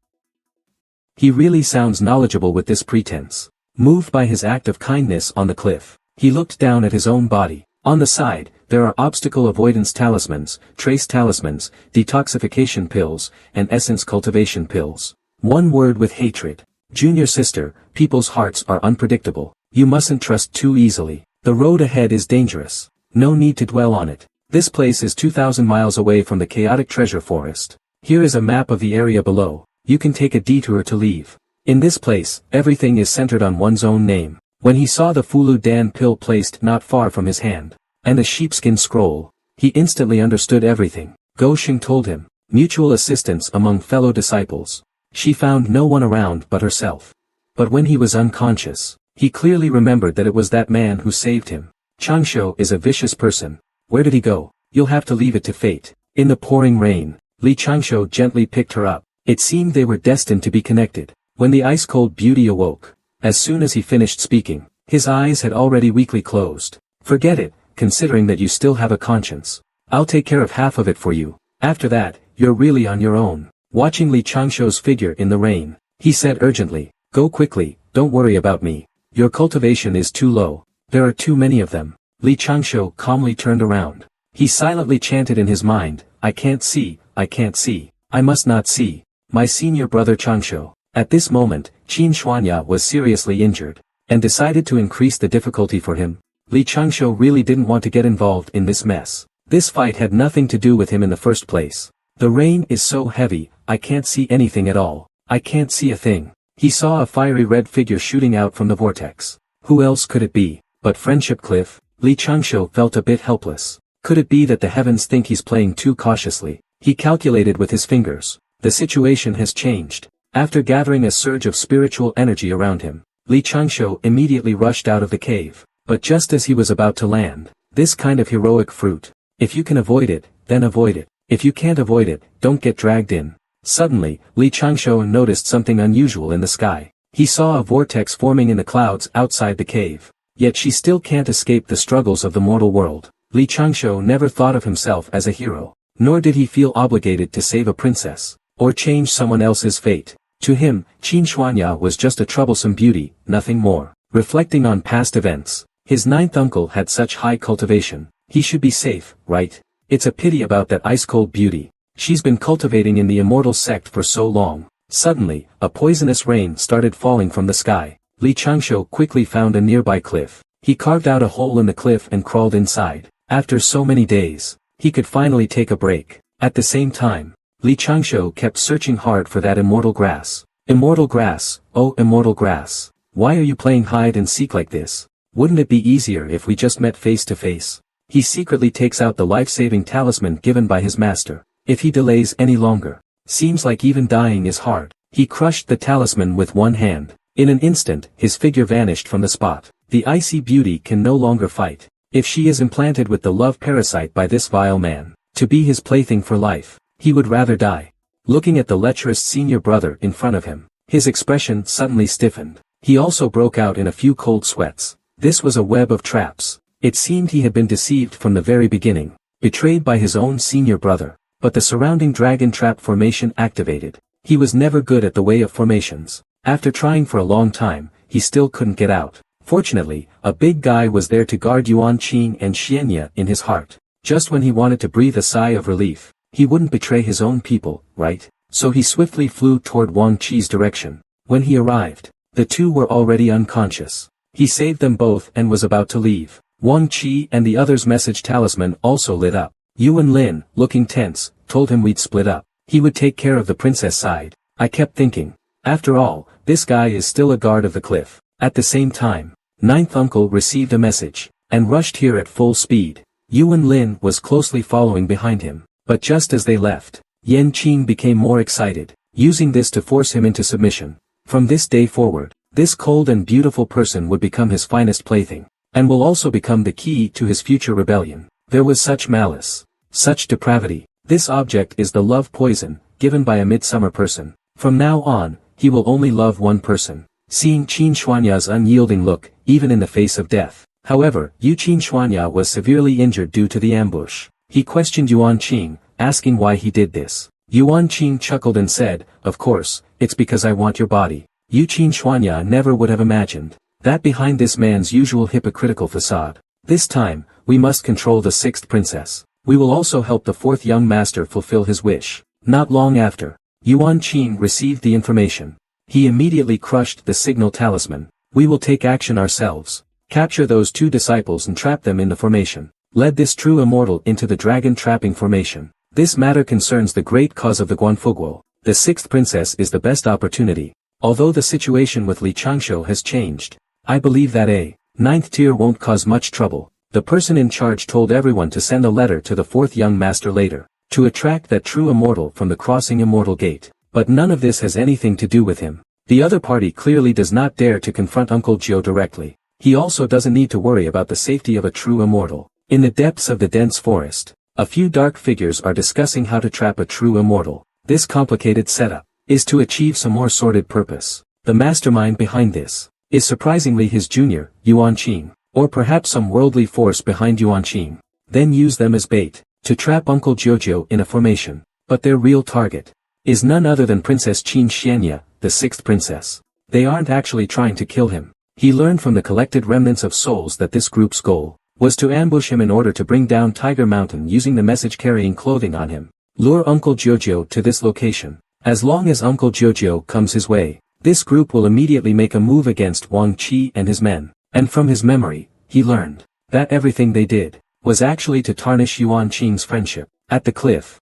He really sounds knowledgeable with this pretense. Moved by his act of kindness on the cliff, he looked down at his own body. On the side, there are obstacle avoidance talismans, trace talismans, detoxification pills, and essence cultivation pills. One word with hatred. Junior sister, people's hearts are unpredictable. You mustn't trust too easily. The road ahead is dangerous. No need to dwell on it. This place is 2,000 miles away from the chaotic treasure forest. Here is a map of the area below. You can take a detour to leave. In this place, everything is centered on one's own name. When he saw the Fulu Dan pill placed not far from his hand, and a sheepskin scroll, he instantly understood everything. Gosheng told him, mutual assistance among fellow disciples. She found no one around but herself. But when he was unconscious, he clearly remembered that it was that man who saved him. Changshuo is a vicious person. Where did he go? You'll have to leave it to fate. In the pouring rain, Li Changshuo gently picked her up. It seemed they were destined to be connected. When the ice-cold beauty awoke, as soon as he finished speaking, his eyes had already weakly closed. Forget it, considering that you still have a conscience. I'll take care of half of it for you. After that, you're really on your own. Watching Li Changshuo's figure in the rain, he said urgently, go quickly, don't worry about me. Your cultivation is too low. There are too many of them. Li Changshuo calmly turned around. He silently chanted in his mind, I can't see, I must not see. My senior brother Changshuo. At this moment, Qin Xuanya was seriously injured, and decided to increase the difficulty for him. Li Changshuo really didn't want to get involved in this mess. This fight had nothing to do with him in the first place. The rain is so heavy, I can't see anything at all. I can't see a thing. He saw a fiery red figure shooting out from the vortex. Who else could it be? But Friendship Cliff. Li Changshuo felt a bit helpless. Could it be that the heavens think he's playing too cautiously? He calculated with his fingers. The situation has changed. After gathering a surge of spiritual energy around him, Li Changshu immediately rushed out of the cave. But just as he was about to land, this kind of heroic fruit, if you can avoid it, then avoid it. If you can't avoid it, don't get dragged in. Suddenly, Li Changshu noticed something unusual in the sky. He saw a vortex forming in the clouds outside the cave. Yet she still can't escape the struggles of the mortal world. Li Changshu never thought of himself as a hero, nor did he feel obligated to save a princess, or change someone else's fate. To him, Qin Xuanya was just a troublesome beauty, nothing more. Reflecting on past events, his ninth uncle had such high cultivation. He should be safe, right? It's a pity about that ice-cold beauty. She's been cultivating in the immortal sect for so long. Suddenly, a poisonous rain started falling from the sky. Li Changshu quickly found a nearby cliff. He carved out a hole in the cliff and crawled inside. After so many days, he could finally take a break. At the same time, Li Changshu kept searching hard for that immortal grass. Immortal grass, oh immortal grass. Why are you playing hide and seek like this? Wouldn't it be easier if we just met face to face? He secretly takes out the life-saving talisman given by his master. If he delays any longer, seems like even dying is hard. He crushed the talisman with one hand. In an instant, his figure vanished from the spot. The icy beauty can no longer fight. If she is implanted with the love parasite by this vile man, to be his plaything for life, he would rather die. Looking at the lecherous senior brother in front of him, his expression suddenly stiffened. He also broke out in a few cold sweats. This was a web of traps. It seemed he had been deceived from the very beginning, betrayed by his own senior brother. But the surrounding dragon trap formation activated. He was never good at the way of formations. After trying for a long time, he still couldn't get out. Fortunately, a big guy was there to guard Yuan Qing and Xianya in his heart. Just when he wanted to breathe a sigh of relief, he wouldn't betray his own people, right? So he swiftly flew toward Wang Qi's direction. When he arrived, the two were already unconscious. He saved them both and was about to leave. Wang Qi and the other's message talisman also lit up. Yuan Lin, looking tense, told him we'd split up. He would take care of the princess side. I kept thinking. After all, this guy is still a guard of the cliff. At the same time, ninth uncle received a message, and rushed here at full speed. Yuan Lin was closely following behind him. But just as they left, Yan Qing became more excited, using this to force him into submission. From this day forward, this cold and beautiful person would become his finest plaything, and will also become the key to his future rebellion. There was such malice, such depravity. This object is the love poison, given by a midsummer person. From now on, he will only love one person. Seeing Qin Xuanya's unyielding look, even in the face of death. However, Qin Xuanya was severely injured due to the ambush. He questioned Yuan Qing, asking why he did this. Yuan Qing chuckled and said, "Of course, it's because I want your body." Qin Xuanya never would have imagined that behind this man's usual hypocritical facade. This time, we must control the sixth princess. We will also help the fourth young master fulfill his wish. Not long after, Yuan Qing received the information. He immediately crushed the signal talisman. We will take action ourselves. Capture those two disciples and trap them in the formation. Led this true immortal into the dragon trapping formation. This matter concerns the great cause of the Guanfuguo. The sixth princess is the best opportunity. Although the situation with Li Changshu has changed, I believe that a ninth tier won't cause much trouble. The person in charge told everyone to send a letter to the fourth young master later, to attract that true immortal from the crossing immortal gate. But none of this has anything to do with him. The other party clearly does not dare to confront Uncle Jiu directly. He also doesn't need to worry about the safety of a true immortal. In the depths of the dense forest, a few dark figures are discussing how to trap a true immortal. This complicated setup is to achieve some more sordid purpose. The mastermind behind this is surprisingly his junior, Yuan Qing, or perhaps some worldly force behind Yuan Qing. Then use them as bait to trap Uncle Jojo in a formation. But their real target is none other than Princess Qin Xianya, the sixth princess. They aren't actually trying to kill him. He learned from the collected remnants of souls that this group's goal was to ambush him in order to bring down Tiger Mountain using the message-carrying clothing on him. Lure Uncle Jojo to this location. As long as Uncle Jojo comes his way, this group will immediately make a move against Wang Qi and his men. And from his memory, he learned that everything they did was actually to tarnish Yuan Qing's friendship. At the cliff,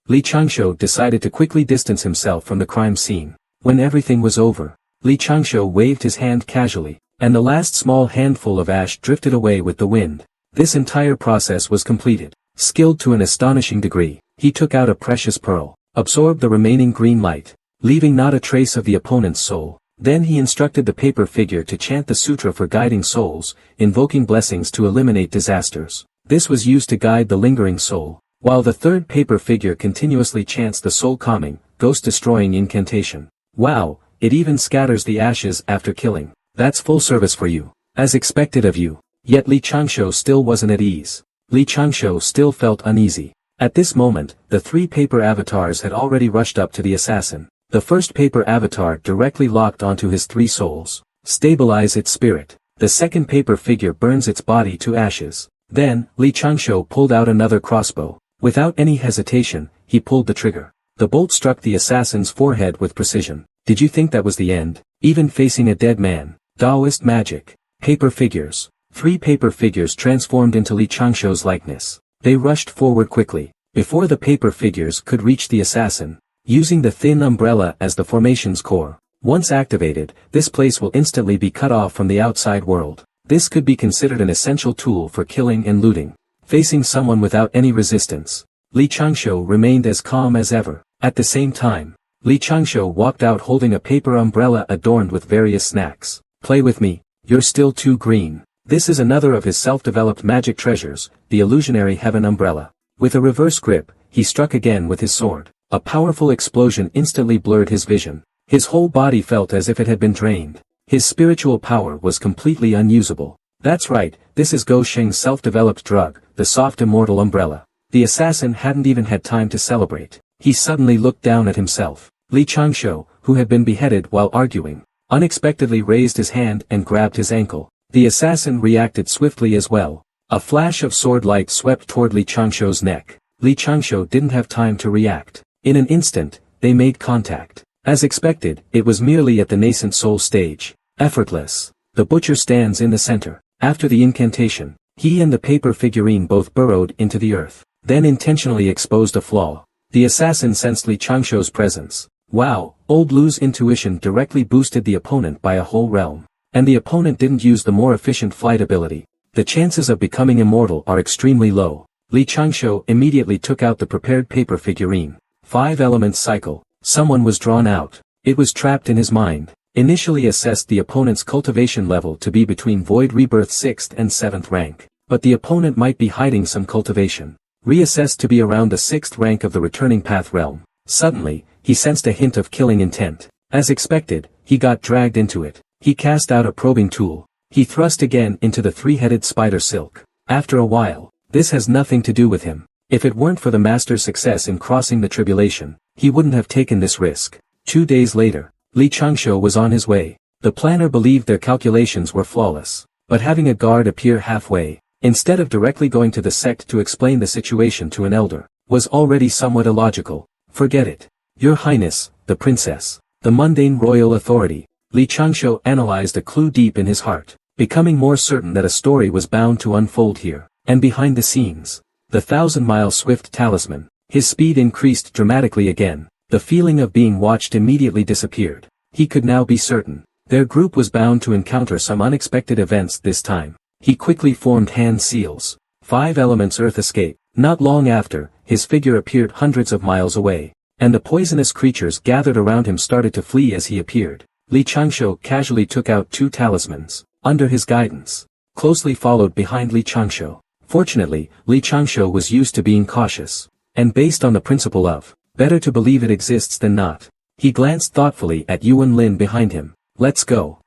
Li Changshu decided to quickly distance himself from the crime scene. When everything was over, Li Changshu waved his hand casually, and the last small handful of ash drifted away with the wind. This entire process was completed. Skilled to an astonishing degree, he took out a precious pearl, absorbed the remaining green light, leaving not a trace of the opponent's soul. Then he instructed the paper figure to chant the sutra for guiding souls, invoking blessings to eliminate disasters. This was used to guide the lingering soul, while the third paper figure continuously chants the soul-calming, ghost-destroying incantation. Wow, it even scatters the ashes after killing. That's full service for you. As expected of you. Yet Li Changshu still wasn't at ease. Li Changshu still felt uneasy. At this moment, the three paper avatars had already rushed up to the assassin. The first paper avatar directly locked onto his three souls. Stabilize its spirit. The second paper figure burns its body to ashes. Then, Li Changshu pulled out another crossbow. Without any hesitation, he pulled the trigger. The bolt struck the assassin's forehead with precision. Did you think that was the end? Even facing a dead man. Taoist magic. Paper figures. Three paper figures transformed into Li Changshu's likeness. They rushed forward quickly. Before the paper figures could reach the assassin, using the thin umbrella as the formation's core. Once activated, this place will instantly be cut off from the outside world. This could be considered an essential tool for killing and looting. Facing someone without any resistance, Li Changshu remained as calm as ever. At the same time, Li Changshu walked out holding a paper umbrella adorned with various snacks. Play with me, you're still too green. This is another of his self-developed magic treasures, the illusionary heaven umbrella. With a reverse grip, he struck again with his sword. A powerful explosion instantly blurred his vision. His whole body felt as if it had been drained. His spiritual power was completely unusable. That's right, this is Go Sheng's self-developed drug, the soft immortal umbrella. The assassin hadn't even had time to celebrate. He suddenly looked down at himself. Li Changshu, who had been beheaded while arguing, unexpectedly raised his hand and grabbed his ankle. The assassin reacted swiftly as well. A flash of sword light swept toward Li Changshu's neck. Li Changshu didn't have time to react. In an instant, they made contact. As expected, it was merely at the nascent soul stage. Effortless. The butcher stands in the center. After the incantation, he and the paper figurine both burrowed into the earth, then intentionally exposed a flaw. The assassin sensed Li Changshu's presence. Wow, old Lu's intuition directly boosted the opponent by a whole realm. And the opponent didn't use the more efficient flight ability. The chances of becoming immortal are extremely low. Li Changshu immediately took out the prepared paper figurine. 5 elements cycle. Someone was drawn out. It was trapped in his mind. Initially assessed the opponent's cultivation level to be between Void Rebirth 6th and 7th rank. But the opponent might be hiding some cultivation. Reassessed to be around the 6th rank of the returning path realm. Suddenly, he sensed a hint of killing intent. As expected, he got dragged into it. He cast out a probing tool. He thrust again into the 3-headed spider silk. After a while, this has nothing to do with him. If it weren't for the master's success in crossing the tribulation, he wouldn't have taken this risk. 2 days later, Li Changshu was on his way. The planner believed their calculations were flawless. But having a guard appear halfway, instead of directly going to the sect to explain the situation to an elder, was already somewhat illogical. Forget it. Your Highness, the princess, the mundane royal authority. Li Changshu analyzed a clue deep in his heart, becoming more certain that a story was bound to unfold here. And behind the scenes, the 1,000-mile swift talisman. His speed increased dramatically again. The feeling of being watched immediately disappeared. He could now be certain. Their group was bound to encounter some unexpected events this time. He quickly formed hand seals. 5 elements earth escape. Not long after, his figure appeared hundreds of miles away. And the poisonous creatures gathered around him started to flee as he appeared. Li Changshu casually took out 2 talismans, under his guidance, closely followed behind Li Changshu. Fortunately, Li Changshu was used to being cautious. And based on the principle of, better to believe it exists than not, he glanced thoughtfully at Yuan Lin behind him. Let's go.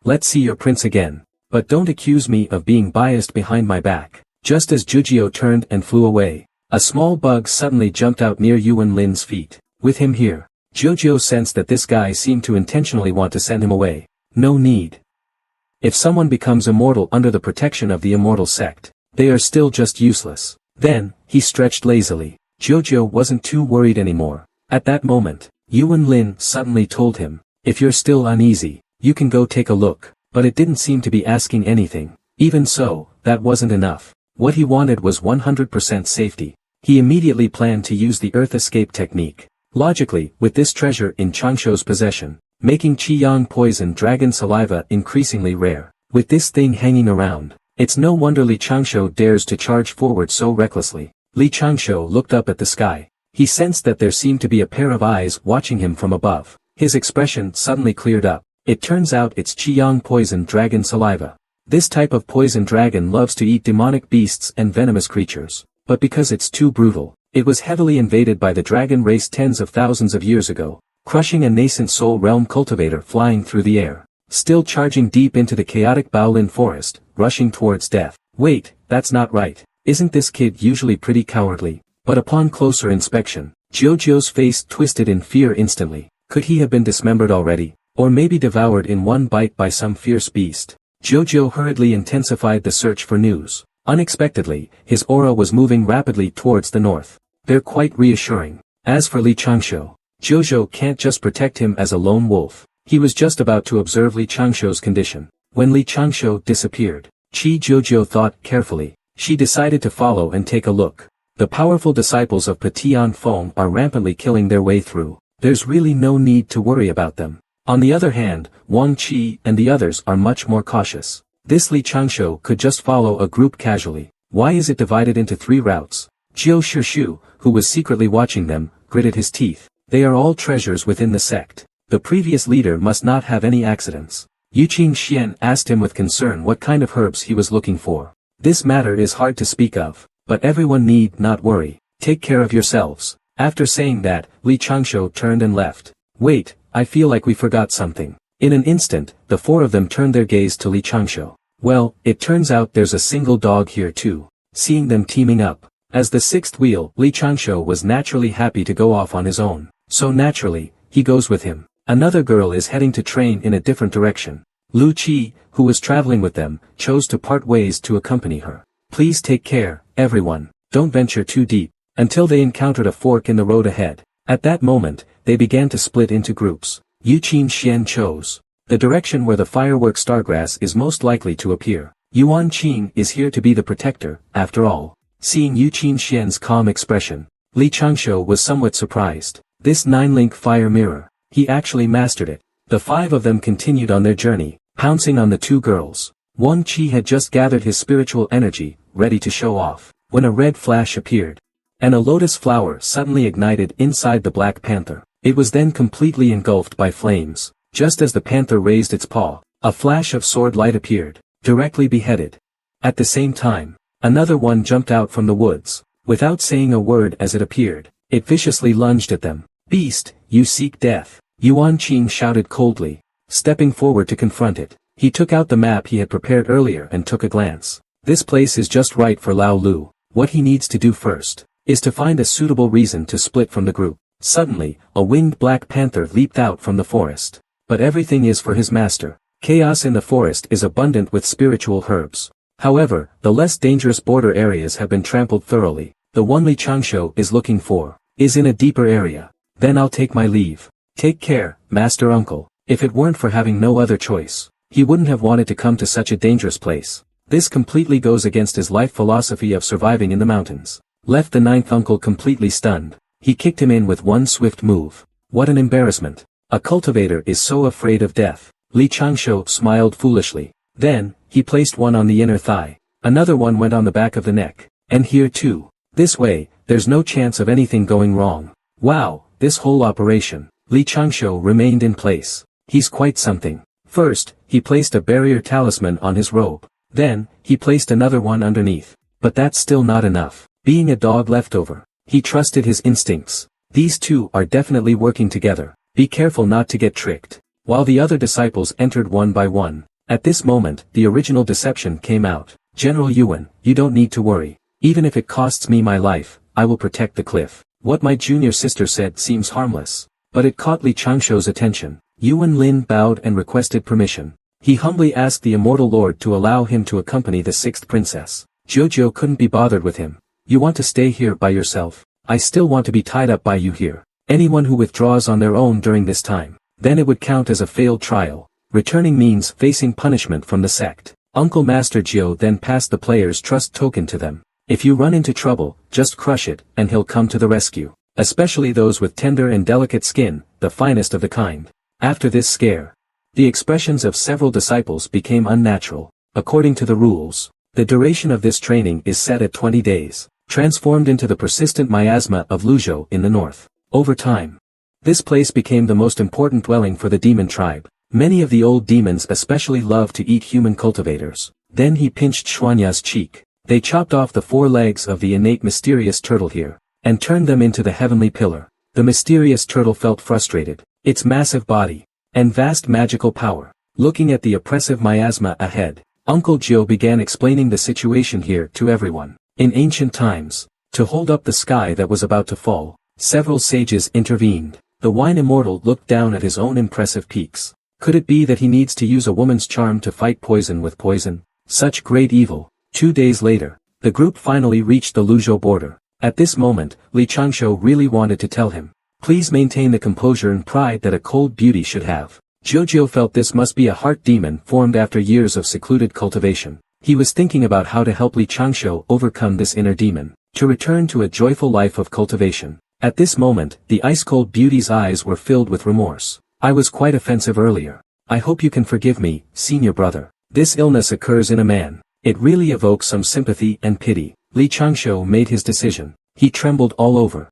Let's see your prince again. But don't accuse me of being biased behind my back. Just as Jujio turned and flew away, a small bug suddenly jumped out near Yuan Lin's feet. With him here, Jujio sensed that this guy seemed to intentionally want to send him away. No need. If someone becomes immortal under the protection of the immortal sect, they are still just useless. Then, he stretched lazily. Jujio wasn't too worried anymore. At that moment, Yuan Lin suddenly told him, if you're still uneasy, you can go take a look. But it didn't seem to be asking anything. Even so, that wasn't enough. What he wanted was 100% safety. He immediately planned to use the earth escape technique. Logically, with this treasure in Changshu's possession, making Qiyang poison dragon saliva increasingly rare. With this thing hanging around, it's no wonder Li Changshu dares to charge forward so recklessly. Li Changshu looked up at the sky. He sensed that there seemed to be a pair of eyes watching him from above. His expression suddenly cleared up. It turns out it's Qiyang poison dragon saliva. This type of poison dragon loves to eat demonic beasts and venomous creatures. But because it's too brutal, it was heavily invaded by the dragon race tens of thousands of years ago, crushing a nascent soul realm cultivator flying through the air, still charging deep into the chaotic Baolin forest, rushing towards death. Wait, that's not right. Isn't this kid usually pretty cowardly? But upon closer inspection, Jojo's face twisted in fear instantly. Could he have been dismembered already? Or maybe devoured in one bite by some fierce beast? Jojo hurriedly intensified the search for news. Unexpectedly, his aura was moving rapidly towards the north. They're quite reassuring. As for Li Changshu, Jojo can't just protect him as a lone wolf. He was just about to observe Li Changshu's condition. When Li Changshu disappeared, Jojo thought carefully. She decided to follow and take a look. The powerful disciples of Patian Feng are rampantly killing their way through. There's really no need to worry about them. On the other hand, Wang Qi and the others are much more cautious. This Li Changshu could just follow a group casually. Why is it divided into 3 routes? Jiu Shishu, who was secretly watching them, gritted his teeth. They are all treasures within the sect. The previous leader must not have any accidents. Yuqing Xian asked him with concern what kind of herbs he was looking for. This matter is hard to speak of, but everyone need not worry. Take care of yourselves. After saying that, Li Changshu turned and left. Wait, I feel like we forgot something. In an instant, the 4 of them turned their gaze to Li Changshu. Well, it turns out there's a single dog here too. Seeing them teaming up. As the 6th wheel, Li Changshu was naturally happy to go off on his own. So naturally, he goes with him. Another girl is heading to train in a different direction. Lu Qi, who was traveling with them, chose to part ways to accompany her. Please take care, everyone. Don't venture too deep. Until they encountered a fork in the road ahead. At that moment, they began to split into groups. Yuqing Xian chose the direction where the firework stargrass is most likely to appear. Yuan Qing is here to be the protector, after all. Seeing Yuqing Xian's calm expression, Li Changshu was somewhat surprised. This 9-link fire mirror, he actually mastered it. The 5 of them continued on their journey, pouncing on the 2 girls. Wang Qi had just gathered his spiritual energy, ready to show off, when a red flash appeared. And a lotus flower suddenly ignited inside the Black Panther. It was then completely engulfed by flames. Just as the panther raised its paw, a flash of sword light appeared, directly beheaded. At the same time, another one jumped out from the woods. Without saying a word as it appeared, it viciously lunged at them. Beast, you seek death. Yuan Qing shouted coldly, stepping forward to confront it. He took out the map he had prepared earlier and took a glance. This place is just right for Lao Lu. What he needs to do first is to find a suitable reason to split from the group. Suddenly, a winged black panther leaped out from the forest. But everything is for his master. Chaos in the forest is abundant with spiritual herbs. However, the less dangerous border areas have been trampled thoroughly. The one Li Changshu is looking for is in a deeper area. Then I'll take my leave. Take care, Master Uncle. If it weren't for having no other choice, he wouldn't have wanted to come to such a dangerous place. This completely goes against his life philosophy of surviving in the mountains. Left the 9th uncle completely stunned. He kicked him in with one swift move. What an embarrassment. A cultivator is so afraid of death. Li Changshu smiled foolishly. Then, he placed one on the inner thigh. Another one went on the back of the neck. And here too. This way, there's no chance of anything going wrong. Wow, this whole operation. Li Changshu remained in place. He's quite something. First, he placed a barrier talisman on his robe. Then, he placed another one underneath. But that's still not enough. Being a dog leftover, he trusted his instincts. These 2 are definitely working together. Be careful not to get tricked. While the other disciples entered one by one. At this moment, the original deception came out. General Yuan, you don't need to worry. Even if it costs me my life, I will protect the cliff. What my junior sister said seems harmless. But it caught Li Changshu's attention. Yuan Lin bowed and requested permission. He humbly asked the immortal lord to allow him to accompany the 6th princess. Jojo couldn't be bothered with him. You want to stay here by yourself? I still want to be tied up by you here. Anyone who withdraws on their own during this time, then it would count as a failed trial. Returning means facing punishment from the sect. Uncle Master Jio then passed the player's trust token to them. If you run into trouble, just crush it, and he'll come to the rescue. Especially those with tender and delicate skin, the finest of the kind. After this scare, the expressions of several disciples became unnatural. According to the rules, the duration of this training is set at 20 days. transformed into the persistent miasma of Luzhou in the north. Over time, this place became the most important dwelling for the demon tribe. Many of the old demons especially loved to eat human cultivators. Then he pinched Xuanya's cheek. They chopped off the 4 legs of the innate mysterious turtle here, and turned them into the heavenly pillar. The mysterious turtle felt frustrated. Its massive body, and vast magical power. Looking at the oppressive miasma ahead, Uncle Joe began explaining the situation here to everyone. In ancient times, to hold up the sky that was about to fall, several sages intervened. The wine immortal looked down at his own impressive peaks. Could it be that he needs to use a woman's charm to fight poison with poison? Such great evil. 2 days later, the group finally reached the Luzhou border. At this moment, Li Changshu really wanted to tell him, please maintain the composure and pride that a cold beauty should have. Jojo felt this must be a heart demon formed after years of secluded cultivation. He was thinking about how to help Li Changshu overcome this inner demon, to return to a joyful life of cultivation. At this moment, the ice-cold beauty's eyes were filled with remorse. I was quite offensive earlier. I hope you can forgive me, senior brother. This illness occurs in a man. It really evokes some sympathy and pity. Li Changshu made his decision. He trembled all over.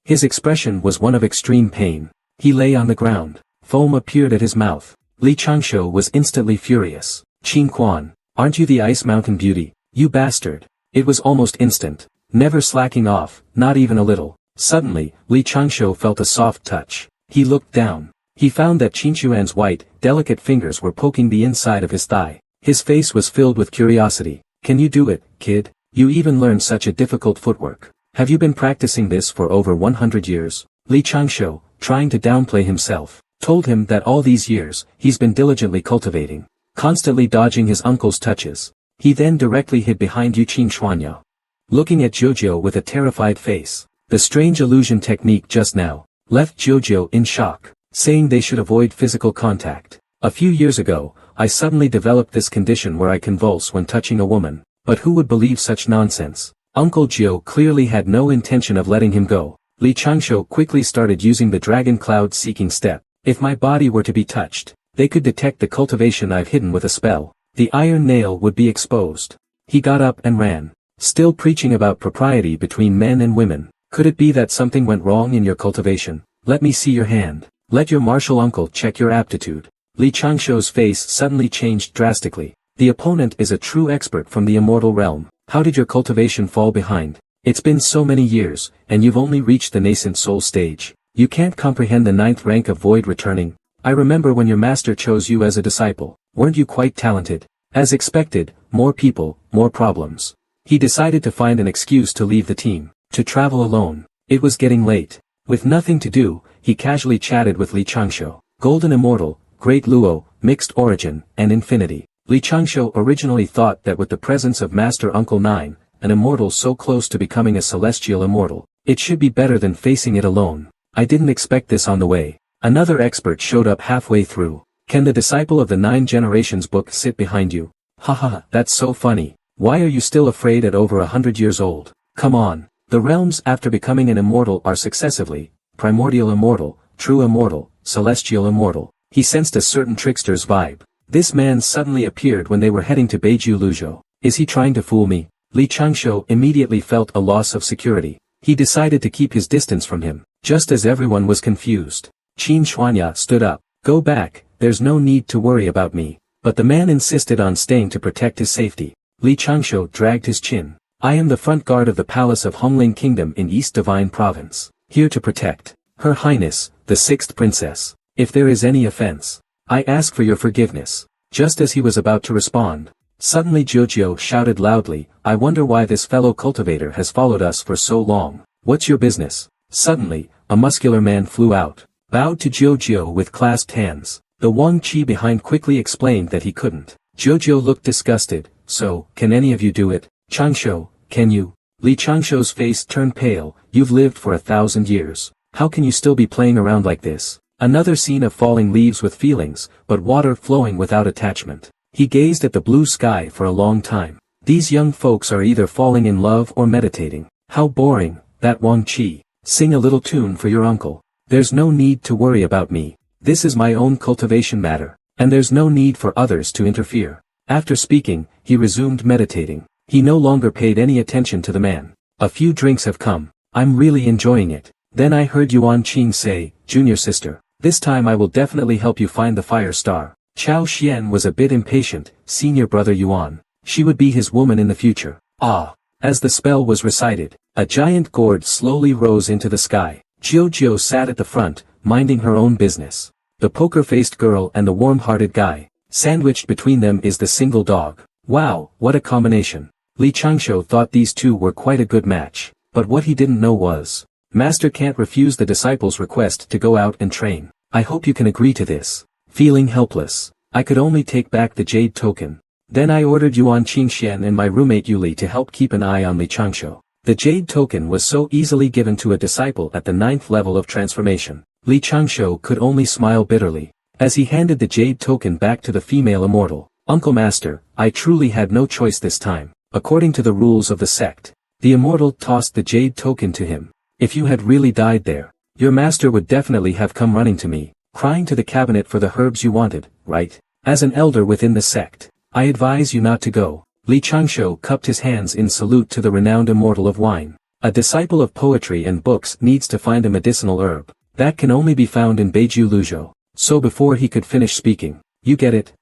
His expression was one of extreme pain. He lay on the ground. Foam appeared at his mouth. Li Changshu was instantly furious. Qin Quan, aren't you the Ice Mountain Beauty? You bastard. It was almost instant. Never slacking off, not even a little. Suddenly, Li Changshu felt a soft touch. He looked down. He found that Qin Xuan's white, delicate fingers were poking the inside of his thigh. His face was filled with curiosity. Can you do it, kid? You even learned such a difficult footwork. Have you been practicing this for over 100 years? Li Changshu, trying to downplay himself, told him that all these years, he's been diligently cultivating, constantly dodging his uncle's touches. He then directly hid behind Yuqin Xuanya, looking at Jojo with a terrified face. The strange illusion technique just now left Jojo in shock, saying they should avoid physical contact. A few years ago, I suddenly developed this condition where I convulse when touching a woman, but who would believe such nonsense? Uncle Joe clearly had no intention of letting him go. Li Changshu quickly started using the dragon cloud seeking step. If my body were to be touched, they could detect the cultivation I've hidden with a spell. The iron nail would be exposed. He got up and ran, still preaching about propriety between men and women. Could it be that something went wrong in your cultivation? Let me see your hand. Let your martial uncle check your aptitude. Li Changshu's face suddenly changed drastically. The opponent is a true expert from the immortal realm. How did your cultivation fall behind? It's been so many years, and you've only reached the nascent soul stage. You can't comprehend the 9th rank of void returning. I remember when your master chose you as a disciple. Weren't you quite talented? As expected, more people, more problems. He decided to find an excuse to leave the team, to travel alone. It was getting late. With nothing to do, he casually chatted with Li Changshu. Golden Immortal, Great Luo, Mixed Origin, and Infinity. Li Changshu originally thought that with the presence of Master Uncle 9, an immortal so close to becoming a celestial immortal, it should be better than facing it alone. I didn't expect this on the way. Another expert showed up halfway through. Can the disciple of the 9 generations book sit behind you? Haha, that's so funny. Why are you still afraid at over 100 years old? Come on. The realms after becoming an immortal are successively, primordial immortal, true immortal, celestial immortal. He sensed a certain trickster's vibe. This man suddenly appeared when they were heading to Beiju Luzhou. Is he trying to fool me? Li Changshu immediately felt a loss of security. He decided to keep his distance from him, just as everyone was confused. Qin Xuanya stood up. Go back, there's no need to worry about me. But the man insisted on staying to protect his safety. Li Changshu dragged his chin. I am the front guard of the palace of Hongling Kingdom in East Divine Province, here to protect Her Highness, the 6th Princess. If there is any offense, I ask for your forgiveness. Just as he was about to respond, suddenly Jojo shouted loudly, I wonder why this fellow cultivator has followed us for so long. What's your business? Suddenly, a muscular man flew out, bowed to Jojo with clasped hands. The Wang Qi behind quickly explained that he couldn't. Jojo looked disgusted. So, can any of you do it? Changshu, can you? Li Changshu's face turned pale. You've lived for 1,000 years. How can you still be playing around like this? Another scene of falling leaves with feelings, but water flowing without attachment. He gazed at the blue sky for a long time. These young folks are either falling in love or meditating. How boring, that Wang Qi. Sing a little tune for your uncle. There's no need to worry about me. This is my own cultivation matter, and there's no need for others to interfere. After speaking, he resumed meditating. He no longer paid any attention to the man. A few drinks have come. I'm really enjoying it. Then I heard Yuan Qing say, "Junior sister, this time I will definitely help you find the fire star." Chao Xian was a bit impatient. Senior brother Yuan. She would be his woman in the future. Ah! As the spell was recited, a giant gourd slowly rose into the sky. Jiu sat at the front, minding her own business. The poker-faced girl and the warm-hearted guy. Sandwiched between them is the single dog. Wow, what a combination. Li Changshu thought these two were quite a good match. But what he didn't know was, Master can't refuse the disciple's request to go out and train. I hope you can agree to this. Feeling helpless, I could only take back the jade token. Then I ordered Yuan Qingxian and my roommate Yuli to help keep an eye on Li Changshu. The jade token was so easily given to a disciple at the 9th level of transformation. Li Changshu could only smile bitterly. As he handed the jade token back to the female immortal. Uncle Master, I truly had no choice this time. According to the rules of the sect, the immortal tossed the jade token to him. If you had really died there, your master would definitely have come running to me, crying to the cabinet for the herbs you wanted, right? As an elder within the sect, I advise you not to go. Li Changshu cupped his hands in salute to the renowned immortal of wine. A disciple of poetry and books needs to find a medicinal herb. That can only be found in Beiju Luzhou. So before he could finish speaking, you get it?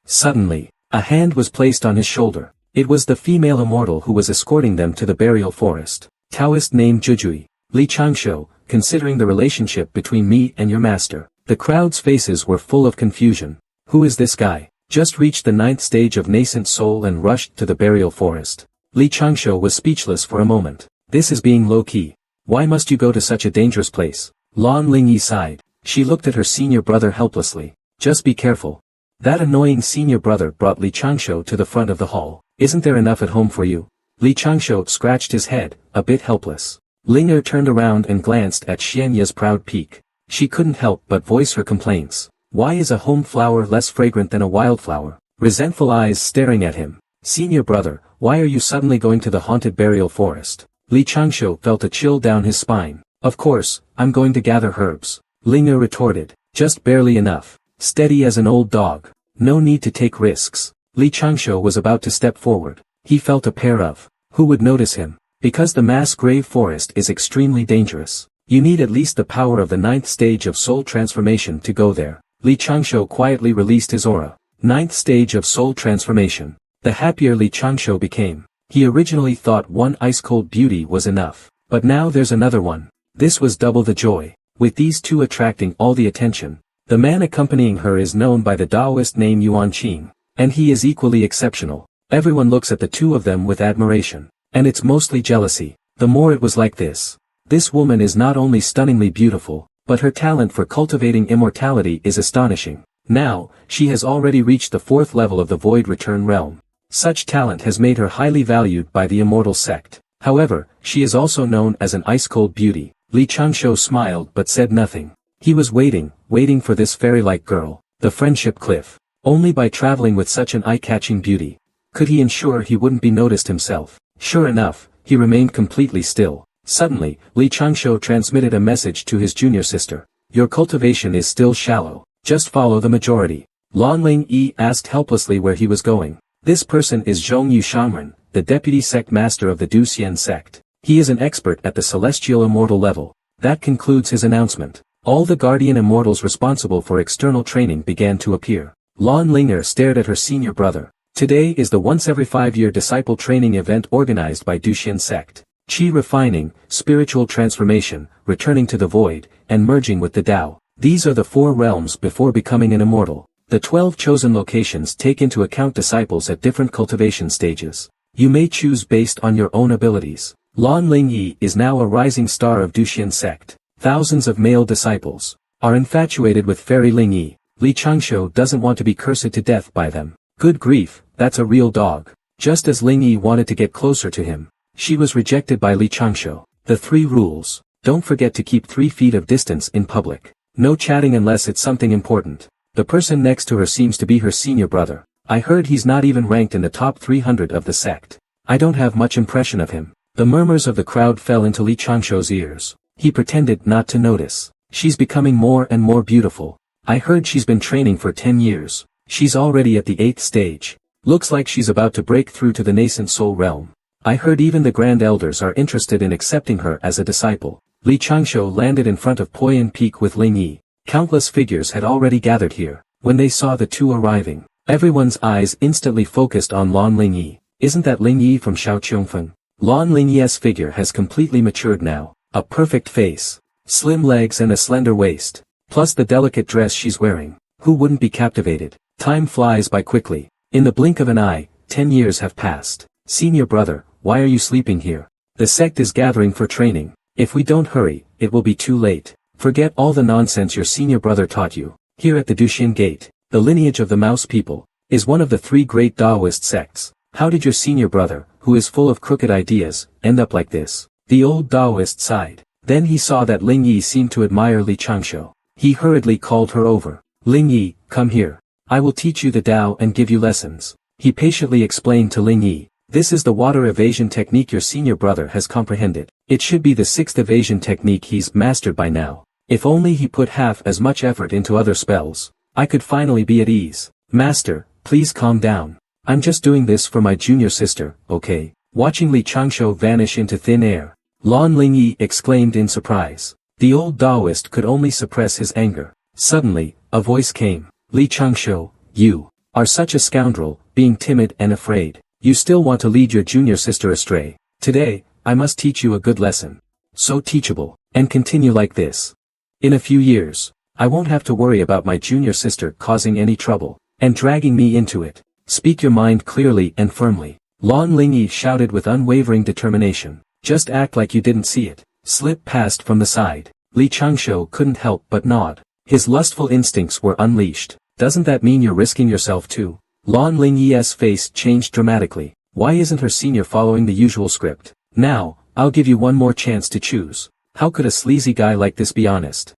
Suddenly, a hand was placed on his shoulder. It was the female immortal who was escorting them to the burial forest. Taoist named Jujui. Li Changshu, considering the relationship between me and your master. The crowd's faces were full of confusion. Who is this guy? Just reached the 9th stage of nascent soul and rushed to the burial forest. Li Changshu was speechless for a moment. This is being low-key. Why must you go to such a dangerous place? Lan Lingyi sighed. She looked at her senior brother helplessly. Just be careful. That annoying senior brother brought Li Changshu to the front of the hall. Isn't there enough at home for you? Li Changshu scratched his head, a bit helpless. Linger turned around and glanced at Xianya's proud peak. She couldn't help but voice her complaints. Why is a home flower less fragrant than a wildflower? Resentful eyes staring at him. Senior brother, why are you suddenly going to the haunted burial forest? Li Changshu felt a chill down his spine. Of course, I'm going to gather herbs. Linger retorted. Just barely enough. Steady as an old dog. No need to take risks. Li Changshu was about to step forward. He felt a pair of. Who would notice him? Because the mass grave forest is extremely dangerous. You need at least the power of the 9th stage of soul transformation to go there. Li Changshu quietly released his aura. 9th stage of soul transformation. The happier Li Changshu became. He originally thought one ice-cold beauty was enough. But now there's another one. This was double the joy. With these two attracting all the attention. The man accompanying her is known by the Taoist name Yuan Qing. And he is equally exceptional. Everyone looks at the two of them with admiration. And it's mostly jealousy. The more it was like this. This woman is not only stunningly beautiful, but her talent for cultivating immortality is astonishing. Now, she has already reached the 4th level of the Void Return realm. Such talent has made her highly valued by the immortal sect. However, she is also known as an ice-cold beauty. Li Changshu smiled but said nothing. He was waiting for this fairy-like girl. The friendship cliff. Only by traveling with such an eye-catching beauty could he ensure he wouldn't be noticed himself. Sure enough, he remained completely still. Suddenly, Li Changshu transmitted a message to his junior sister. Your cultivation is still shallow. Just follow the majority. Lan Lingyi asked helplessly where he was going. This person is Zhong Yushangren, the deputy sect master of the Duxian sect. He is an expert at the celestial immortal level. That concludes his announcement. All the guardian immortals responsible for external training began to appear. Lan Linger stared at her senior brother. Today is the once every 5-year disciple training event organized by Duxian sect. Qi refining, spiritual transformation, returning to the void, and merging with the Tao. These are the 4 realms before becoming an immortal. The 12 chosen locations take into account disciples at different cultivation stages. You may choose based on your own abilities. Lan Lingyi is now a rising star of Duxian sect. Thousands of male disciples are infatuated with Fairy Lingyi. Li Changshu doesn't want to be cursed to death by them. Good grief, that's a real dog. Just as Lingyi wanted to get closer to him, she was rejected by Li Changshu. The 3 rules. Don't forget to keep 3 feet of distance in public. No chatting unless it's something important. The person next to her seems to be her senior brother. I heard he's not even ranked in the top 300 of the sect. I don't have much impression of him. The murmurs of the crowd fell into Li Changshu's ears. He pretended not to notice. She's becoming more and more beautiful. I heard she's been training for 10 years. She's already at the 8th stage. Looks like she's about to break through to the nascent soul realm. I heard even the grand elders are interested in accepting her as a disciple. Li Changshu landed in front of Poyan Peak with Ling Yi. Countless figures had already gathered here. When they saw the two arriving, everyone's eyes instantly focused on Lan Ling Yi. Isn't that Ling Yi from Shaoqiongfen? Lan Ling Yi's figure has completely matured now. A perfect face, slim legs and a slender waist, plus the delicate dress she's wearing. Who wouldn't be captivated? Time flies by quickly. In the blink of an eye, 10 years have passed. Senior brother, why are you sleeping here? The sect is gathering for training. If we don't hurry, it will be too late. Forget all the nonsense your senior brother taught you. Here at the Duxian Gate, the lineage of the Mouse people, is one of the 3 great Taoist sects. How did your senior brother, who is full of crooked ideas, end up like this? The old Taoist sighed. Then he saw that Ling Yi seemed to admire Li Changshu. He hurriedly called her over. Ling Yi, come here. I will teach you the Tao and give you lessons. He patiently explained to Ling Yi. This is the water evasion technique your senior brother has comprehended. It should be the 6th evasion technique he's mastered by now. If only he put half as much effort into other spells, I could finally be at ease. Master, please calm down. I'm just doing this for my junior sister, okay? Watching Li Changshu vanish into thin air, Lan Ling Yi exclaimed in surprise. The old Taoist could only suppress his anger. Suddenly, a voice came. Li Changshu, you are such a scoundrel, being timid and afraid. You still want to lead your junior sister astray. Today, I must teach you a good lesson. So teachable, and continue like this. In a few years, I won't have to worry about my junior sister causing any trouble, and dragging me into it. Speak your mind clearly and firmly. Lan Ling Yi shouted with unwavering determination. Just act like you didn't see it. Slip passed from the side. Li Changshu couldn't help but nod. His lustful instincts were unleashed. Doesn't that mean you're risking yourself too? Lan Ling Yi's face changed dramatically. Why isn't her senior following the usual script? Now, I'll give you one more chance to choose. How could a sleazy guy like this be honest?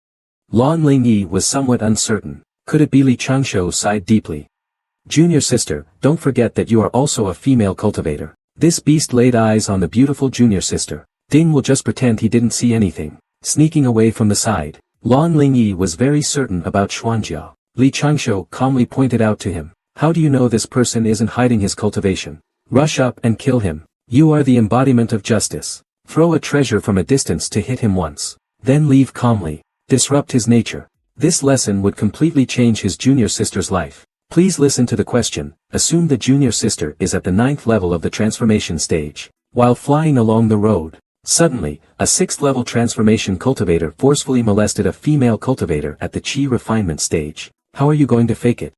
Lan Ling Yi was somewhat uncertain. Could it be Li Changshu sighed deeply? Junior sister, don't forget that you are also a female cultivator. This beast laid eyes on the beautiful junior sister. Ding will just pretend he didn't see anything. Sneaking away from the side, Lan Ling Yi was very certain about Xuanjia. Li Changshu calmly pointed out to him. How do you know this person isn't hiding his cultivation? Rush up and kill him. You are the embodiment of justice. Throw a treasure from a distance to hit him once. Then leave calmly. Disrupt his nature. This lesson would completely change his junior sister's life. Please listen to the question. Assume the junior sister is at the 9th level of the transformation stage. While flying along the road, suddenly, a 6th level transformation cultivator forcefully molested a female cultivator at the chi refinement stage. How are you going to fake it?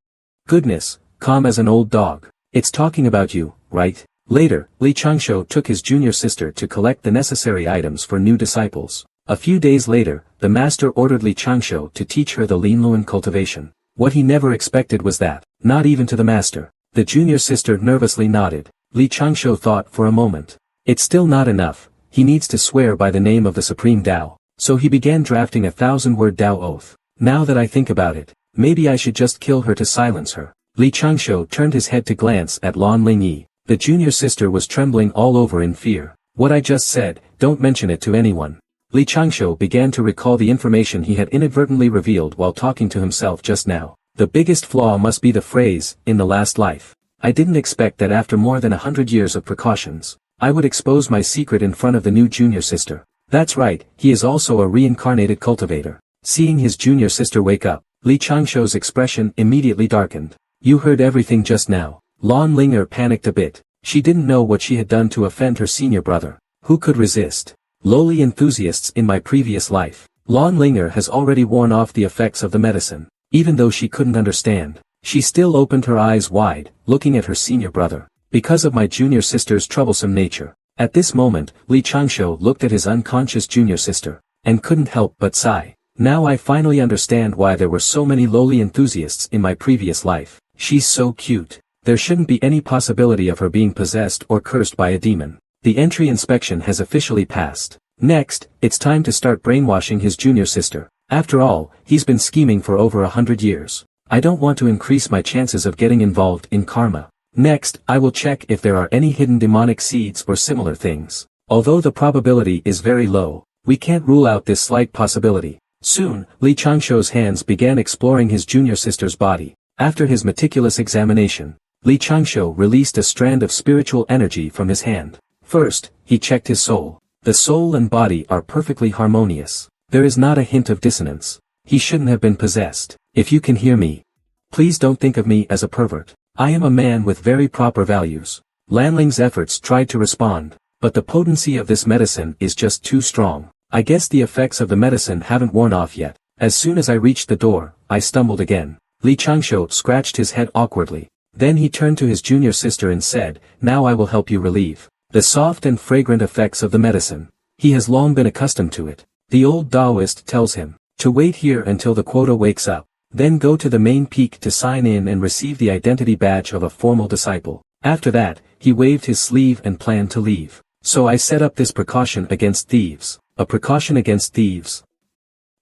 Goodness, calm as an old dog. It's talking about you, right? Later, Li Changshu took his junior sister to collect the necessary items for new disciples. A few days later, the master ordered Li Changshu to teach her the Linluan cultivation. What he never expected was that, not even to the master, the junior sister nervously nodded. Li Changshu thought for a moment. It's still not enough, he needs to swear by the name of the Supreme Tao. So he began drafting a 1,000-word Tao oath. Now that I think about it, maybe I should just kill her to silence her. Li Changshu turned his head to glance at Lan Ling Yi. The junior sister was trembling all over in fear. What I just said, don't mention it to anyone. Li Changshu began to recall the information he had inadvertently revealed while talking to himself just now. The biggest flaw must be the phrase, in the last life. I didn't expect that after more than 100 years of precautions, I would expose my secret in front of the new junior sister. That's right, he is also a reincarnated cultivator. Seeing his junior sister wake up, Li Changshu's expression immediately darkened. You heard everything just now. Lan Linger panicked a bit. She didn't know what she had done to offend her senior brother. Who could resist? Lowly enthusiasts in my previous life. Lan Linger has already worn off the effects of the medicine. Even though she couldn't understand, she still opened her eyes wide, looking at her senior brother. Because of my junior sister's troublesome nature. At this moment, Li Changshu looked at his unconscious junior sister, and couldn't help but sigh. Now I finally understand why there were so many lowly enthusiasts in my previous life. She's so cute. There shouldn't be any possibility of her being possessed or cursed by a demon. The entry inspection has officially passed. Next, it's time to start brainwashing his junior sister. After all, he's been scheming for over 100 years. I don't want to increase my chances of getting involved in karma. Next, I will check if there are any hidden demonic seeds or similar things. Although the probability is very low, we can't rule out this slight possibility. Soon, Li Changshu's hands began exploring his junior sister's body. After his meticulous examination, Li Changshu released a strand of spiritual energy from his hand. First, he checked his soul. The soul and body are perfectly harmonious. There is not a hint of dissonance. He shouldn't have been possessed. If you can hear me, please don't think of me as a pervert. I am a man with very proper values. Lanling's efforts tried to respond, but the potency of this medicine is just too strong. I guess the effects of the medicine haven't worn off yet. As soon as I reached the door, I stumbled again. Li Changshu scratched his head awkwardly. Then he turned to his junior sister and said, "Now I will help you relieve the soft and fragrant effects of the medicine." He has long been accustomed to it. The old Taoist tells him to wait here until the quota wakes up, then go to the main peak to sign in and receive the identity badge of a formal disciple. After that, he waved his sleeve and planned to leave. So I set up this precaution against thieves. A precaution against thieves.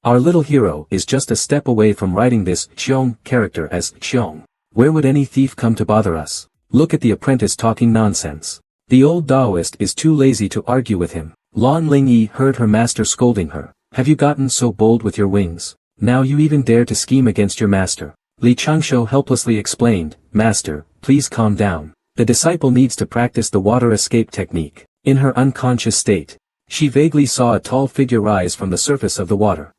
Our little hero is just a step away from writing this Xiong character as Xiong. Where would any thief come to bother us? Look at the apprentice talking nonsense. The old Taoist is too lazy to argue with him. Lan Lingyi heard her master scolding her. Have you gotten so bold with your wings? Now you even dare to scheme against your master. Li Changshu helplessly explained, "Master, please calm down. The disciple needs to practice the water escape technique." In her unconscious state, she vaguely saw a tall figure rise from the surface of the water.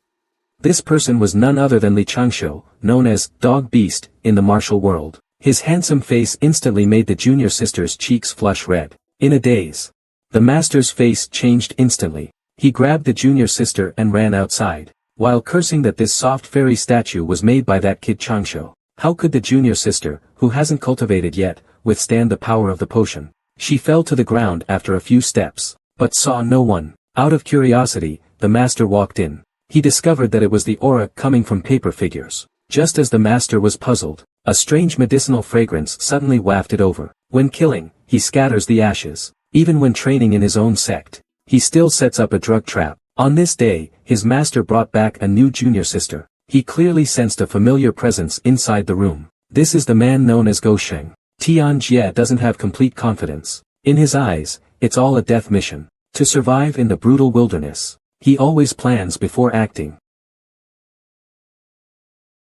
This person was none other than Li Changshu, known as Dog Beast in the martial world. His handsome face instantly made the junior sister's cheeks flush red. In a daze, the master's face changed instantly. He grabbed the junior sister and ran outside, while cursing that this soft fairy statue was made by that kid Changshu. How could the junior sister, who hasn't cultivated yet, withstand the power of the potion? She fell to the ground after a few steps, but saw no one. Out of curiosity, the master walked in. He discovered that it was the aura coming from paper figures. Just as the master was puzzled, a strange medicinal fragrance suddenly wafted over. When killing, he scatters the ashes. Even when training in his own sect, he still sets up a drug trap. On this day, his master brought back a new junior sister. He clearly sensed a familiar presence inside the room. This is the man known as Go Sheng. Tian Jie doesn't have complete confidence. In his eyes, it's all a death mission. To survive in the brutal wilderness. He always plans before acting.